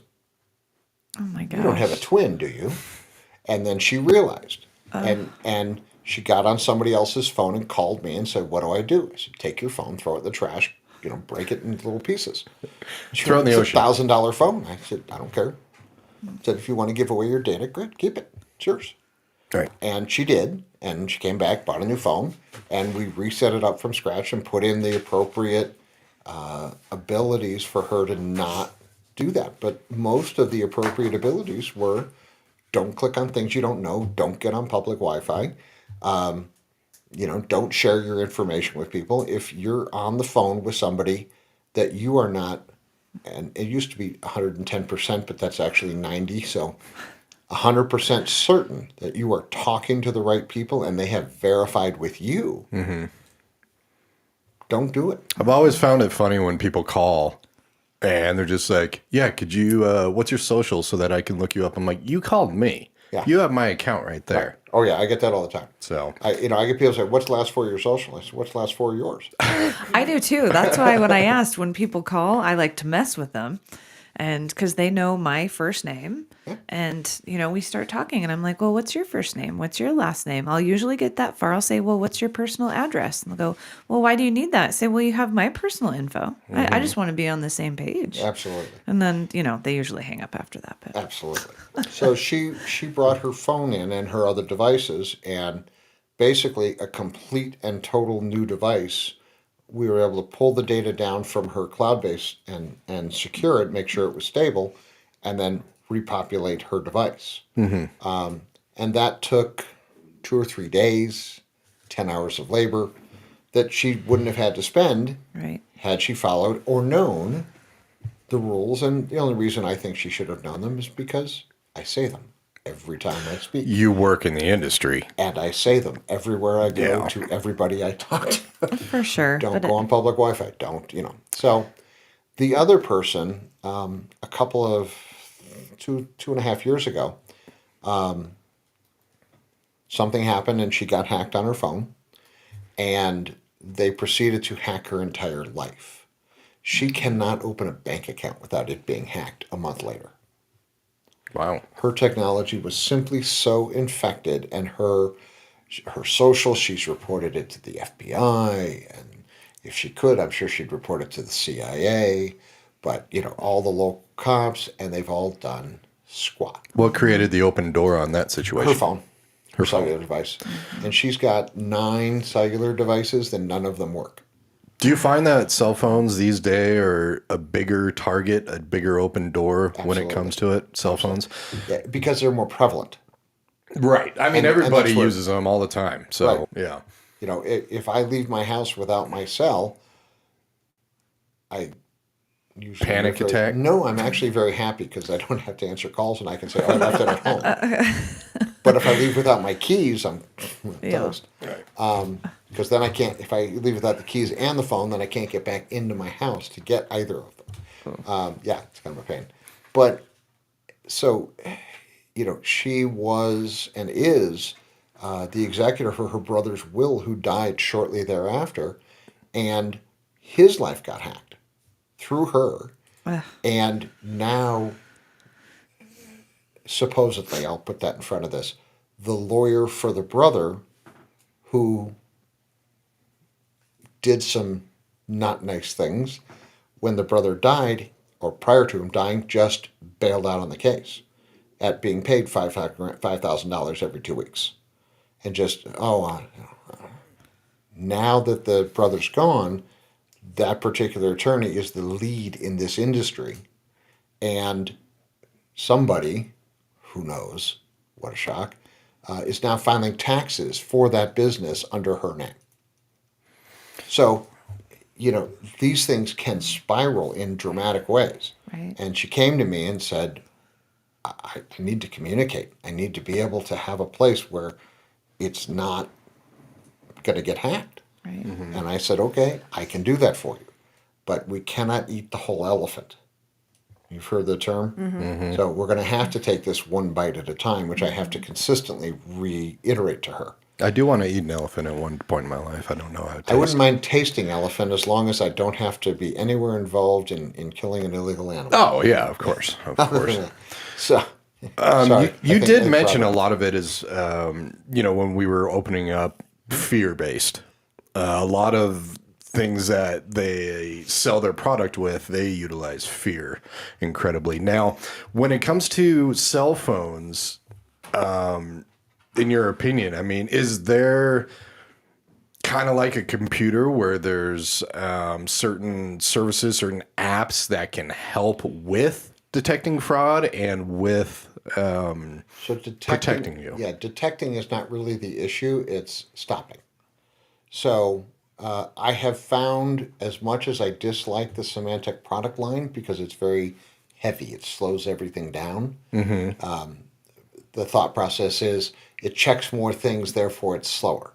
Oh my gosh. "You don't have a twin, do you?" And then she realized, and she got on somebody else's phone and called me and said, "What do I do?" I said, "Take your phone, throw it in the trash, break it into little pieces." She Throw it in the "It's ocean." $1,000 phone. I said, "I don't care." I said, "If you want to give away your data, good, keep it. It's yours." Right. And she did, and she came back, bought a new phone, and we reset it up from scratch and put in the appropriate abilities for her to not do that. But most of the appropriate abilities were: don't click on things you don't know, don't get on public Wi-Fi, don't share your information with people. If you're on the phone with somebody that you are not, and it used to be 110%, but that's actually 90, so 100% certain that you are talking to the right people and they have verified with you, don't do it. I've always found it funny when people call and they're just like, yeah, could you, what's your social so that I can look you up? I'm like, you called me. Yeah. You have my account right there. Oh yeah, I get that all the time. So, I get people say, "What's the last four of your social?" I say, "What's the last four of yours?" I do too. That's why when I asked, when people call, I like to mess with them. And because they know my first name. And, we start talking and I'm like, well, what's your first name? What's your last name? I'll usually get that far. I'll say, well, what's your personal address? And they'll go, well, why do you need that? I say, well, you have my personal info. I just want to be on the same page. Absolutely. And then, they usually hang up after that. But Absolutely. So she brought her phone in and her other devices, and basically a complete and total new device. We were able to pull the data down from her cloud base and secure it, make sure it was stable, and then repopulate her device. And that took 2 or 3 days, 10 hours of labor that she wouldn't have had to spend right. had she followed or known the rules. And the only reason I think she should have known them is because I say them every time I speak. you work in the industry. And I say them everywhere I go Yeah. to everybody I talk to. For sure. Don't But go on public Wi-Fi. Don't. So the other person, a couple of 2.5 years ago, something happened and she got hacked on her phone, and they proceeded to hack her entire life. She cannot open a bank account without it being hacked a month later. Wow. Her technology was simply so infected, and her social, she's reported it to the FBI, and if she could, I'm sure she'd report it to the CIA, but all the local cops, and they've all done squat. What created the open door on that situation? Her phone, her cellular device, and she's got 9 cellular devices, and none of them work. Do you find that cell phones these days are a bigger target, a bigger open door when it comes to it? Cell phones? Yeah, because they're more prevalent. Right. I mean, And everybody that's where- uses them all the time. So, Right. yeah. If I leave my house without my cell, I usually Panic attack? No, I'm actually very happy because I don't have to answer calls and I can say, "Oh, I left it at home." But if I leave without my keys, I'm toast. Because then I can't. If I leave without the keys and the phone, then I can't get back into my house to get either of them. Yeah, it's kind of a pain. But so, she was and is the executor for her brother's will, who died shortly thereafter, and his life got hacked through her. And now, supposedly, I'll put that in front of this, the lawyer for the brother, who did some not nice things when the brother died, or prior to him dying, just bailed out on the case at being paid $5,000 every 2 weeks. And just, now that the brother's gone, that particular attorney is the lead in this industry. And somebody, who knows, what a shock, is now filing taxes for that business under her name. So, these things can spiral in dramatic ways. Right. And she came to me and said, I need to communicate. I need to be able to have a place where it's not going to get hacked. Right. And I said, okay, I can do that for you. But we cannot eat the whole elephant. You've heard the term? So we're going to have to take this one bite at a time, which I have to consistently reiterate to her. I do want to eat an elephant at one point in my life. I don't know how to taste I wouldn't mind tasting elephant as long as I don't have to be anywhere involved in killing an illegal animal. Oh, yeah, of course. Of course. So, sorry. You I think did I mention a probably- lot of it is, when we were opening up, fear-based. A lot of things that they sell their product with, they utilize fear incredibly. Now, when it comes to cell phones, in your opinion, I mean, is there kind of like a computer where there's certain services, certain apps that can help with detecting fraud and with So protecting you? Yeah, detecting is not really the issue, it's stopping. So I have found, as much as I dislike the Symantec product line because it's very heavy, it slows everything down, the thought process is it checks more things, therefore it's slower.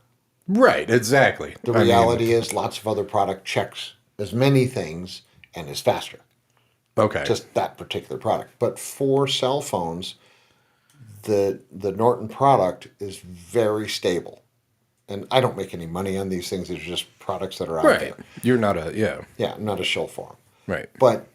Right, exactly. The reality is lots of other product checks as many things and is faster. Okay. Just that particular product. But for cell phones, the Norton product is very stable. And I don't make any money on these things. These are just products that are out Right. there. You're not a, yeah. Yeah, I'm not a shill for them. Right. But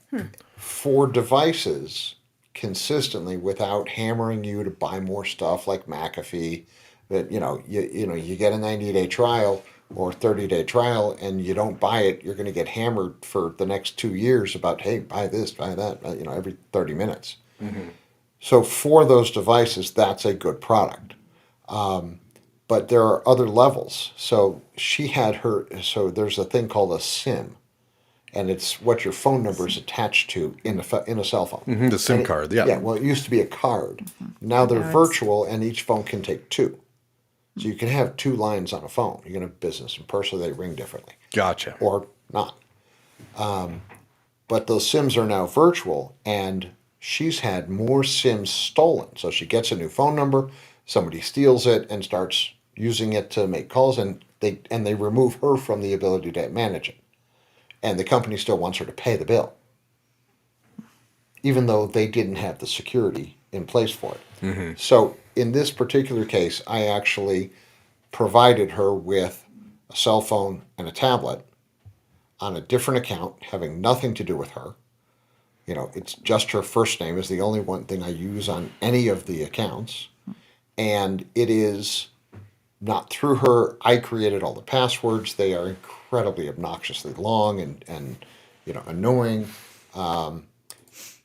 for devices, consistently, without hammering you to buy more stuff like McAfee, that you get a 90-day trial or 30-day trial, and you don't buy it, you're going to get hammered for the next 2 years about, hey, buy this, buy that, every 30 minutes. So for those devices, that's a good product. But there are other levels. So so there's a thing called a SIM, and it's what your phone number is attached to in a cell phone. The SIM card, yeah. Yeah, well, it used to be a card. Now they're virtual, and each phone can take two. So you can have two lines on a phone. You can have business and personal, they ring differently. Gotcha. Or not. But those SIMs are now virtual, and she's had more SIMs stolen. So she gets a new phone number, somebody steals it and starts using it to make calls, and they remove her from the ability to manage it. And the company still wants her to pay the bill, even though they didn't have the security in place for it. So in this particular case, I actually provided her with a cell phone and a tablet on a different account, having nothing to do with her. It's just her first name is the only one thing I use on any of the accounts. And it is not through her. I created all the passwords. They are incredibly obnoxiously long and annoying.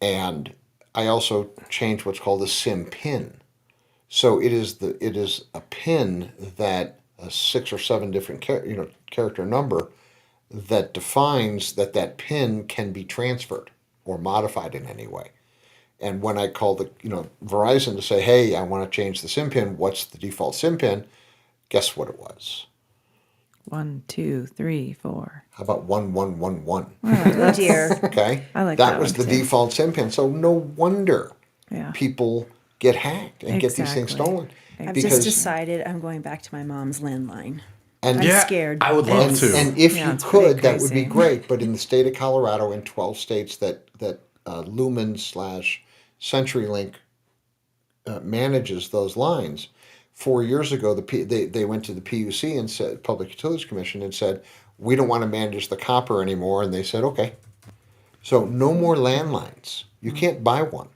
And I also changed what's called a SIM pin. So it is a pin that a 6 or 7 different character number that defines that pin can be transferred or modified in any way. And when I called Verizon to say, hey, I want to change the SIM pin, what's the default SIM pin? Guess what it was? 1, 2, 3, 4. How about 1111? Oh dear. Okay, I like that that was one the too. default SIM pin. So no wonder Yeah. people get hacked and get these things Exactly. stolen. I've Because just decided I'm going back to my mom's landline. and I'm scared. I would love to. And if Yeah, you it's pretty could, that would be crazy. great. But in the state of Colorado, in 12 states that Lumen / CenturyLink manages those lines, 4 years ago, they went to the PUC and said, Public Utilities Commission, and said, we don't want to manage the copper anymore. And they said, okay. So no more landlines. You can't buy one.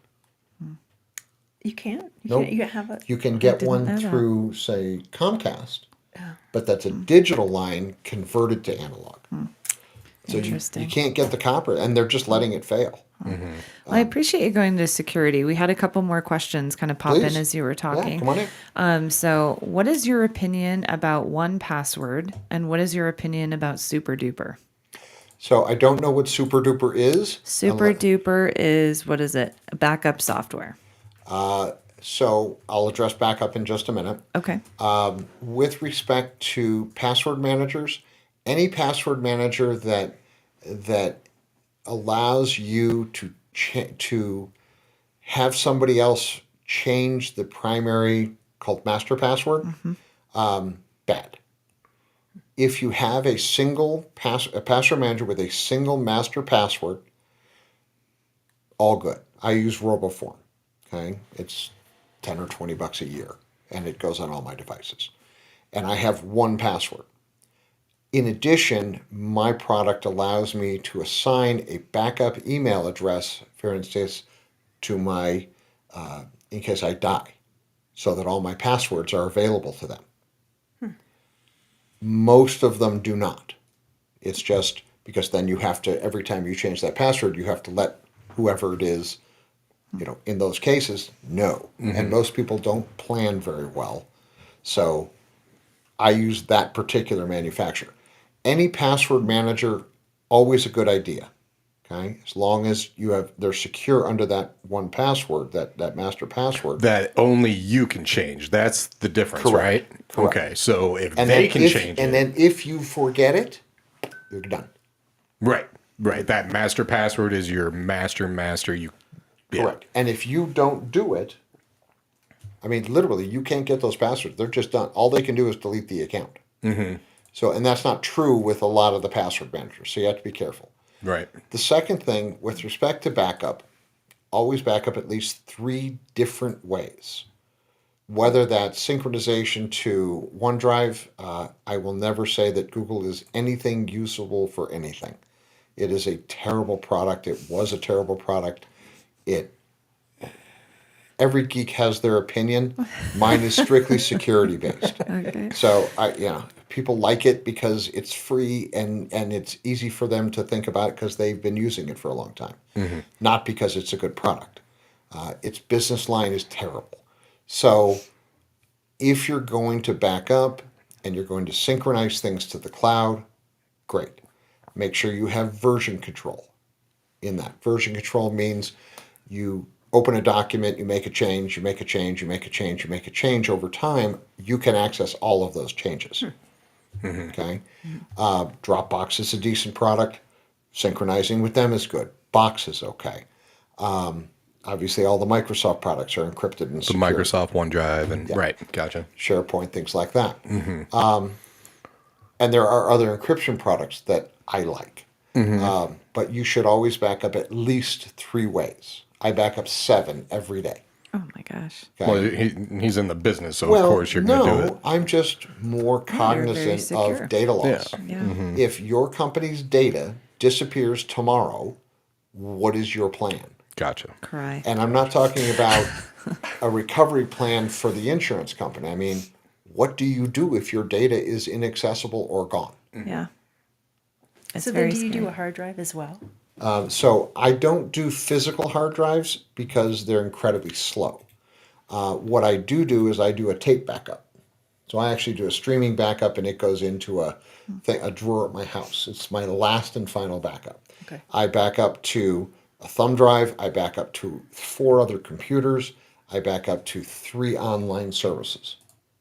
You can't? Nope. You have a... You can get didn't one know that. through, say, Comcast, but that's a digital line converted to analog. So you Interesting. can't get the copper, and they're just letting it fail. Well, I appreciate you going to security. We had a couple more questions kind of pop Please. in as you were talking. Yeah, come on in. So, what is your opinion about 1Password, and what is your opinion about Super Duper? So I don't know what Super Duper is. Super Duper is, what is it? A backup software. So I'll address backup in just a minute. Okay. With respect to password managers, any password manager that allows you to have somebody else change the primary called master password, bad. If you have a password manager with a single master password, all good. I use RoboForm. Okay, it's $10 or $20 a year, and it goes on all my devices. And I have 1Password. In addition, my product allows me to assign a backup email address, for instance, to my, in case I die, so that all my passwords are available to them. Most of them do not. It's just because then you have to, every time you change that password, you have to let whoever it is, in those cases, know. And most people don't plan very well. So I use that particular manufacturer. Any password manager, always a good idea. Okay, as long as they're secure under that 1Password, that master password. That only you can change. That's the difference, Correct. right? Correct. Okay, so if And they then can change it. And then if you forget it, you're done. Right. That master password is your master. You. Yeah. Correct. And if you don't do it, I mean, literally, you can't get those passwords. They're just done. All they can do is delete the account. So, and that's not true with a lot of the password managers. So you have to be careful. Right. The second thing, with respect to backup, always back up at least 3 different ways. Whether that's synchronization to OneDrive, I will never say that Google is anything usable for anything. It is a terrible product. It was a terrible product. Every geek has their opinion. Mine is strictly security based. Okay. So people like it because it's free and it's easy for them to think about it because they've been using it for a long time, not because it's a good product. Its business line is terrible. So if you're going to back up and you're going to synchronize things to the cloud, great. Make sure you have version control in that. Version control means you open a document, you make a change, you make a change, you make a change, you make a change. Over time, you can access all of those changes. Okay? Dropbox is a decent product. Synchronizing with them is good. Box is okay. Obviously, all the Microsoft products are encrypted and The secure. Microsoft OneDrive and right. Gotcha. SharePoint, things like that. And there are other encryption products that I like. But you should always back up at least 3 ways. I back up 7 every day. Oh my gosh. Okay? Well, he's in the business, so Well, of course you're going to do it. no, I'm just more very cognizant secure. of data loss. Yeah. If your company's data disappears tomorrow, what is your plan? Gotcha. Cry. And I'm not talking about a recovery plan for the insurance company. I mean, what do you do if your data is inaccessible or gone? Yeah. It's So very then do you do scary. a hard drive as well? So I don't do physical hard drives because they're incredibly slow. What I do is I do a tape backup. So I actually do a streaming backup, and it goes into a drawer at my house. It's my last and final backup. Okay. I back up to a thumb drive. I back up to 4 other computers. I back up to 3 online services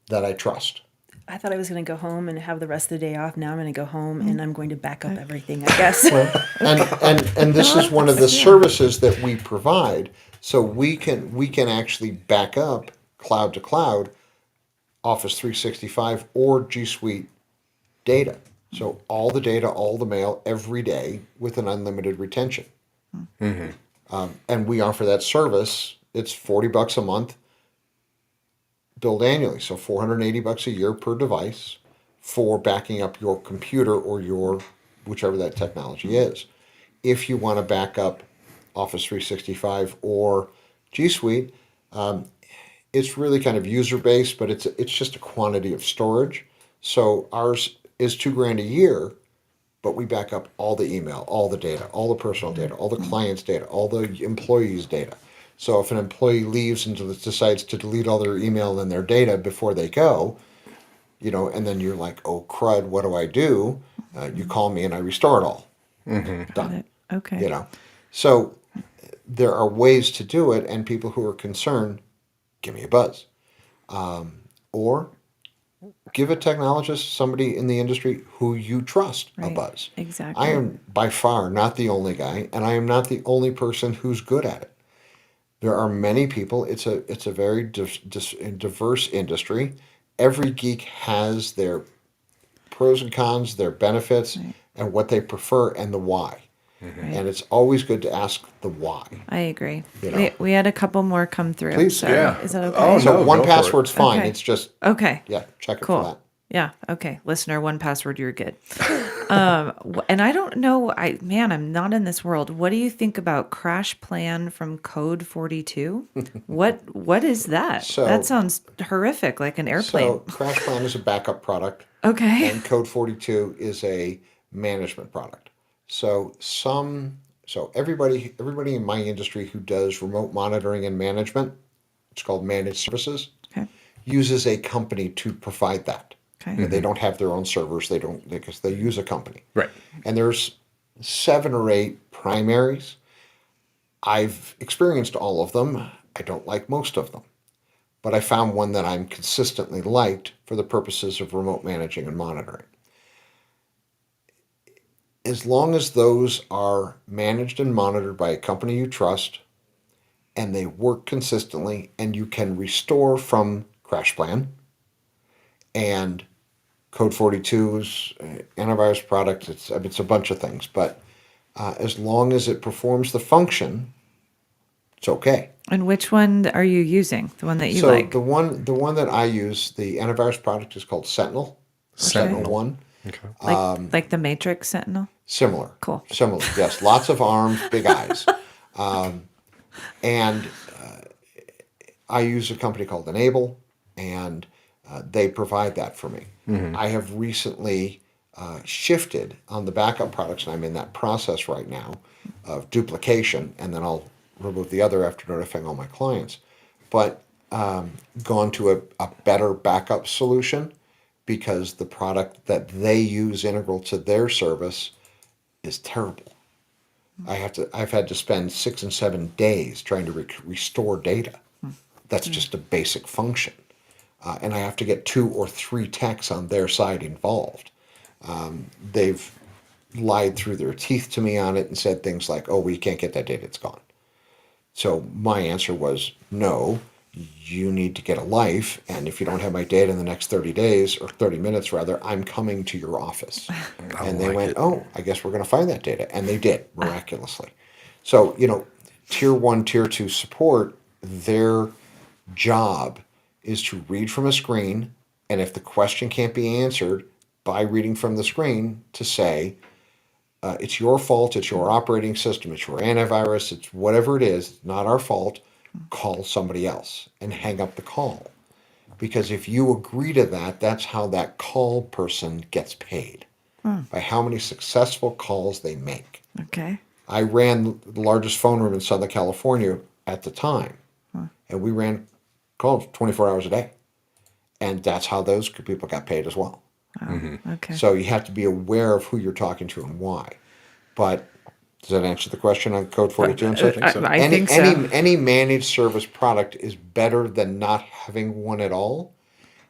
that I trust. I thought I was going to go home and have the rest of the day off. Now I'm going to go home and I'm going to back up everything, I guess. And this is one of the services that we provide. So we can actually back up cloud to cloud Office 365 or G Suite data. So all the data, all the mail every day with an unlimited retention. And we offer that service. It's $40 a month, billed annually. So $480 a year per device for backing up your computer or your whichever that technology is. If you want to back up Office 365 or G Suite, it's really kind of user based, but it's just a quantity of storage. So ours is $2,000 a year, but we back up all the email, all the data, all the personal data, all the clients' data, all the employees' data. So if an employee leaves and decides to delete all their email and their data before they go, and then you're like, oh crud, what do I do? You call me and I restore it all. Done. Okay. So there are ways to do it, and people who are concerned, give me a buzz. Or give a technologist, somebody in the industry who you trust, a Right. buzz. Exactly. I am by far not the only guy, and I am not the only person who's good at it. There are many people. It's a very diverse industry. Every geek has their pros and cons, their benefits, and what they prefer and the why. Right. And it's always good to ask the why. I agree. You know. We had a couple more come through. Please. Sorry. Yeah. Is that okay? Oh, So no, one go for it. password's fine. Okay. It's just Okay. check it Cool. for that. Yeah. Okay. Listener, 1Password, you're good. And I don't know. I'm not in this world. What do you think about Crash Plan from Code 42? What is that? So- That sounds horrific, like an airplane. So Crash Plan is a backup product, Okay. and Code 42 is a management product. So everybody in my industry who does remote monitoring and management, it's called managed services, Okay. uses a company to provide that. Okay. They don't have their own servers. They don't, because they use a company. Right. And there's 7 or 8 primaries. I've experienced all of them. I don't like most of them, but I found one that I'm consistently liked for the purposes of remote managing and monitoring. As long as those are managed and monitored by a company you trust, and they work consistently, and you can restore from Crash Plan and Code 42's antivirus product. It's a bunch of things, but as long as it performs the function, it's okay. And which one are you using? The one that you So like? the one that I use, the antivirus product is called Sentinel. Sentinel One. Okay. Like the Matrix Sentinel? Similar. Cool. Similar. Yes. Lots of arms, big eyes. And I use a company called Enable, and they provide that for me. I have recently shifted on the backup products, and I'm in that process right now of duplication, and then I'll remove the other after notifying all my clients. But gone to a better backup solution because the product that they use integral to their service is terrible. I've had to spend 6 and 7 days trying to restore data. That's just a basic function. And I have to get 2 or 3 techs on their side involved. They've lied through their teeth to me on it and said things like, oh, we can't get that data, it's gone. So my answer was, no, you need to get a life, and if you don't have my data in the next 30 days, or 30 minutes rather, I'm coming to your office. And they went, oh, I guess we're going to find that data. And they did, miraculously. So, tier 1, tier 2 support, their job is to read from a screen, and if the question can't be answered by reading from the screen, to say, it's your fault, it's your operating system, it's your antivirus, it's whatever it is, it's not our fault, call somebody else and hang up the call. Because if you agree to that, that's how that call person gets paid, by how many successful calls they make. Okay. I ran the largest phone room in Southern California at the time, and we ran calls 24 hours a day. And that's how those people got paid as well. Okay. So you have to be aware of who you're talking to and why. But does that answer the question on Code 42 and such? I think so. Any managed service product is better than not having one at all.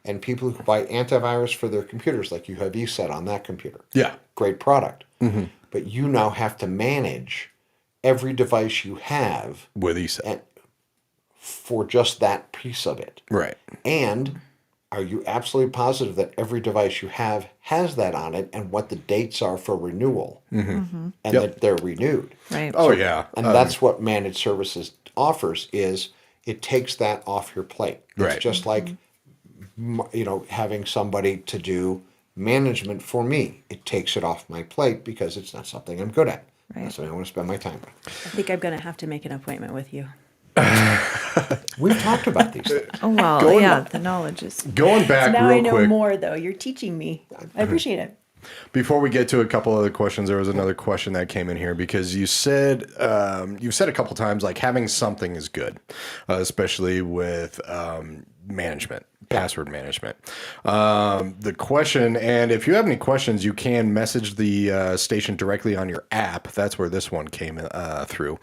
And people who buy antivirus for their computers, like you have ESET on that computer, Yeah. great product. But you now have to manage every device you have With ESA. for just that piece of it. Right. And are you absolutely positive that every device you have has that on it, and what the dates are for renewal, and that they're renewed? Right. Oh, yeah. And that's what managed services offers, is it takes that off your plate. It's Right. just like, having somebody to do management for me. It takes it off my plate because it's not something I'm good at. Right. That's what I want to spend my time with. I think I'm going to have to make an appointment with you. We've talked about these things. Oh, well, Going yeah, back- the knowledge is. Going back Now real I know quick, more, though. You're teaching me. I appreciate it. before we get to a couple other questions, there was another question that came in here because you said a couple times like having something is good, especially with management, password management. The question, and if you have any questions, you can message the station directly on your app. That's where this one came through,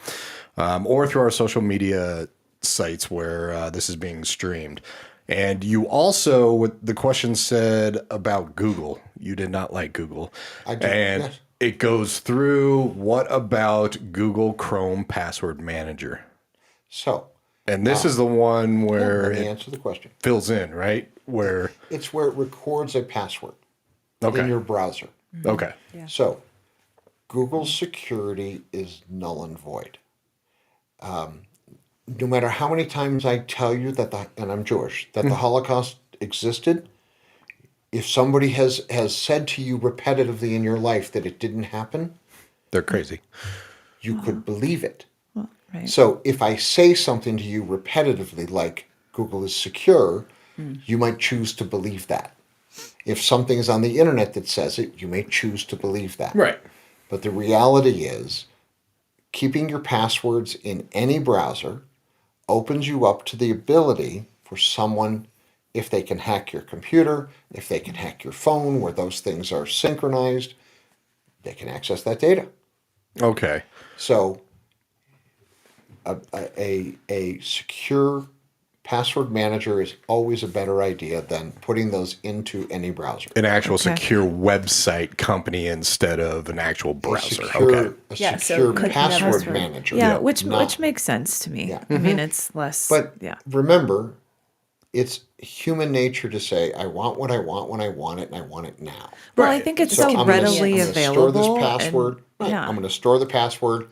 or through our social media sites where this is being streamed. And you also, what the question said about Google, you did not like Google. I do, And yes. it goes through, what about Google Chrome Password Manager? So, And this is the one where let me it answer the question. fills in, right? Where, It's where it records a password okay. in your browser. Okay. So, Google's security is null and void. No matter how many times I tell you that and I'm Jewish, that the Holocaust existed, if somebody has said to you repetitively in your life that it didn't happen, They're crazy. you could believe it. Right. So if I say something to you repetitively, like Google is secure, you might choose to believe that. If something is on the internet that says it, you may choose to believe that. Right. But the reality is, keeping your passwords in any browser opens you up to the ability for someone, if they can hack your computer, if they can hack your phone where those things are synchronized, they can access that data. Okay. So a secure Password manager is always a better idea than putting those into any browser. An actual Okay. secure website company instead of an actual browser. A Yeah, so secure click password never- manager. Yeah, which not- makes sense to me. Yeah. I mean, it's less. But yeah. remember, it's human nature to say, I want what I want when I want it, and I want it now. Well, I Right. think it's So so I'm gonna- readily I'm gonna available. Store this password. And, Right. yeah. I'm going to store the password.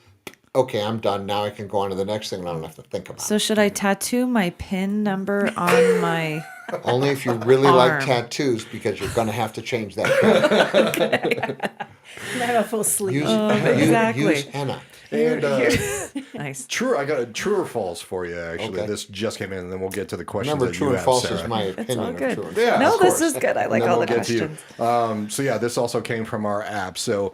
Okay, I'm done. Now I can go on to the next thing and I don't have to think about So it. should I tattoo my PIN number on my? Only if you really like Arm. tattoos, because you're going to have to change that. And I have a full sleeve. Exactly. Use henna. And Nice. true, I got a true or false for you. Actually, Okay. this just came in, and then we'll get to the questions. Remember, that true you and have, false Sarah. is my It's opinion all of good. true and Yeah, false. No, of this course. is good. I like And then all we'll the get to you. questions. So yeah, this also came from our app. So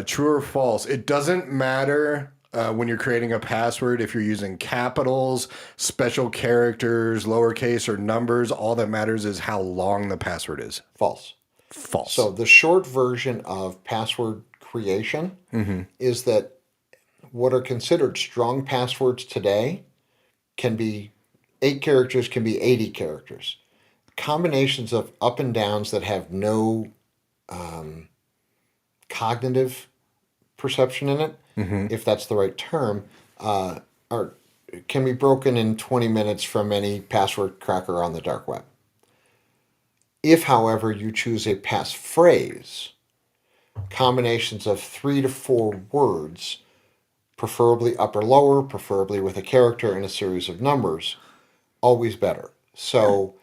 true or false? It doesn't matter when you're creating a password if you're using capitals, special characters, lowercase, or numbers. All that matters is how long the password is. False. False. So the short version of password creation is that what are considered strong passwords today can be 8 characters, can be 80 characters. Combinations of up and downs that have no cognitive perception in it, if that's the right term, are can be broken in 20 minutes from any password cracker on the dark web. If, however, you choose a passphrase, combinations of 3 to 4 words, preferably upper lower, preferably with a character and a series of numbers, always better. So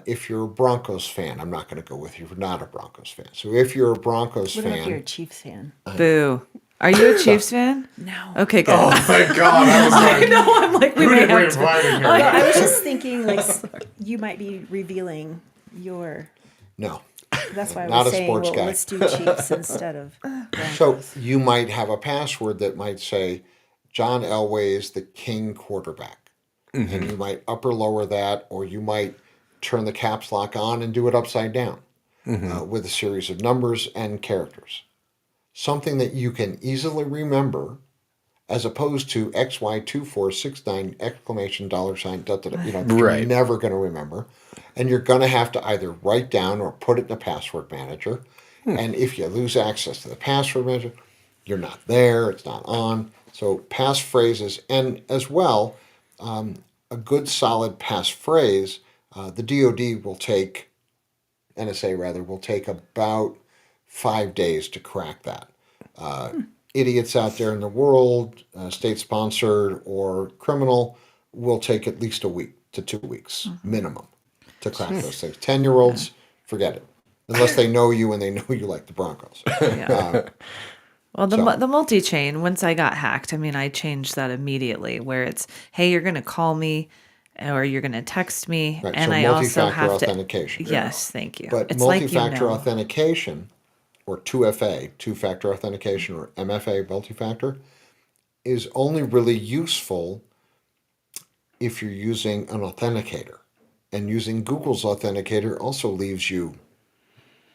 if you're a Broncos fan, I'm not going to go with you if you're not a Broncos fan. So if you're a Broncos What about if you're a fan, Chiefs fan? Boo. Are you a Chiefs fan? No. Okay, good. Thank God. I was I know. I'm like, we may have to. I was just thinking, like, you might be revealing your. no. That's why I Not was a saying, sports well, guy. let's do Chiefs instead of. So Broncos. you might have a password that might say, John Elway is the king quarterback. And you might upper lower that, or you might turn the caps lock on and do it upside down with a series of numbers and characters. Something that you can easily remember, as opposed to XY2469 exclamation dollar sign, that you're Right. never going to remember. And you're going to have to either write down or put it in a password manager. And if you lose access to the password manager, you're not there, it's not on. So passphrases, and as well, a good solid passphrase, the DoD will take, NSA rather, will take about 5 days to crack that. Idiots out there in the world, state-sponsored or criminal, will take at least a week to 2 weeks minimum to crack those things. 10-year-olds, forget it. Unless they know you and they know you like the Broncos. Well, the multi-chain, once I got hacked, I mean, I changed that immediately where it's, hey, you're going to call me or you're going to text me. Right, And so I also multi-factor have to. authentication. Yes, thank you. But It's like multi-factor authentication, or 2FA, two-factor authentication, or MFA, multi-factor, is only really useful if you're using an authenticator. And using Google's authenticator also leaves you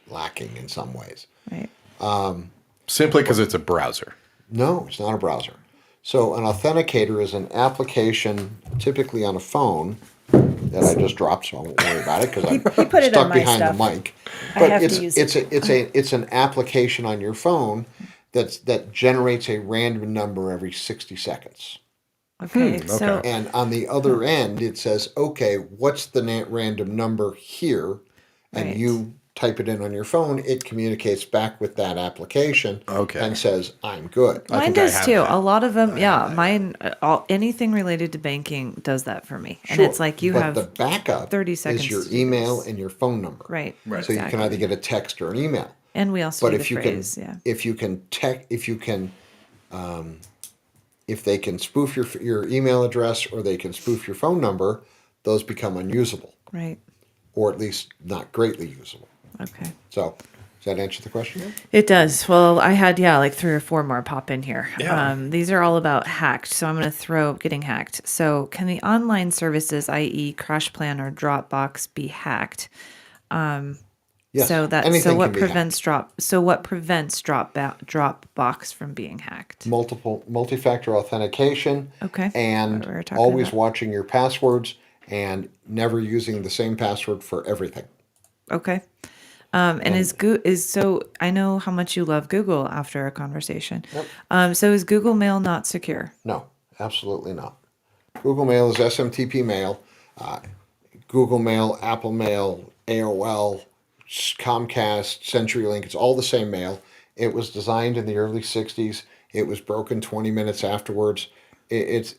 lacking in some ways. Right. Simply because it's a browser. No, it's not a browser. So an authenticator is an application, typically on a phone, that I just dropped, so I won't worry about it because I'm He put it stuck on my behind stuff. the mic. I But have to it's use it's an application on your phone that generates a random number every 60 seconds. Okay. So, And on the other end, it says, okay, what's the random number here? And Right. you type it in on your phone, it communicates back with that application and says, I'm good. mine think I does have too. that. A lot of them, yeah. Mine, anything related to banking does that for me. And Sure, it's like you but have the backup 30 seconds is your to do email this. and your phone number. Right. So you can either get a text or an email. And we also But do if the you phrase, can, yeah. if they can spoof your email address or they can spoof your phone number, those become unusable, Right. or at least not greatly usable. Okay. So, does that answer the question? It does. Well, I had, like 3 or 4 more pop in here. Yeah. These are all about hacked. So I'm going to throw getting hacked. So can the online services, i.e. CrashPlan or Dropbox, be hacked? Yes. So anything what can be hacked. prevents Dropbox from being hacked? Multi-factor authentication. Okay. And What we were talking always about. watching your passwords and never using the same password for everything. Okay. And is so I know how much you love Google after a conversation. Yep. So is Google Mail not secure? No, absolutely not. Google Mail is SMTP mail. Google Mail, Apple Mail, AOL, Comcast, CenturyLink, it's all the same mail. It was designed in the early 60s. It was broken 20 minutes afterwards. It's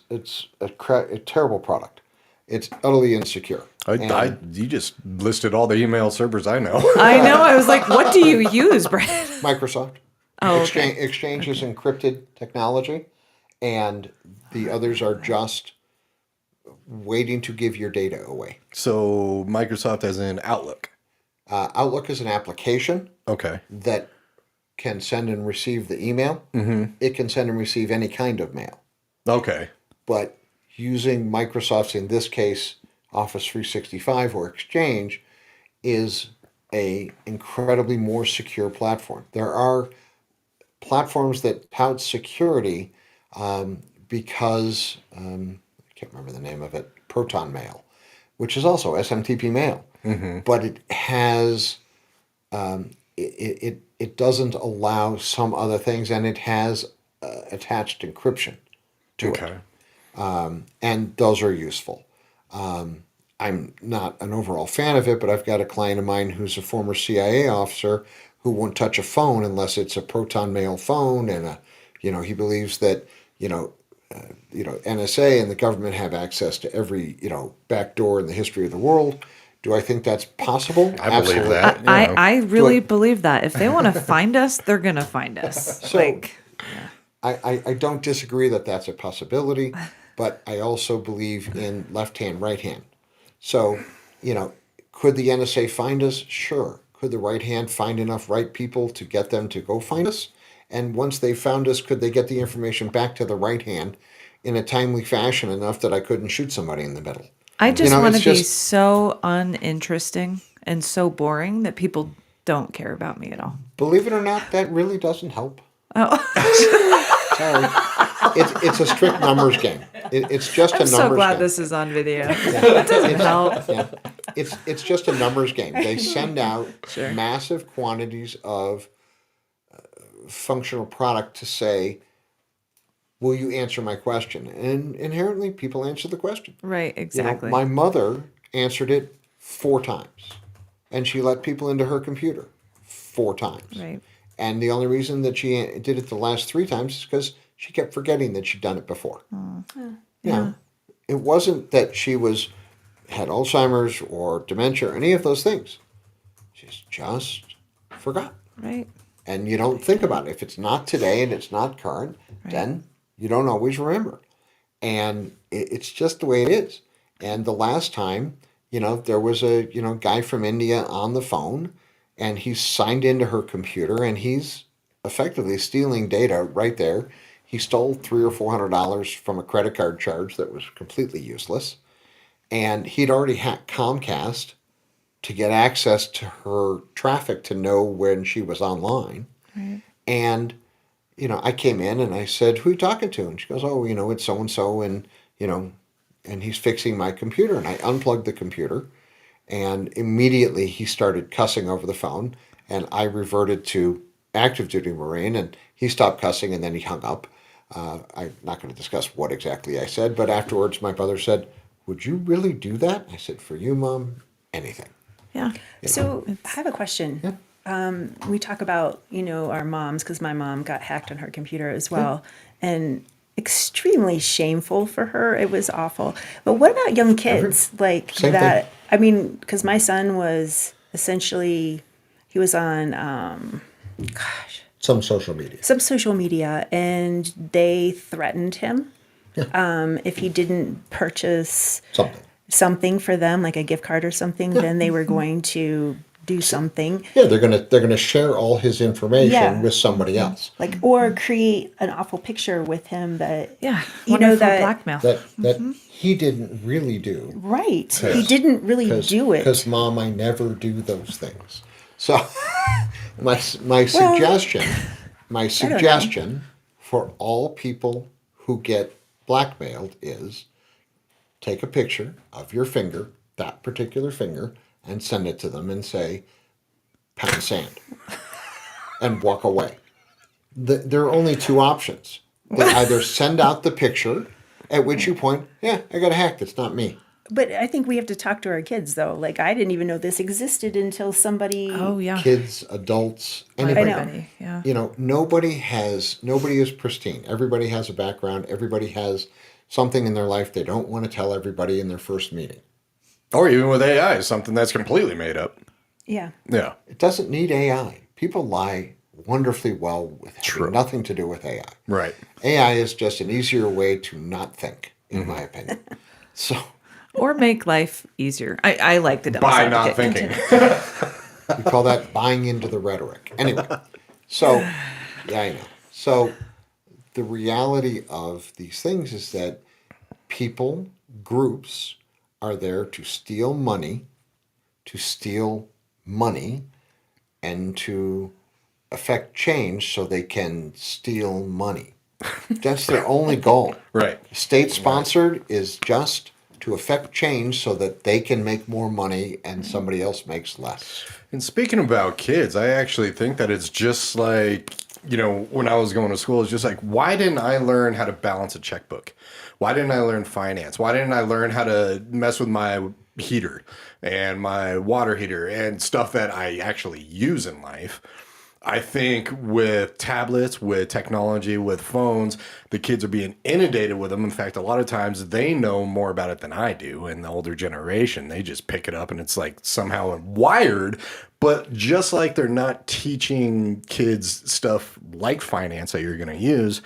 a terrible product. It's utterly insecure. You just listed all the email servers I know. I know. I was like, what do you use, Brad? Microsoft. Oh, okay. Exchange is encrypted technology, and the others are just waiting to give your data away. So Microsoft as in Outlook. Outlook is an application Okay. that can send and receive the email. Mm-hmm. It can send and receive any kind of mail. Okay. But using Microsoft's, in this case, Office 365 or Exchange, is a incredibly more secure platform. There are platforms that tout security because I can't remember the name of it, Proton Mail, which is also SMTP mail, but it has it doesn't allow some other things, and it has attached encryption to it, and those are useful. I'm not an overall fan of it, but I've got a client of mine who's a former CIA officer who won't touch a phone unless it's a Proton Mail phone, and he believes that NSA and the government have access to every back door in the history of the world. Do I think that's possible? I believe that. I really believe that. If they want to find us, they're going to find us. So, I don't disagree that that's a possibility, but I also believe in left hand, right hand. So, could the NSA find us? Sure. Could the right hand find enough right people to get them to go find us? And once they found us, could they get the information back to the right hand in a timely fashion enough that I couldn't shoot somebody in the middle? I just want to be so uninteresting and so boring that people don't care about me at all. Believe it or not, that really doesn't help. Oh. Sorry. It's a strict numbers game. It's just a numbers game. I'm so glad this is on video. It doesn't help. Yeah. It's just a numbers game. They send out massive quantities of functional product to say, will you answer my question? And inherently, people answer the question. Right, exactly. My mother answered it 4 times, and she let people into her computer 4 times. Right. And the only reason that she did it the last 3 times is because she kept forgetting that she'd done it before. It wasn't that she had Alzheimer's or dementia or any of those things. She's just forgot. Right. And you don't think about it. If it's not today and it's not current, then you don't always remember. And it's just the way it is. And the last time, there was a, guy from India on the phone, and he signed into her computer, and he's effectively stealing data right there. He stole $300 or $400 from a credit card charge that was completely useless. And he'd already hacked Comcast to get access to her traffic to know when she was online. Right. And I came in and I said, who are you talking to? And she goes, oh, it's so-and-so, and he's fixing my computer. And I unplugged the computer, and immediately he started cussing over the phone, and I reverted to active duty Marine, and he stopped cussing, and then he hung up. I'm not going to discuss what exactly I said, but afterwards my brother said, would you really do that? I said, for you, Mom, anything. Yeah. So I have a question. Yeah. We talk about, our moms, because my mom got hacked on her computer as well, and extremely shameful for her. It was awful. But what about young kids like Same that? thing. I mean, because my son was essentially, he was on, Some social media. And they threatened him if he didn't purchase something for them, like a gift card or something, then they were going to do something. Yeah, they're gonna share all his information with somebody else. Or create an awful picture with him that wonderful that blackmail. That he didn't really do. Right. He didn't really do it. Because, Mom, I never do those things. So my suggestion for all people who get blackmailed is take a picture of your finger, that particular finger, and send it to them and say, pound sand, and walk away. There are only two options. They either send out the picture, at which you point, yeah, I got hacked, it's not me. But I think we have to talk to our kids, though. Like, I didn't even know this existed until somebody. Oh yeah. Kids, adults, anybody. Everybody. Yeah. You know, nobody is pristine. Everybody has a background. Everybody has something in their life they don't want to tell everybody in their first meeting. Or even with AI, something that's completely made up. Yeah. Yeah. It doesn't need AI. People lie wonderfully well with having True. nothing to do with AI. Right. AI is just an easier way to not think, in my opinion. So, Or make life easier. I like the devil's By not advocate. thinking. we call that buying into the rhetoric. Anyway, so, yeah, I know. So, the reality of these things is that people, groups, are there to steal money, and to affect change so they can steal money. That's their only goal. Right. State-sponsored is just to affect change so that they can make more money and somebody else makes less. And speaking about kids, I actually think that it's just like, you know, when I was going to school, it's just like, why didn't I learn how to balance a checkbook? Why didn't I learn finance? Why didn't I learn how to mess with my heater and my water heater and stuff that I actually use in life? I think with tablets, with technology, with phones, the kids are being inundated with them. In fact, a lot of times they know more about it than I do. And the older generation, they just pick it up and it's like somehow wired. But just like they're not teaching kids stuff like finance that you're going to use,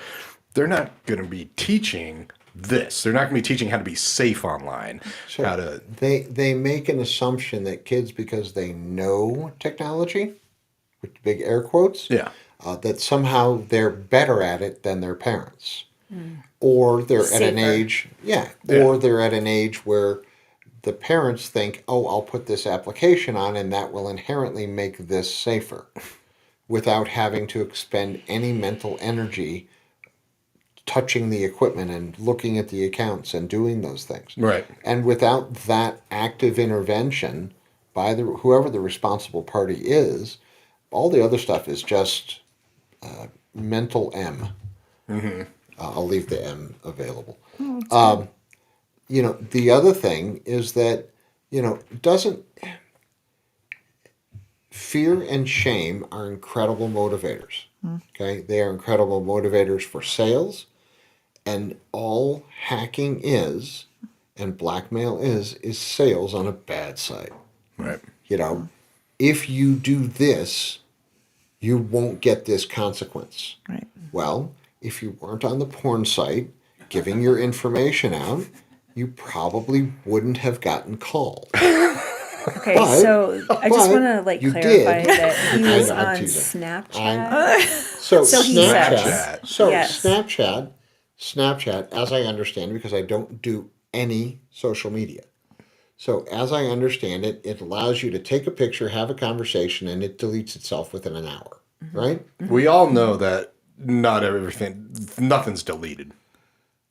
they're not going to be teaching this. They're not going to be teaching how to be safe online. So how to they make an assumption that kids, because they know technology, with big air quotes, yeah. That somehow they're better at it than their parents. Or they're at an Safer. age, or they're at an age where the parents think, oh, I'll put this application on and that will inherently make this safer without having to expend any mental energy touching the equipment and looking at the accounts and doing those things. Right. And without that active intervention by whoever the responsible party is, all the other stuff is just mental M. I'll leave the M available. You know, the other thing is that, you know, fear and shame are incredible motivators. Okay, they are incredible motivators for sales, and all hacking is, and blackmail is sales on a bad site. Right. You know, if you do this, you won't get this consequence. Right. Well, if you weren't on the porn site giving your information out, you probably wouldn't have gotten called. Okay, But- so I just but want to like you clarify did. that he I was know, I'm on teasing. Snapchat. So he Snapchat. says. So Yes. Snapchat, as I understand, because I don't do any social media. So as I understand it, it allows you to take a picture, have a conversation, and it deletes itself within an hour. Right? We all know that nothing's deleted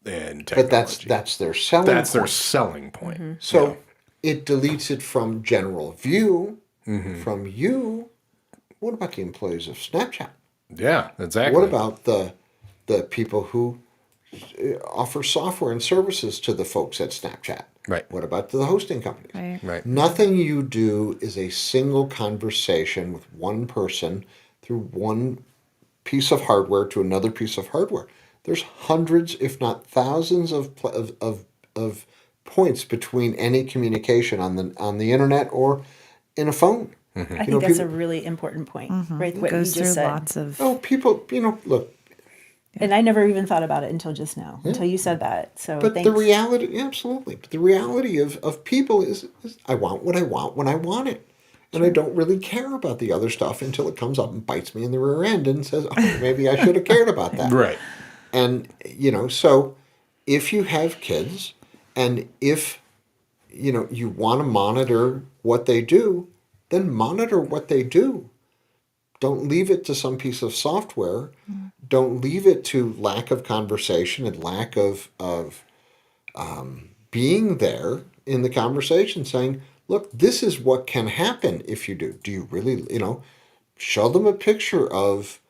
in technology. But that's their selling That's their point. selling point. So it deletes it from general view, from you. What about the employees of Snapchat? Yeah, exactly. What about the people who offer software and services to the folks at Snapchat? Right. What about the hosting companies? Right. Right. Nothing you do is a single conversation with one person through one piece of hardware to another piece of hardware. There's hundreds, if not thousands, of points between any communication on the internet or in a phone. I think that's a really important point, right? What you Goes just through said. lots of. Oh, people, look. And I never even thought about it until just now, until you said that. So But thanks. the reality, absolutely. But the reality of people is I want what I want when I want it. And I don't really care about the other stuff until it comes up and bites me in the rear end and says, oh, maybe I should have cared about that. Right. And, so if you have kids and if, you want to monitor what they do, then monitor what they do. Don't leave it to some piece of software. Don't leave it to lack of conversation and lack of being there in the conversation saying, look, this is what can happen if you do. Do you really, show them a picture of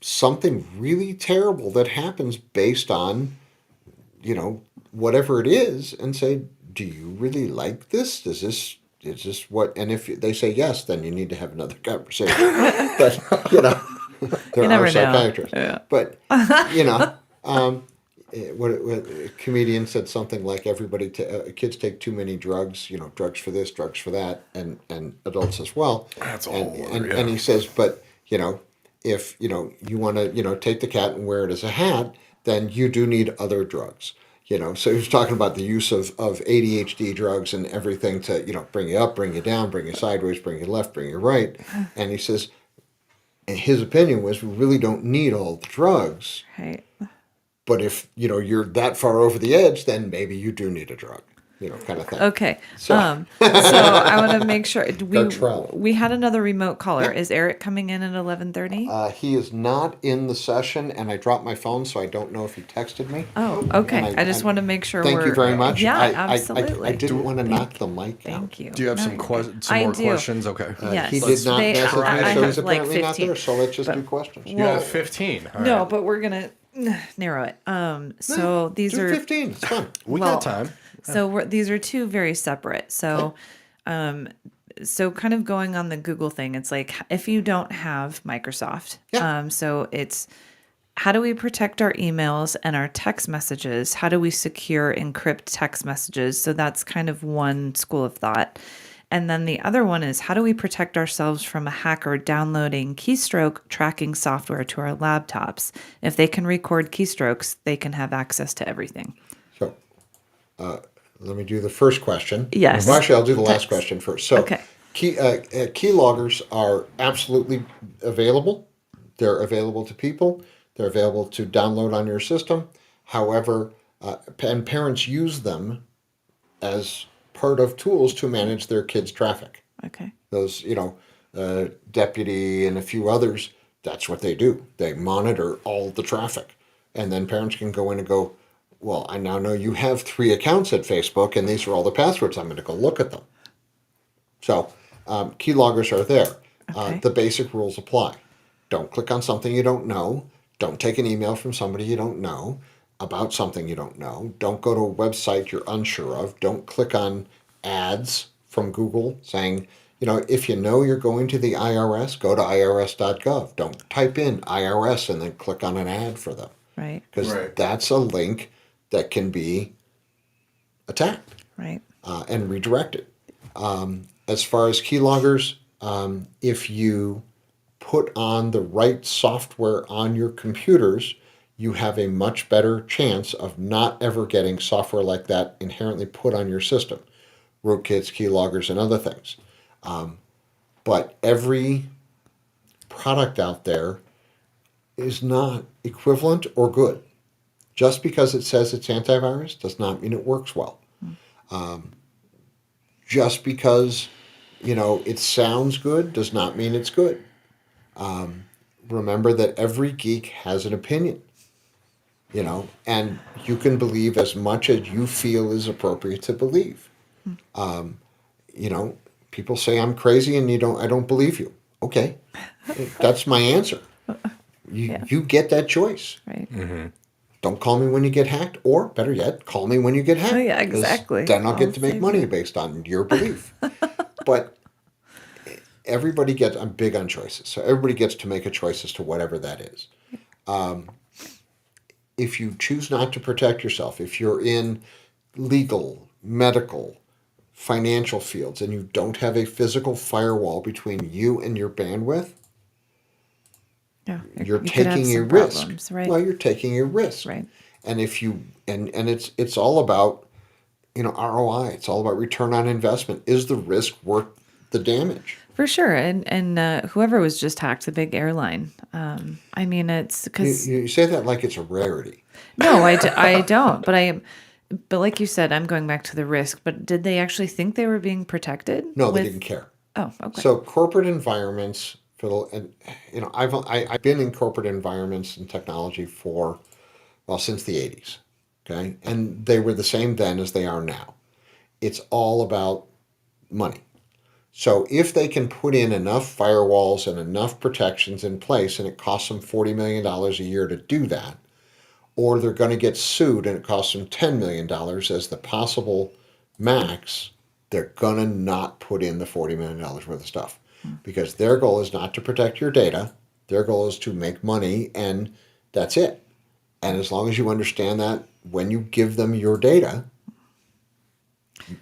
something really terrible that happens based on, whatever it is, and say, do you really like this? Is this what, and if they say yes, then you need to have another conversation. But, there You are never know. psychiatrists. Yeah. But, what a comedian said something like kids take too many drugs, drugs for this, drugs for that, and adults as well. That's a and, whole and, other, and he says, but if you want to take the cat and wear it as a hat, then you do need other drugs. So he was talking about the use of ADHD drugs and everything to bring you up, bring you down, bring you sideways, bring you left, bring you right. And he says, and his opinion was, we really don't need all the drugs. Right. But if you're that far over the edge, then maybe you do need a drug, kind of thing. Okay. So- So I want to make sure Gartrell. we had another remote caller. Is Eric coming in at 11:30? He is not in the session, and I dropped my phone, so I don't know if he texted me. Oh, okay. and I just want to make sure. Thank you very much. Yeah, I absolutely. didn't want to knock the mic out. Thank you. Do you have No, some you're good. some I more do. questions? Okay. Yes. He did not They- message me, I so he's have, like, apparently not 15, there. So let's just but- do questions. You have 15. All No, right. but we're gonna narrow it. So these do are 15. It's fun. We well, got time. So these are two very separate. So, so kind of going on the Google thing, it's like if you don't have Microsoft, Yeah. so it's how do we protect our emails and our text messages? How do we secure, encrypt text messages? So that's kind of one school of thought. And then the other one is how do we protect ourselves from a hacker downloading keystroke tracking software to our laptops? If they can record keystrokes, they can have access to everything. So let me do the first question. Yes. Well, actually, I'll do the last Text. question first. So Okay. keyloggers are absolutely available. They're available to people. They're available to download on your system. However, and parents use them as part of tools to manage their kids' traffic. Okay. Those, Deputy and a few others, that's what they do. They monitor all the traffic. And then parents can go in and go, well, I now know you have 3 accounts at Facebook and these are all the passwords. I'm going to go look at them. So keyloggers are there. Okay. The basic rules apply. Don't click on something you don't know. Don't take an email from somebody you don't know about something you don't know. Don't go to a website you're unsure of. Don't click on ads from Google saying, if you know you're going to the IRS, go to irs.gov. Don't type in IRS and then click on an ad for them. Right. Because Right. that's a link that can be attacked Right. and redirected. As far as keyloggers, if you put on the right software on your computers, you have a much better chance of not ever getting software like that inherently put on your system. Rootkits, keyloggers, and other things. But every product out there is not equivalent or good. Just because it says it's antivirus does not mean it works well. Just because, it sounds good does not mean it's good. Remember that every geek has an opinion, and you can believe as much as you feel is appropriate to believe. People say I'm crazy and I don't believe you. Okay, that's my answer. You get that choice. Right. Don't call me when you get hacked, or better yet, call me when you get hacked. Oh, yeah, 'cause exactly. Then I'll I'll get to make save money you. based on your belief. But everybody gets, I'm big on choices, so everybody gets to make a choice as to whatever that is. If you choose not to protect yourself, if you're in legal, medical, financial fields, and you don't have a physical firewall between you and your bandwidth, Yeah. you're You could have taking a some risk. problems, right. Well, you're taking a risk. Right. And if you and it's all about ROI. It's all about return on investment. Is the risk worth the damage? For sure. And whoever was just hacked, the big airline. I mean, it's because You say that like it's a rarity. no, I don't. But like you said, I'm going back to the risk. But did they actually think they were being protected? No, they didn't care. Oh, okay. So corporate environments I've been in corporate environments and technology since the 80s. Okay. And they were the same then as they are now. It's all about money. So if they can put in enough firewalls and enough protections in place, and it costs them $40 million a year to do that, or they're going to get sued and it costs them $10 million as the possible max, they're going to not put in the $40 million worth of stuff, because their goal is not to protect your data. Their goal is to make money, and that's it. And as long as you understand that, when you give them your data,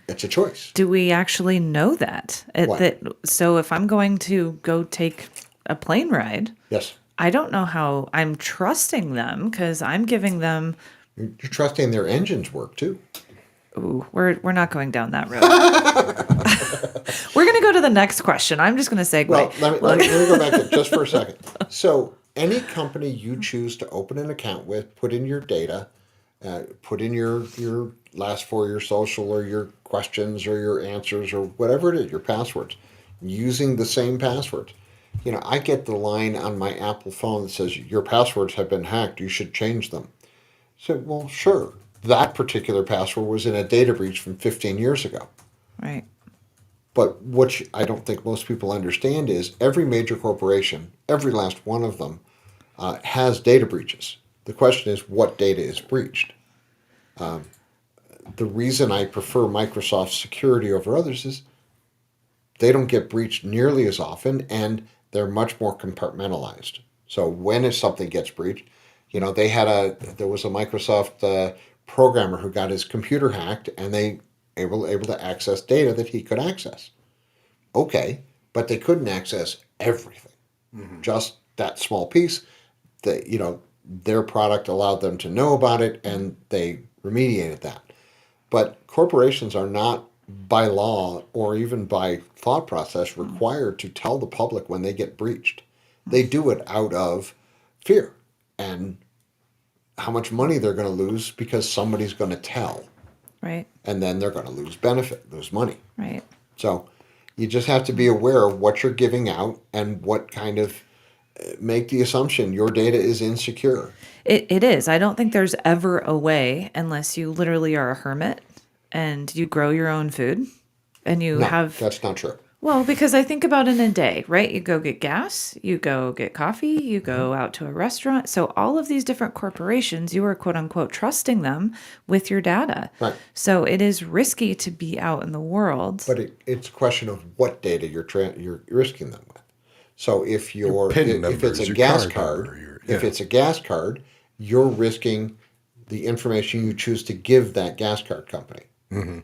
it's a choice. Do we actually know that? What? So if I'm going to go take a plane ride, Yes. I don't know how I'm trusting them because I'm giving them. You're trusting their engines work too. Ooh, we're not going down that road. We're going to go to the next question. I'm just going to segue. Well, let me go back to just for a second. So any company you choose to open an account with, put in your data, put in your last four, your social, or your questions, or your answers, or whatever it is, your passwords, using the same passwords. You know, I get the line on my Apple phone that says, your passwords have been hacked, you should change them. So, well, sure. That particular password was in a data breach from 15 years ago. Right. But what I don't think most people understand is every major corporation, every last one of them, has data breaches. The question is, what data is breached? The reason I prefer Microsoft security over others is they don't get breached nearly as often, and they're much more compartmentalized. So when something gets breached, you know, there was a Microsoft programmer who got his computer hacked, and they able to access data that he could access. Okay, but they couldn't access everything. Just that small piece. Their product allowed them to know about it, and they remediated that. But corporations are not, by law or even by thought process, required to tell the public when they get breached. They do it out of fear and how much money they're going to lose because somebody's going to tell. Right. And then they're going to lose money. Right. So you just have to be aware of what you're giving out and what kind of make the assumption your data is insecure. It is. I don't think there's ever a way, unless you literally are a hermit and you grow your own food and you No, have. that's not true. Well, because I think about in a day, right? You go get gas, you go get coffee, you go out to a restaurant. So all of these different corporations, you are quote unquote trusting them with your data. Right. So it is risky to be out in the world. But it's a question of what data you're risking them with. So if if it's a gas card, if it's a gas card, you're risking the information you choose to give that gas card company. Mm-hmm.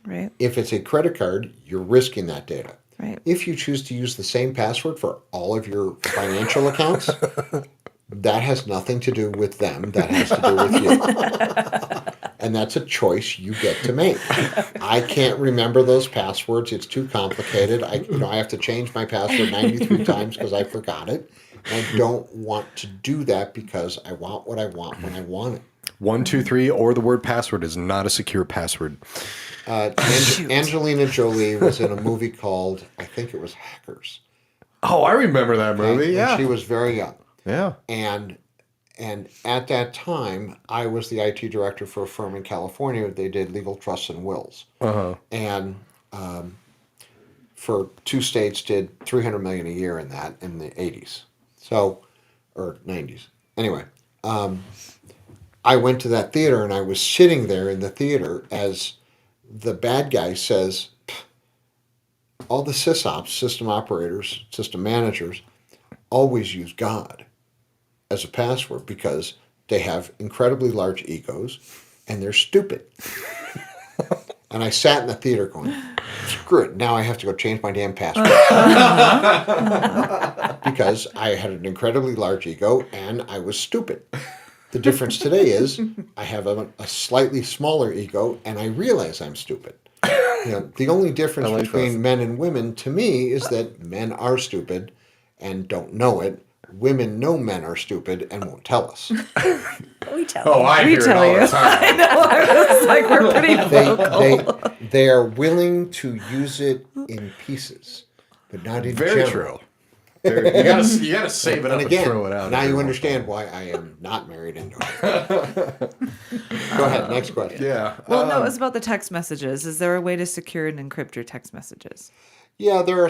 Right. If it's a credit card, you're risking that data. Right. If you choose to use the same password for all of your financial accounts, that has nothing to do with them. That has to do with you. And that's a choice you get to make. I can't remember those passwords. It's too complicated. I have to change my password 93 times because I forgot it. And I don't want to do that because I want what I want when I want it. 1, 2, 3, or the word password is not a secure password. Angelina Jolie was in a movie called, I think it was Hackers. Oh, I remember that movie. And Yeah. she was very young. Yeah. And at that time, I was the IT director for a firm in California. They did legal trusts and wills. Uh-huh. And for 2 states, did $300 million a year in the 80s. So, or 90s. Anyway, I went to that theater, and I was sitting there in the theater as the bad guy says, all the sysops, system operators, system managers, always use God as a password because they have incredibly large egos and they're stupid. And I sat in the theater going, screw it, now I have to go change my damn password. Because I had an incredibly large ego and I was stupid. The difference today is I have a slightly smaller ego and I realize I'm stupid. The only difference between men and women to me is that men are stupid and don't know it. Women know men are stupid and won't tell us. We tell Oh, I We hear tell it all you. the time. I know. I was like, we're pretty vocal. They are willing to use it in pieces, but not in Very general. true. You gotta save it up And and again, throw it out. now every you once in a understand why I am not married into it. Go ahead, next question. while. Yeah. Well, no, it was about the text messages. Is there a way to secure and encrypt your text messages? Yeah, there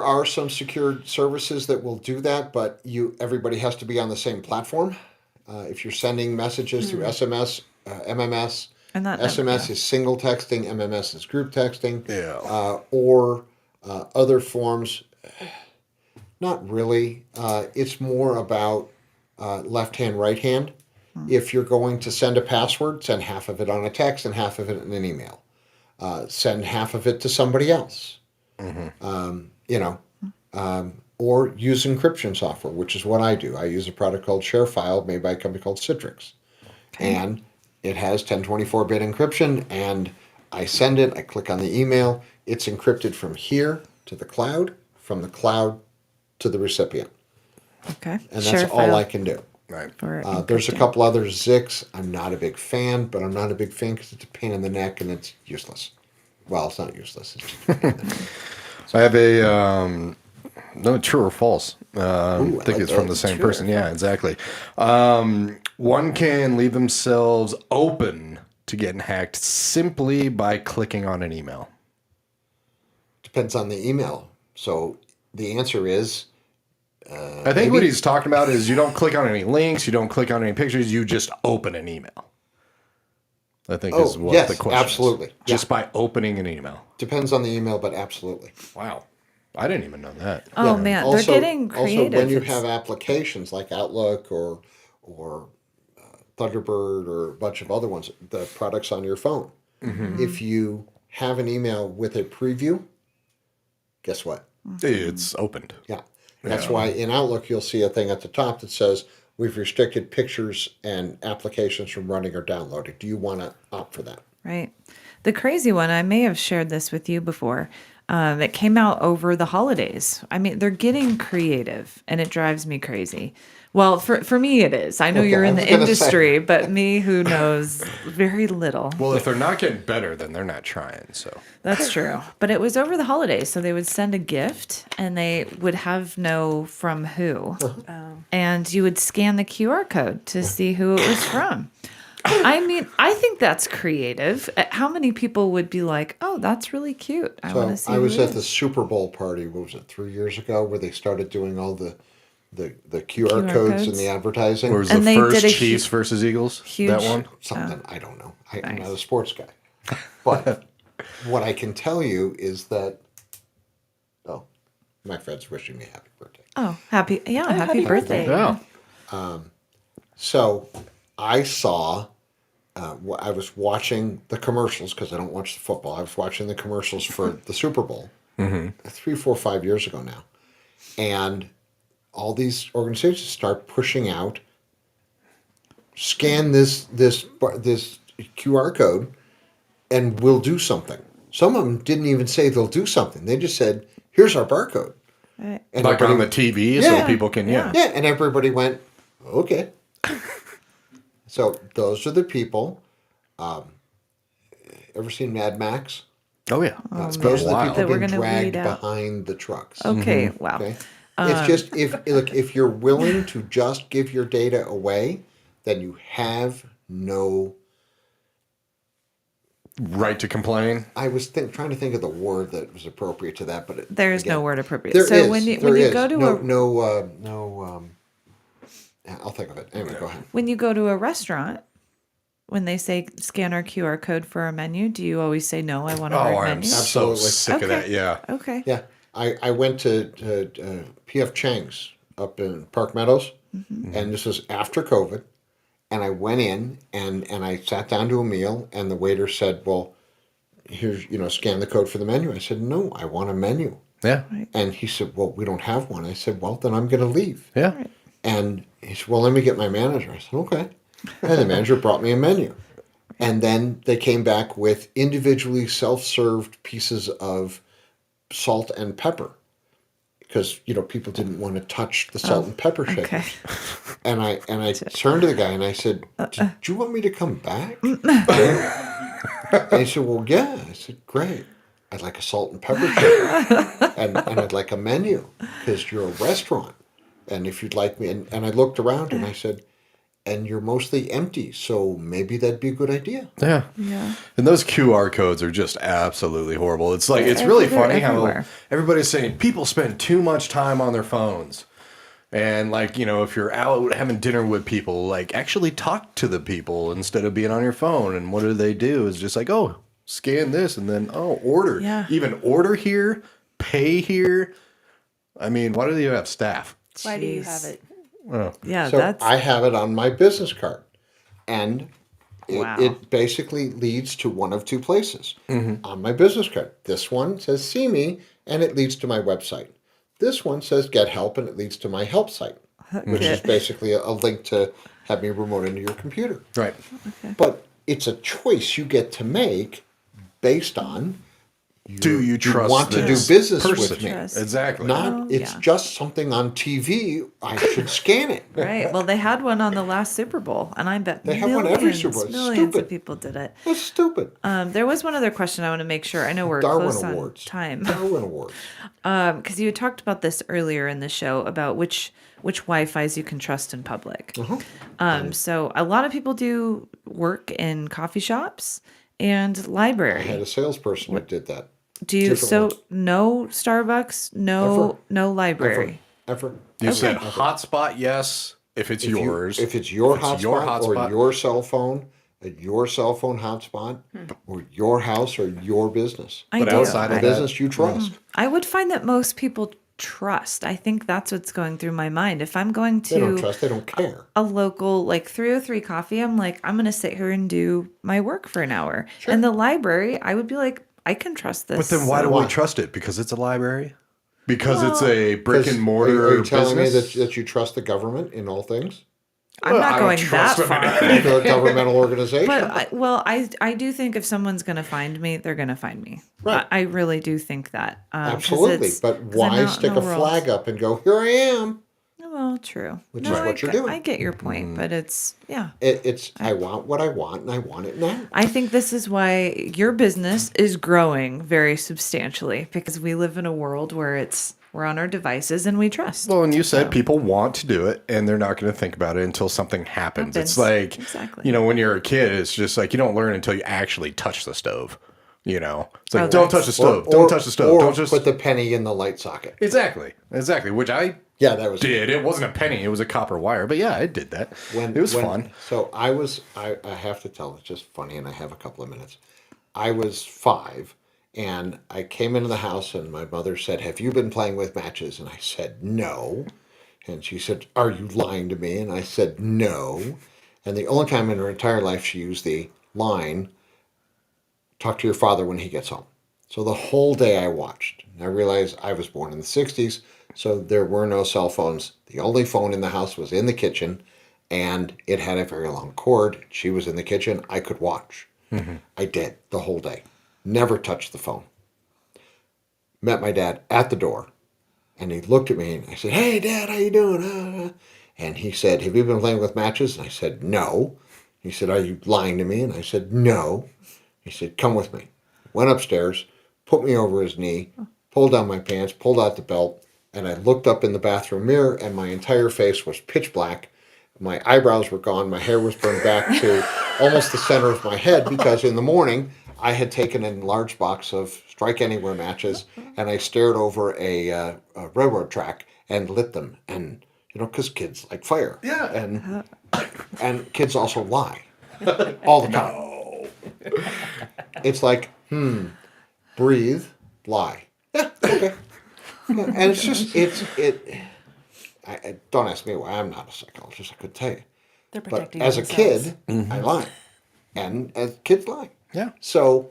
are some secured services that will do that, but everybody has to be on the same platform. If you're sending messages through SMS, MMS, And that SMS is single texting, MMS is group texting, Yeah. or other forms. Not really. It's more about left hand, right hand. If you're going to send a password, send half of it on a text and half of it in an email. Send half of it to somebody else. You know, or use encryption software, which is what I do. I use a product called ShareFile made by a company called Citrix. And it has 1024-bit encryption, and I send it, I click on the email, it's encrypted from here to the cloud, from the cloud to the recipient. Okay. And that's all I can do. Right. There's a couple other Zics I'm not a big fan, but I'm not a big fan because it's a pain in the neck and it's useless. Well, it's not useless. It's just a pain in the neck. I have a no, true or false. I think like it's from the those. same True or person. Yeah, exactly. One can leave themselves open to getting hacked simply by clicking on an email. Depends on the email. So the answer is I think what he's talking about is you don't click on any links, you don't click on any pictures, you just open an email. I think is what yes, the question absolutely. is. Just by opening an email. depends on the email, but absolutely. Wow. I didn't even know that. Oh man, Also, they're getting creative. Also, when you It's- have applications like Outlook or Thunderbird or a bunch of other ones, the products on your phone, if you have an email with a preview, guess what? It's opened. Yeah. That's why in Outlook you'll see a thing at the top that says, we've restricted pictures and applications from running or downloading. Do you want to opt for that? Right. The crazy one, I may have shared this with you before. It came out over the holidays. I mean, they're getting creative, and it drives me crazy. Well, for me, it is. I know Okay, you're I in was the gonna industry, but me, who knows very little. Well, if they're not getting better, then they're not trying. So That's true. But it was over the holidays, so they would send a gift, and they would have no from who, and you would scan the QR code to see who it was from. I mean, I think that's creative. How many people would be like, "Oh, that's really cute. I want to see." I was who it at is." the Super Bowl party, what was it, 3 years ago, where they started doing all the QR codes and codes? the advertising. or was And the they first did a Chiefs versus Eagles? huge- That one? Something, I don't know. I'm Nice. not a sports guy. But what I can tell you is that, oh, my friend's wishing me happy birthday. Oh, happy happy birthday! birthday. Yeah. So I saw, I was watching the commercials because I don't watch the football. I was watching the commercials for the Super Bowl 3, 4, 5 years ago now. And all these organizations start pushing out, scan this QR code and we'll do something. Some of them didn't even say they'll do something. They just said, here's our barcode. Right. And Like on everybody- the TV Yeah. so people can, yeah. Yeah, and everybody went, okay. So those are the people. Ever seen Mad Max? Oh, yeah. Those are been a the while. people That we're being gonna read dragged out. behind the trucks. Okay, wow. Okay? It's just if you're willing to just give your data away, then you have no. Right to complain. I was trying to think of the word that was appropriate to that, but There's no word appropriate. There So is, when you there is. go to I'll think of it. Anyway, go ahead. when you go to a restaurant, when they say scan our QR code for a menu, do you always say no? I want a hard Oh, I'm menu. so Absolutely. sick of that. Yeah. Okay. Yeah, I went to PF Chang's up in Park Meadows, and this was after COVID. And I went in and I sat down to a meal, and the waiter said, "Well, here's scan the code for the menu." I said, "No, I want a menu." Yeah. And he said, "Well, we don't have one." I said, "Well, then I'm going to leave." Yeah. And he said, "Well, let me get my manager." I said, "Okay." And the manager brought me a menu. And then they came back with individually self-served pieces of salt and pepper. Because, people didn't want to touch the salt and pepper shaker. Okay. And I turned to the guy and I said, "Did you want me to come back?" And he said, "Well, yeah." I said, "Great." I'd like a salt and pepper shake, and I'd like a menu because you're a restaurant, and if you'd like me, and I looked around and I said, and you're mostly empty, so maybe that'd be a good idea. Yeah. Yeah. And those QR codes are just absolutely horrible. It's like, it's really They're funny everywhere. how everybody's saying people spend too much time on their phones. And like, you know, if you're out having dinner with people, like actually talk to the people instead of being on your phone. And what do? It's just like, oh, scan this and then, oh, order. Yeah. Even order here, pay here. I mean, why do they have staff? Why do you Jeez. have it? Yeah, So that's I have it on my business card, and Wow. it basically leads to one of two places Mm-hmm. on my business card. This one says "See Me," and it leads to my website. This one says "Get Help," and it leads to my help site, which is basically a link to have me remote into your computer. Right. But it's a choice you get to make based on Do you trust want to do this business person? with me. Trust. Exactly. Not it's yeah. just something on TV. I should scan it. right. Well, they had one on the last Super Bowl, and I bet They have one every millions, Super Bowl. It's millions stupid. of people did it. That's stupid. There was one other question I want to make sure. I know we're Darwin close Awards. on time. Darwin Awards. Because you had talked about this earlier in the show about which Wi-Fi's you can trust in public. So a lot of people do work in coffee shops and I had library. a salesperson who did that. Do you different so ones. no Starbucks, no library? Ever. You said hotspot, yes, if it's yours. If it's your If it's hotspot your or hotspot. your cell phone hotspot, or your house or your business. I But do. outside of A that, business you trust. I would find that most people trust. I think that's what's going through my mind. If I'm going They don't to trust, they don't care. a local like 303 coffee, I'm like, I'm going to sit here and do my work for an hour. And the library, I would be like, I can trust this. But then why do Why? we trust it? Because it's a library? Because it's a brick 'Cause and mortar are you telling business? me that you trust the government in all things? I'm Well, not I don't going that trust them in far. They're a governmental organization. But I do think if someone's going to find me, they're going to find me. Right. I really do think that. 'Cause Absolutely. it's- But 'cause I'm why out in stick the a world. flag up and go, here I am? Well, true. Which is what you're doing. I get your point, but it's, yeah. It's I want what I want and I want it now. I think this is why your business is growing very substantially because we live in a world where we're on our devices and we trust. Well, and you said people want to do it and they're not going to think about it until something happens. It's like, Exactly. you know, when you're a kid, it's just like you don't learn until you actually touch the stove. You know, it's like, Oh, don't touch the stove. Don't touch the stove. Or Don't just. put the penny in the light socket. Exactly. Which I Yeah, that was did. It wasn't a penny, it was a copper wire. But yeah, I did that. It was fun. So I have to tell, it's just funny, and I have a couple of minutes. I was 5, and I came into the house, and my mother said, "Have you been playing with matches?" And I said, "No." And she said, "Are you lying to me?" And I said, "No." And the only time in her entire life she used the line, "Talk to your father when he gets home." So the whole day I watched. And I realized I was born in the 60s, so there were no cell phones. The only phone in the house was in the kitchen, and it had a very long cord. She was in the kitchen. I could watch. I did the whole day. Never touched the phone. Met my dad at the door, and he looked at me, and I said, "Hey, Dad, how you doing?" And he said, "Have you been playing with matches?" And I said, "No." He said, "Are you lying to me?" And I said, "No." He said, "Come with me." Went upstairs, put me over his knee, pulled down my pants, pulled out the belt, and I looked up in the bathroom mirror, and my entire face was pitch black. My eyebrows were gone. My hair was burned back to almost the center of my head because in the morning I had taken an enlarged box of Strike Anywhere matches and I stared over a railroad track and lit them. And, you know, because kids like fire. Yeah. And kids also lie all the time. It's like, breathe, lie. Yeah, okay. Yeah, and it's just, don't ask me why. I'm not a psychologist. I could tell you. They're But protecting as a themselves. kid, I lie. And as kids lie. Yeah. So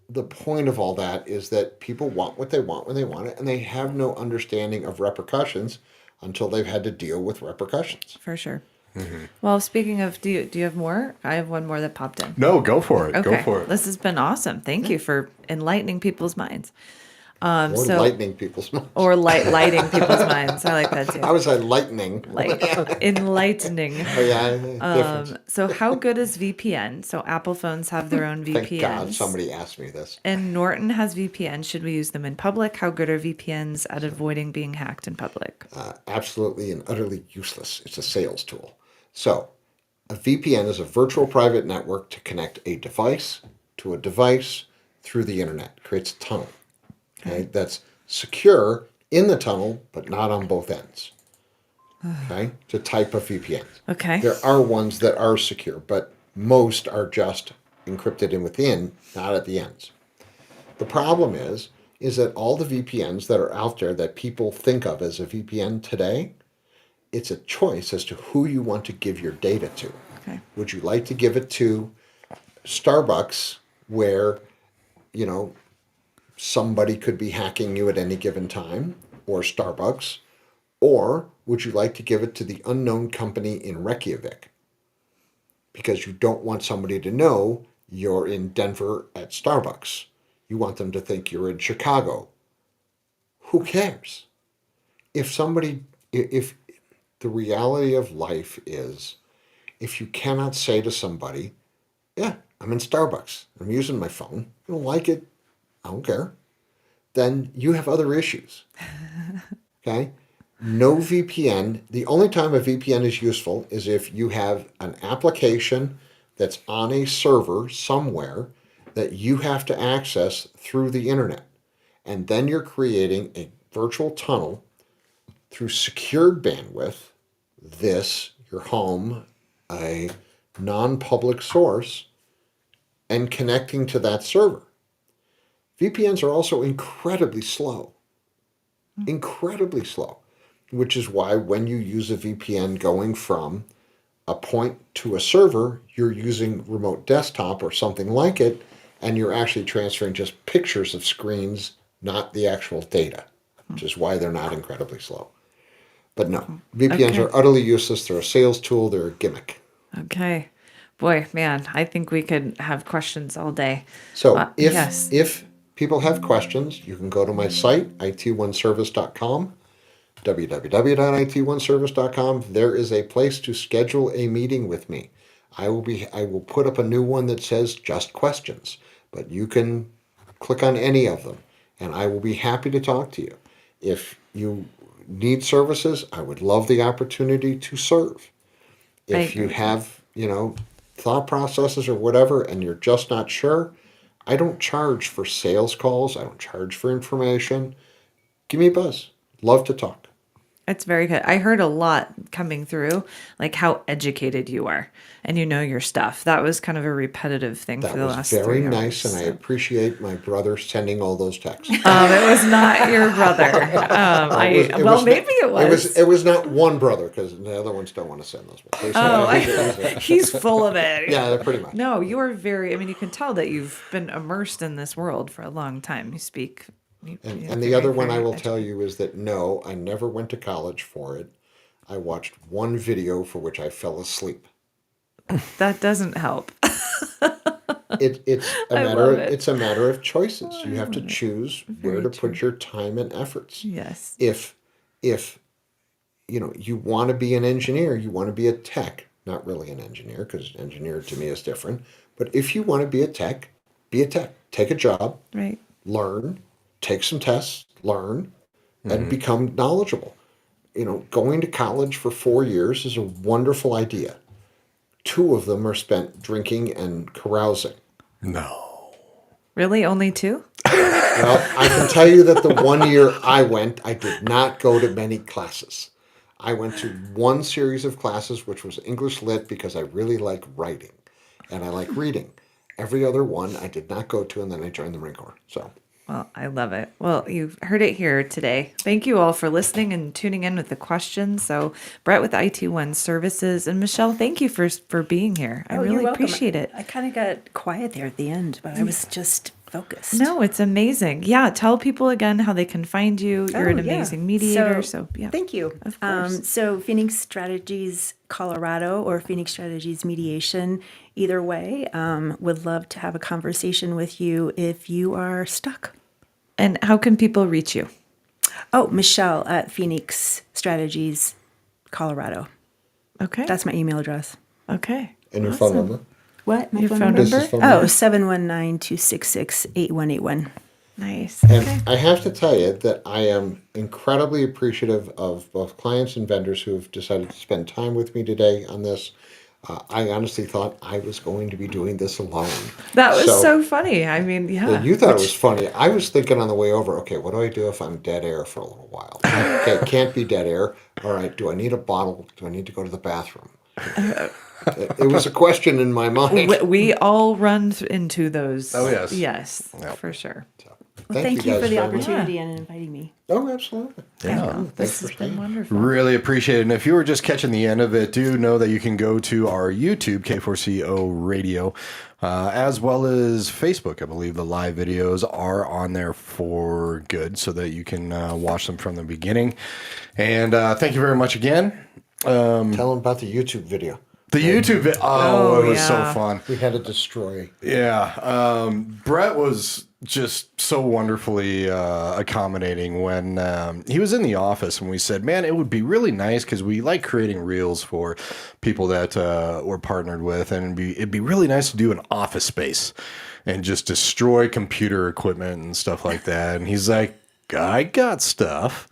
the point of all that is that people want what they want when they want it, and they have no understanding of repercussions until they've had to deal with repercussions. For sure. Well, speaking of, do you have more? I have one more that popped in. No, go for it. Okay. Go for it. This has been awesome. Thank you for enlightening people's minds. Or so- lightning people's minds. Or lighting people's minds. I like that too. I was like lightning. Like enlightening. Oh, yeah, difference. So how good is VPN? So Apple phones have their own VPNs. Thank God somebody asked me this. And Norton has VPN. Should we use them in public? How good are VPNs at avoiding being hacked in public? Absolutely and utterly useless. It's a sales tool. So, a VPN is a virtual private network to connect a device to a device through the internet. It creates a tunnel. Okay, that's secure in the tunnel, but not on both ends. Okay, it's a type of VPN. Okay. There are ones that are secure, but most are just encrypted in within, not at the ends. The problem is that all the VPNs that are out there that people think of as a VPN today, it's a choice as to who you want to give your data to. Okay. Would you like to give it to Starbucks, where, somebody could be hacking you at any given time, or Starbucks? Or would you like to give it to the unknown company in Reykjavik? Because you don't want somebody to know you're in Denver at Starbucks. You want them to think you're in Chicago. Who cares? If the reality of life is, if you cannot say to somebody, yeah, I'm in Starbucks, I'm using my phone, you don't like it, I don't care, then you have other issues. Okay? No VPN. The only time a VPN is useful is if you have an application that's on a server somewhere that you have to access through the internet. And then you're creating a virtual tunnel through secured bandwidth, your home, a non-public source, and connecting to that server. VPNs are also incredibly slow. Incredibly slow. Which is why when you use a VPN going from a point to a server, you're using remote desktop or something like it, and you're actually transferring just pictures of screens, not the actual data, which is why they're not incredibly slow. But no, VPNs are utterly useless. They're a sales tool. They're a gimmick. Okay. Boy, man, I think we could have questions all day. So yes. if people have questions, you can go to my site, it1service.com, www.it1service.com. There is a place to schedule a meeting with me. I will put up a new one that says just questions, but you can click on any of them, and I will be happy to talk to you. If you need services, I would love the opportunity to serve. If you have, thought processes or whatever, and you're just not sure, I don't charge for sales calls. I don't charge for information. Give me a buzz. Love to talk. It's very good. I heard a lot coming through, like how educated you are and you know your stuff. That was kind of a repetitive thing That for the was last very 3 nice, hours. and I appreciate my brother sending all those texts. It was not your brother. Maybe it was. It was not one brother, because the other ones don't want to send those ones. He's full of it. Yeah, pretty much. No, you are you can tell that you've been immersed in this world for a long time. You speak. And the other one I will tell you is that no, I never went to college for it. I watched one video for which I fell asleep. That doesn't help. It's a matter of choices. You have to choose where to put your time and efforts. Yes. If you want to be an engineer, you want to be a tech, not really an engineer, because engineer to me is different. But if you want to be a tech, take a job, Right. learn, take some tests, learn, and become knowledgeable. Going to college for 4 years is a wonderful idea. 2 of them are spent drinking and carousing. No. Really? Only 2? Well, I can tell you that the 1 year I went, I did not go to many classes. I went to one series of classes, which was English Lit, because I really like writing and I like reading. Every other one I did not go to, and then I joined the Marine Corps. So. Well, I love it. Well, you've heard it here today. Thank you all for listening and tuning in with the questions. So, Brett with IT1Services, and Michelle, thank you for being here. I You're really welcome. appreciate it. I kind of got quiet there at the end, but I was just focused. No, it's amazing. Yeah, tell people again how they can find you. You're an amazing mediator. So, yeah. Thank you. Of course. So Phoenix Strategies Colorado or Phoenix Strategies Mediation, either way, would love to have a conversation with you if you are stuck. And how can people reach you? Oh, Michelle at Phoenix Strategies, Colorado. Okay. That's my email address. Okay. And your phone number? What? My Your phone This number? is phone Oh, number. 719-266-8181. Nice. And Okay. I have to tell you that I am incredibly appreciative of both clients and vendors who have decided to spend time with me today on this. I honestly thought I was going to be doing this alone. That was so funny. I mean, Yeah, yeah. you thought it was funny. I was thinking on the way over, okay, what do I do if I'm dead air for a little while? Okay, can't be dead air. All right, do I need a bottle? Do I need to go to the bathroom? It was a question in my mind. We all run into those. Oh, yes. Yes, for sure. Well, thank you guys for the very much. opportunity and inviting me. Oh, absolutely. Yeah. This has been wonderful. Really appreciate it. And if you were just catching the end of it, do know that you can go to our YouTube, K4CO Radio, as well as Facebook. I believe the live videos are on there for good so that you can watch them from the beginning. And thank you very much again. Tell them about the YouTube video. The YouTube video. Oh, it was so yeah. fun. We had to destroy. Yeah. Brett was just so wonderfully accommodating when he was in the office and we said, man, it would be really nice because we like creating reels for people that we're partnered with. And it'd be really nice to do an office space and just destroy computer equipment and stuff like that. And he's like, I got stuff.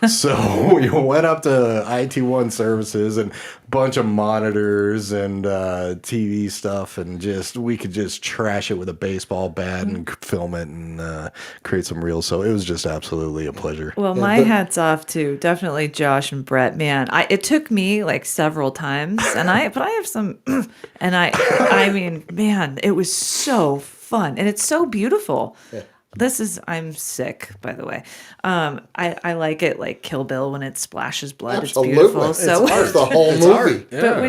So we went up to IT1Services and a bunch of monitors and TV stuff, and we could just trash it with a baseball bat and film it and create some reels. So it was just absolutely a pleasure. Well, my hat's off to definitely Josh and Brett. Man, it took me like several times, but I have some, and I mean, man, it was so fun and it's so beautiful. Yeah. I'm sick, by the way. I like it like Kill Bill when it splashes blood. Absolutely. It's beautiful. So It's the whole movie. Yeah. But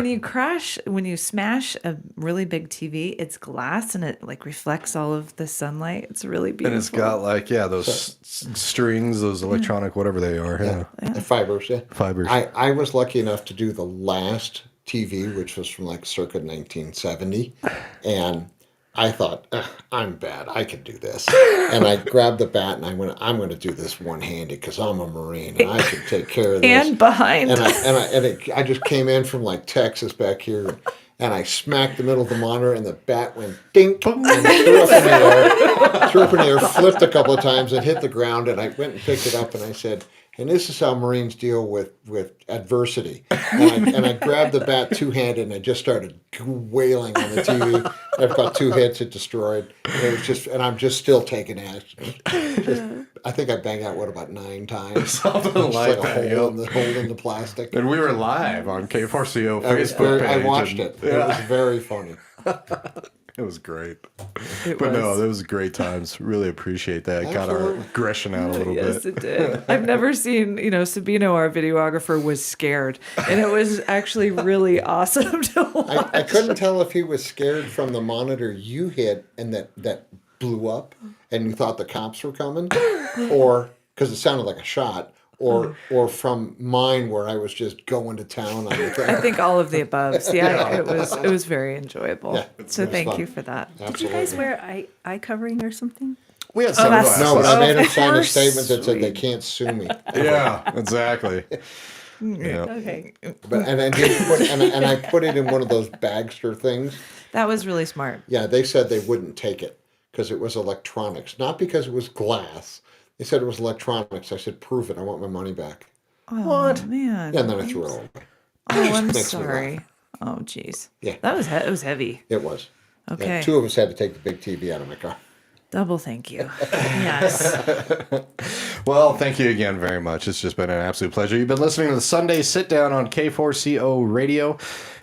when you smash a really big TV, it's glass and it like reflects all of the sunlight. It's really beautiful. And it's got like, those strings, those electronic, whatever they are. Yeah. The fibers, yeah. Fibers. I was lucky enough to do the last TV, which was from like circa 1970. And I thought, I'm bad. I can do this. And I grabbed the bat and I'm going to do this one-handed because I'm a Marine and I can take care of this. And behind. I just came in from like Texas back here and I smacked the middle of the monitor and the bat went dink and threw up in the air, flipped a couple of times and hit the ground. And I went and picked it up and I said, and this is how Marines deal with adversity. And I grabbed the bat two-handed and I just started wailing on the TV. After about 2 hits, it destroyed. And it was just, and I'm just still taking action. I think I banged out about 9 times. Something Just like a that. hole in the plastic. And we were live on K4CO Facebook page. I watched it. It was very funny. It was great. It No, it was great times. Really appreciate that. Got our Absolutely. aggression out a little Yes, bit. it did. I've never seen, Sabino, our videographer, was scared. And it was actually really awesome to watch. I couldn't tell if he was scared from the monitor you hit and that blew up and you thought the cops were coming, or because it sounded like a shot, or from mine where I was just going to town on the thing. I think all of the above. Yeah, it was very enjoyable. Yeah, So it was thank fun. you for that. Did you guys wear eye covering or something? We had that's- sunglasses. No, but I made him Of sign a course statement that said they can't sue me. Yeah, exactly. Yeah. Okay. But and I put it in one of those Bagster things. That was really smart. Yeah, they said they wouldn't take it because it was electronics, not because it was glass. They said it was electronics. I said, prove it. I want my money back. What? Man. Yeah, and then I threw it away. Oh, I'm makes me sorry. Oh, jeez. Yeah. That was it was heavy. It was. Okay. Yeah, 2 of us had to take the big TV out of my car. Double thank you. Yes. Well, thank you again very much. It's just been an absolute pleasure. You've been listening to the Sunday Sit Down on K4CO Radio,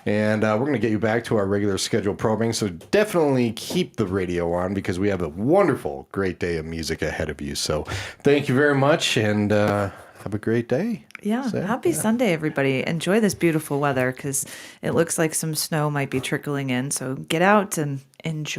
and we're going to get you back to our regular scheduled programming, so definitely keep the radio on because we have a wonderful, great day of music ahead of you. So thank you very much, and have a great day. Yeah. Happy Sunday, everybody. Enjoy this beautiful weather because it looks like some snow might be trickling in. So get out and enjoy.